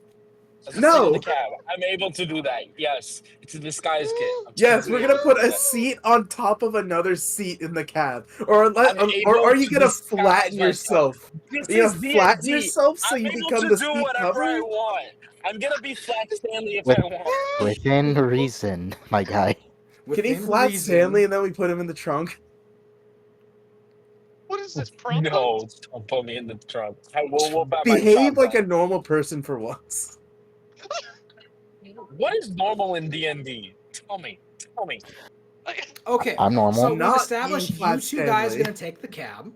As a seat in No. the cab. I'm able to do that. Yes. It's a disguise kit. I'm Yes, we're totally gonna put able to a do that. seat on top of another seat in the cab, or I'm able are you to gonna disguise flatten myself. yourself? This Are you is gonna flatten D&D. yourself so I'm you able become to the do seat whatever I cover? want. I'm gonna be Flat Stanley if With- I want. Within reason, my guy. Can he Within flat reason. Stanley and then we put him in the trunk? What is this problem? No, don't put me in the trunk. We'll bat my Behave like a shotgun. normal person for once. What is normal in D&D? Tell me. Okay, I'm normal. so we've Not established being you Flat two guys Stanley. gonna take the cab.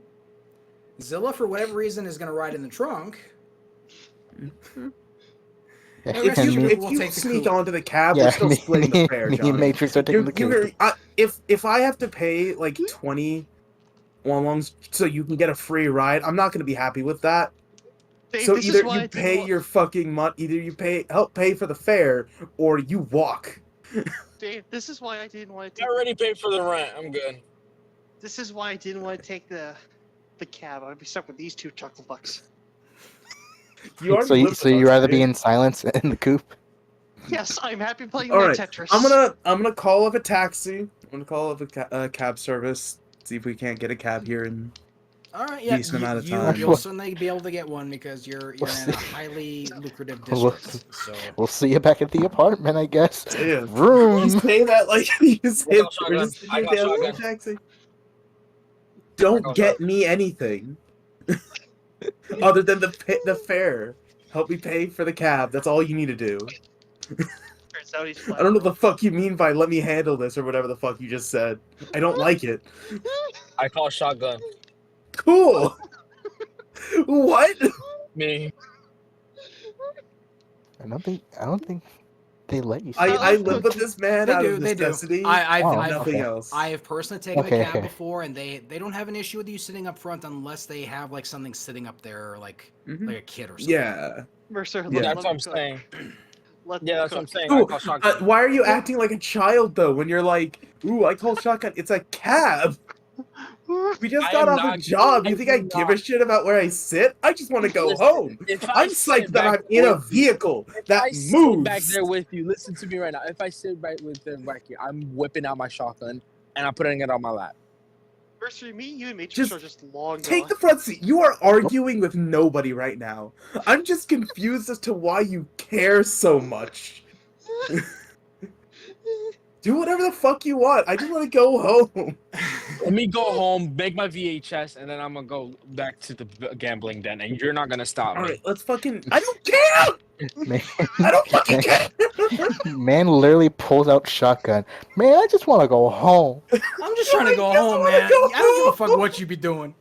Zilla, for whatever reason, is gonna ride in the trunk. Yeah, The rest of If you you, me, will if you take the sneak coupe. onto the cab, yeah, we're still splitting the fare, me Johnny. and Matrix are taking the coupe. If I have to pay like 20 longs so you can get a free ride, I'm not gonna be happy with that. Dave, So this either is why you I didn't pay want- your fucking money, either you help pay for the fare, or you walk. Dave, this is why I didn't want to I take. already paid for the rent. I'm good. This is why I didn't want to take the cab. I'd be stuck with these two chuckle bucks. You already So live so with you us, rather be dude. in silence in the coupe? Yes, I'm happy playing All my right, Tetris. I'm gonna call up a taxi. I'm gonna call up a cab service. See if we can't get a cab here in All right, yeah, decent amount of time. you'll certainly be able to get one because you're in a highly lucrative We'll, district. So we'll see you back at the apartment, I guess. Damn. Vroom. You say that like you say got we're shotgun. just I sitting got down in the shotgun. taxi. I Don't got get me anything other than the fare. Help me pay for the cab. That's all you need to do. Turns out he's I don't know what the fuck you mean by let me handle this or whatever the fuck you just said. I don't like it. I call shotgun. Cool. What? Me. I don't think they let you. I live with this man they out do, of they do. necessity. I've, Oh, I've, nothing okay. else. I have personally taken Okay, a cab okay. before, and they don't have an issue with you sitting up front unless they have like something sitting up there, like Mhm. like a kid or something. Yeah. Mercer, Yeah. That's what I'm saying. Yeah, that's what I'm saying. I Ooh, call shotgun. why are you acting like a child though when you're like, ooh, I call shotgun. It's a cab. We just I got am off a not- job. You I think do I give a not. shit about where I sit? I just want to go Listen, home. if I I'm sit psyched that back I'm in a with you- vehicle If that I sit back moves. there with you, listen to me right now. If I sit right with them back here, I'm whipping out my shotgun and I'm putting it on my lap. Mercer, me, you, and Matrix Just are just long Take gone. the front seat. You are arguing with nobody right now. I'm just confused as to why you care so much. Do whatever the fuck you want. I just want to go home. Let me go home, make my VHS, and then I'm gonna go back to the gambling den, and you're not gonna stop All me. right, let's fucking. I don't care. Man, I don't fucking care. man literally pulls out shotgun. Man, I just want to go home. I'm just trying to go I just home, wanna man. go I don't give a fuck home. what you be doing.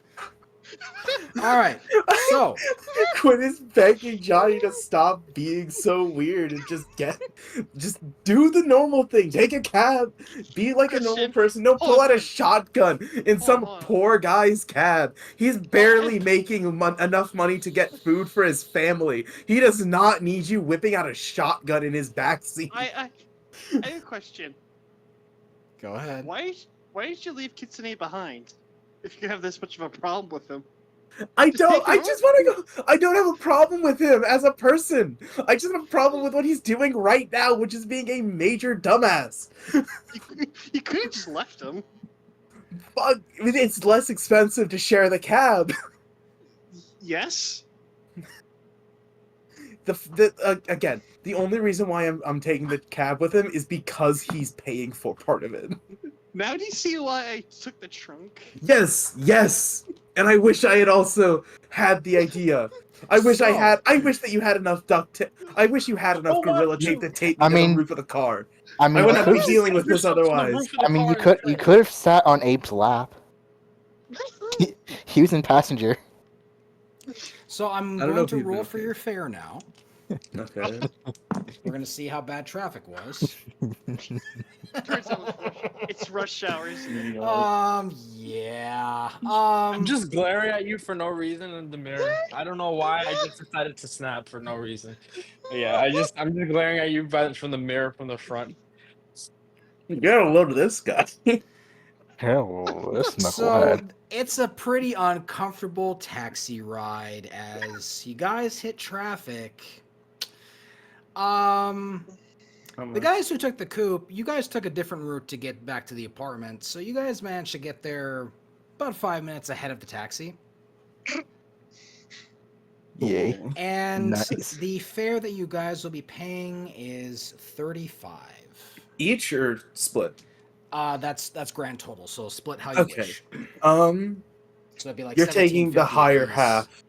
All right, so Quinn is begging Johnny to stop being so weird and just do the normal thing. Take a cab. Be like a normal Christian, person. Don't pull hold out a on. shotgun in some on. poor guy's cab. He's barely making enough money to get food for his family. He does not need you whipping out a shotgun in his backseat. I have a question. go ahead. Why did you leave Kitsune behind? If you have this much of a problem with him. I Just don't. take I him just want to go. I don't have a problem with him as a person. I just have a problem with what he's doing right now, which is being a major dumbass. You could have just left him. Fuck, it's less expensive to share the cab. Yes. Again, the only reason why I'm taking the cab with him is because he's paying for part of it. Now do you see why I took the trunk? Yes, and I wish I had also had the idea. I wish that you had enough duct tape. I wish you had enough Oh, what? gorilla tape to tape me I to mean- the roof of the car. I mean, I would you not be could, dealing with this otherwise. you could have sat on Abe's lap. He was in passenger. So I'm I don't know going if to he'd be roll for okay. your fare now. Okay. We're gonna see how bad traffic was. Turns out it's rush hour, isn't it? Yeah. I'm just glaring at you for no reason in the mirror. I don't know why. I just decided to snap for no reason. But yeah, I'm just glaring at you from the mirror from the front. You gotta load this guy. Hell, this So knucklehead. it's a pretty uncomfortable taxi ride as you guys hit traffic. Um, How the much? guys who took the coupe, you guys took a different route to get back to the apartment, so you guys managed to get there about 5 minutes ahead of the taxi. Yay. Cool. And Nice. the fare that you guys will be paying is 35. Each or split? That's grand total. So split how you Okay. wish. So it'd be like You're taking the 17.50 higher apiece. half.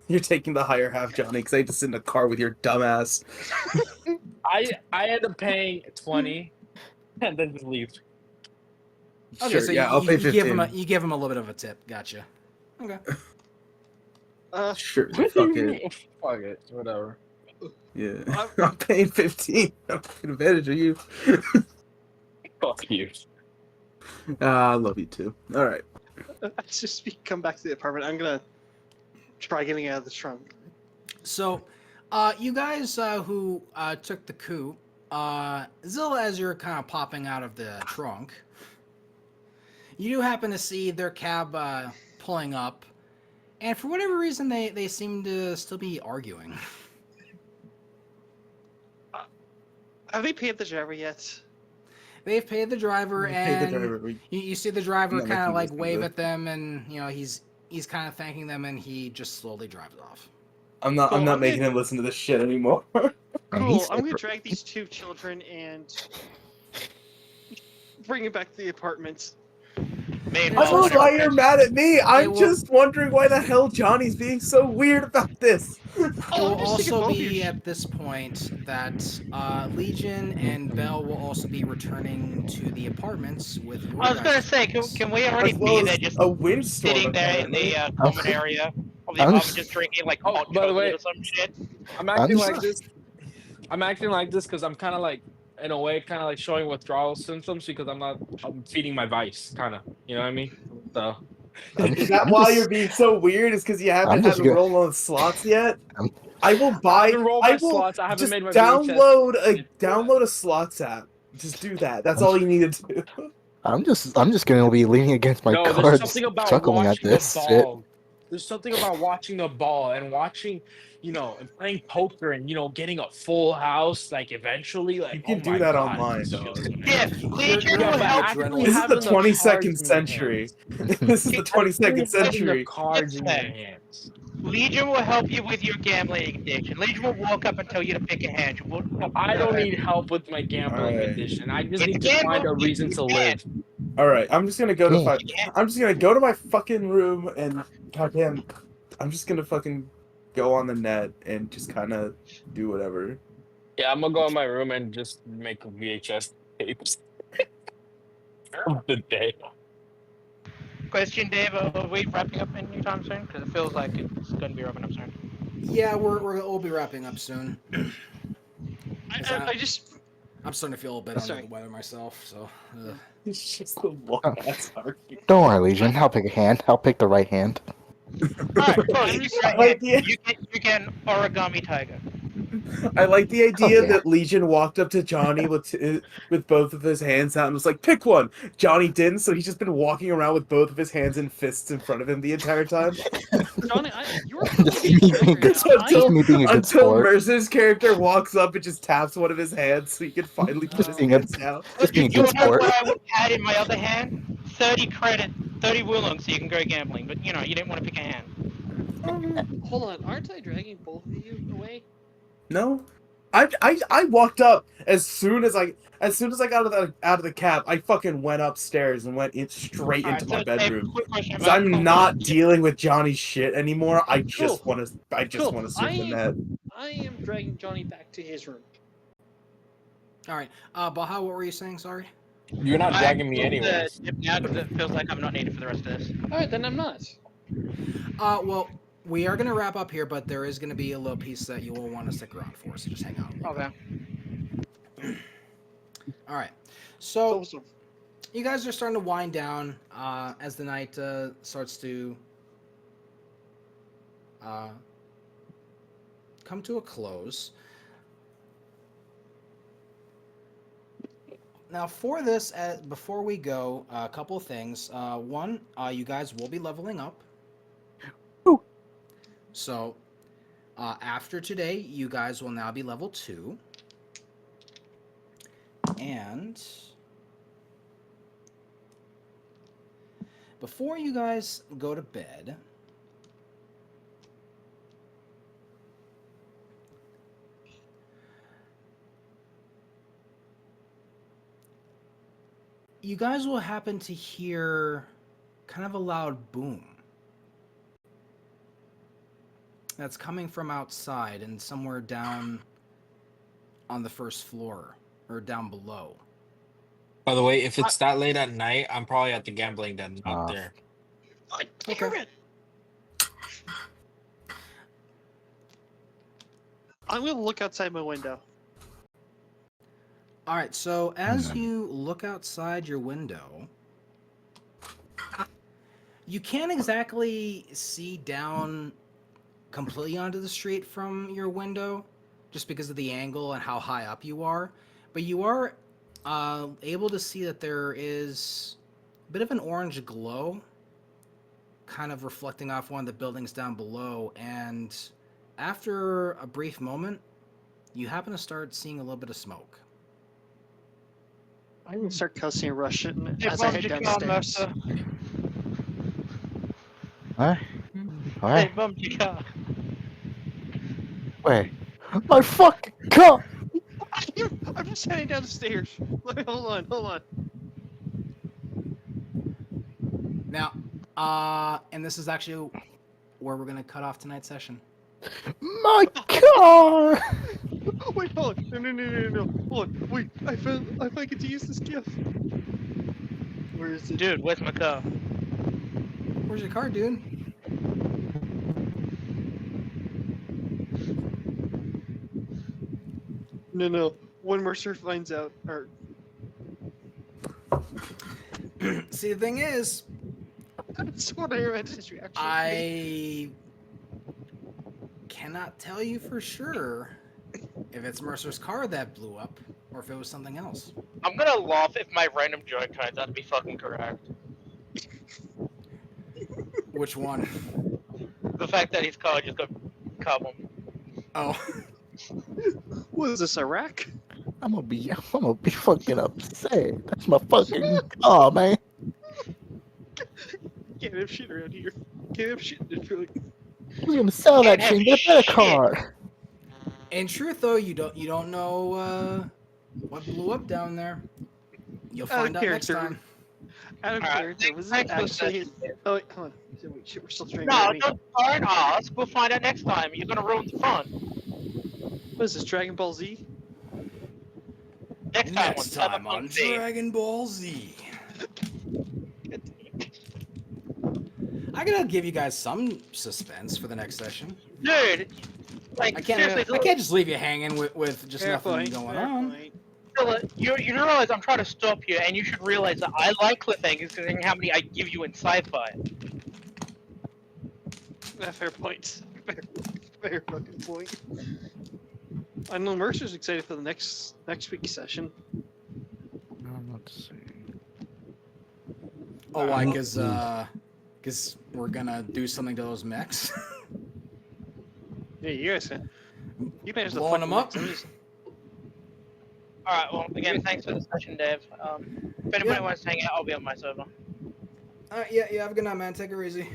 You're taking the higher half, Johnny, because I had to sit in a car with your dumbass. I end up paying 20 and then just leave. Okay, Sure, so yeah, I'll pay you give him 15. you give him a little bit of a tip. Gotcha. Okay. Sure, What do fuck you it. mean? Fuck it, whatever. Yeah, I'm paying 15. I'm taking advantage of you. Fuck you. I love you too. All right. Let's just come back to the apartment. I'm gonna try getting out of the trunk. So, you guys who took the coup, Zilla, as you're kind of popping out of the trunk, you do happen to see their cab pulling up, and for whatever reason, they seem to still be arguing. Have they paid the driver yet? They've paid the driver, We paid the and driver. you see the driver I'm not kind of making like this wave number. at them, and he's kind of thanking them, and he just slowly drives off. I'm not Cool, I'm making gonna- him listen to this shit anymore. And he's Cool. I'm gonna drag these two children and bring it back to the apartment. I don't know why you're mad at me. I'm will- just wondering why the hell Johnny's being so weird about this. It will I'm just thinking also both of be you at this point that Legion and Bell will also be returning to the apartments with your I was gonna guys' say, apartments. can we already As well be there as just a windstorm, sitting there in apparently. the common area of the I'm apartment, just- just drinking like Oh, hot by the chocolate way, or some shit? I'm acting just- like this. I'm acting like this because I'm kind of like, in a way, kind of like showing withdrawal symptoms because I'm feeding my vice, kind of. You know what I mean? So. Is that why you're being so weird? Is because you haven't I'm had just to gonna- roll on the slots yet? I'm- I will buy. haven't rolled I my will slots, I haven't just made my VHS. download a slots app. Just do that. That's all you need to do. I'm just gonna be leaning against my No, there's cards, something about chuckling at watching this the shit. ball. There's something about watching the ball and watching, and playing poker and getting a full house. Like eventually, like You can oh do my that God, online, it's dog. just Yeah, amazing. Legion You're will on but help. actually This is the having the 22nd cards in your century. hands. This is the Actually 22nd having the century. cards in your Listen. hands. Legion will help you with your gambling addiction. Legion will walk up and tell you to pick a hand. We'll help I you don't with need help with my gambling Alright. addiction. I just It's need to find a gambling. reason to live. All right, I'm just gonna go to Yeah. I'm just gonna go to my fucking room and goddamn, I'm just gonna fucking go on the net and just kind of do whatever. Yeah, I'm gonna go in my room and just make VHS tapes of the day. Question, Dave, are we wrapping up anytime soon? Because it feels like it's going to be wrapping up soon. Yeah, we'll be wrapping up soon. I just I'm starting to feel a bit Oh, under sorry. the weather myself, so. It's just the long ass argument. Don't worry, Legion. I'll pick a hand. I'll pick the right hand. Alright, cool. You I like the can origami tiger. I like the idea yeah. that Legion walked up to Johnny with both of his hands out and was like, "Pick one." Johnny didn't, so he's just been walking around with both of his hands in fists in front of him the entire time. Johnny, you're Just me being good. So Just me being a good until sport. Mercer's character walks up and just taps one of his hands so he can finally put his Being a- hands down. Just being a You good know sport. what I would had in my other hand? 30 credit, 30 Wulong, so you can go gambling. But you didn't want to pick a hand. Hold on, aren't I dragging both of you away? No, I walked up as soon as I got out of the cab. I fucking went upstairs and went straight Alright, into my so, Dave, bedroom. quick question 'Cause about I'm Cold not War. dealing with Johnny's shit anymore. I just Cool. want to Cool. swim the net. I am dragging Johnny back to his room. Alright, Baha, what were you saying? Sorry? You're not dragging me anywhere. Now because it feels like I'm not needed for the rest of this. Alright, then I'm not. Well, we are going to wrap up here, but there is going to be a little piece that you will want to stick around for, so just hang out. Okay. Alright, so Awesome. you guys are starting to wind down as the night starts to come to a close. Now, for this, before we go, a couple of things. One, you guys will be leveling up. Ooh. So, After today, you guys will now be level 2. And before you guys go to bed, you guys will happen to hear kind of a loud boom that's coming from outside and somewhere down on the first floor or down below. By the way, if it's that late at night, I'm probably at the gambling den, not Ah. there. Damn it! I'm gonna look outside my window. All right, so as Hmm. you look outside your window, you can't exactly see down completely onto the street from your window just because of the angle and how high up you are, but you are able to see that there is a bit of an orange glow kind of reflecting off one of the buildings down below, and after a brief moment, you happen to start seeing a little bit of smoke. I'm gonna start cussing Russian Hey, as I head bummed you can't, downstairs. Master. What? Hey, What? bummed you can't. Wait. My fucking car! I'm just heading down the stairs. Hold on. Now, and this is actually where we're gonna cut off tonight's session. My car! Wait, hold on. No. Hold on. Wait, I get to use this gift. Where is it? Dude, where's my car? Where's your car, dude? No. When Mercer finds out, or See, the thing is, that's what I imagined you actually. I cannot tell you for sure if it's Mercer's car that blew up or if it was something else. I'm gonna laugh if my random joke turns out to be fucking correct. Which one? The fact that his car just got carbon. Oh, What is this, Iraq? I'm gonna be fucking upset. That's my fucking car, man. Can't have shit around here. Can't have shit in Detroit. Who's gonna sell that Can't shit? have Get a better shit. car. in truth, though, you don't know what blew up down there. You'll Out of find out next character. time. Out of Alright, character, was it thanks for the actually? session, Dave. Oh wait, hold on. Wait, shit, we're still streaming. No, aren't we? don't ask. We'll find out next time. You're gonna ruin the fun. What is this, Dragon Ball Z? Next time on Next time on Cyberpunk Z. Dragon Ball Z. I gotta give you guys some suspense for the next session. Dude, like I can't seriously, just leave you hanging with just Fair nothing point, going fair on. point. You realize I'm trying to stop you, and you should realize that I like cliffhangers considering how many I give you in sci-fi. Fair point. Fair fucking point. I know Mercer's excited for the next week's session. Let's see. Oh, why? Because we're gonna do something to those mechs. Yeah, you guys can. You managed to Blowing fuck them them up. Alright, well, again, thanks for the session, Dave. If anybody Yeah. wants to hang out, I'll be on my server. Yeah. Have a good night, man. Take it easy.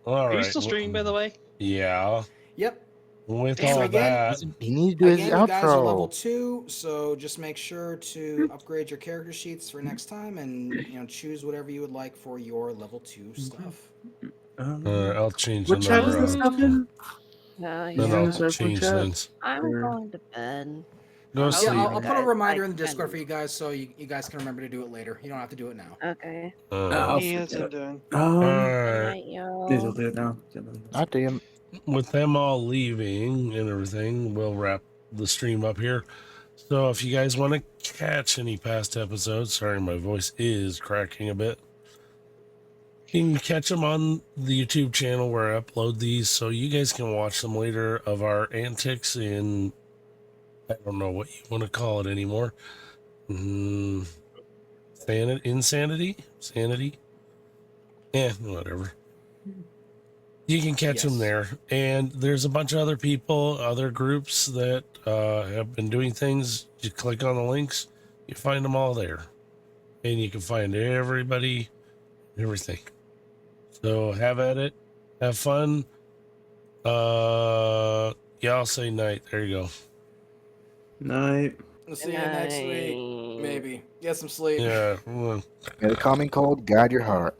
All Are you right. still streaming, by the way? Yeah. Yep. With Damn, all again. that, He needs to do his Again, you guys are level outro. 2, so just make sure to upgrade your character sheets for next time, and choose whatever you would like for your level 2 stuff. I'll change What the chat number is this of. stuff in? Yeah, Then Yeah, I'll sorry, change chat. things. I'm Or- going to bed. Go Yeah, sleep. I'll put a guys. reminder I in the Discord can- for you guys, so you guys can remember to do it later. You don't have to do it now. Okay. I'll He forget. hasn't done. Good All right. night, y'all. Please will do it now. I do. With them all leaving and everything, we'll wrap the stream up here. So if you guys want to catch any past episodes, sorry, my voice is cracking a bit. You can catch them on the YouTube channel where I upload these, so you guys can watch them later of our antics in, I don't know what you want to call it anymore. Insanity? Sanity? Yeah, whatever. You can catch them Yes. there. And there's a bunch of other people, other groups that have been doing things. You click on the links, you find them all there. And you can find everybody, everything. So have at it. Have fun. Yeah, I'll say night. There you go. Night. We'll see you next week. Night. Maybe. Get some sleep. Yeah. May the calming cold guide your heart.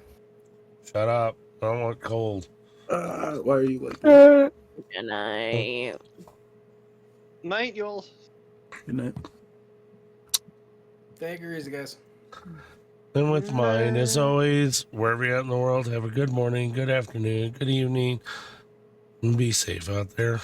Shut up. I don't want cold. Why are you like that? Good night. Night, y'all. Good night. Take her easy, guys. And with mine, as always, wherever you're at in the world, have a good morning, good afternoon, good evening, and be safe out there.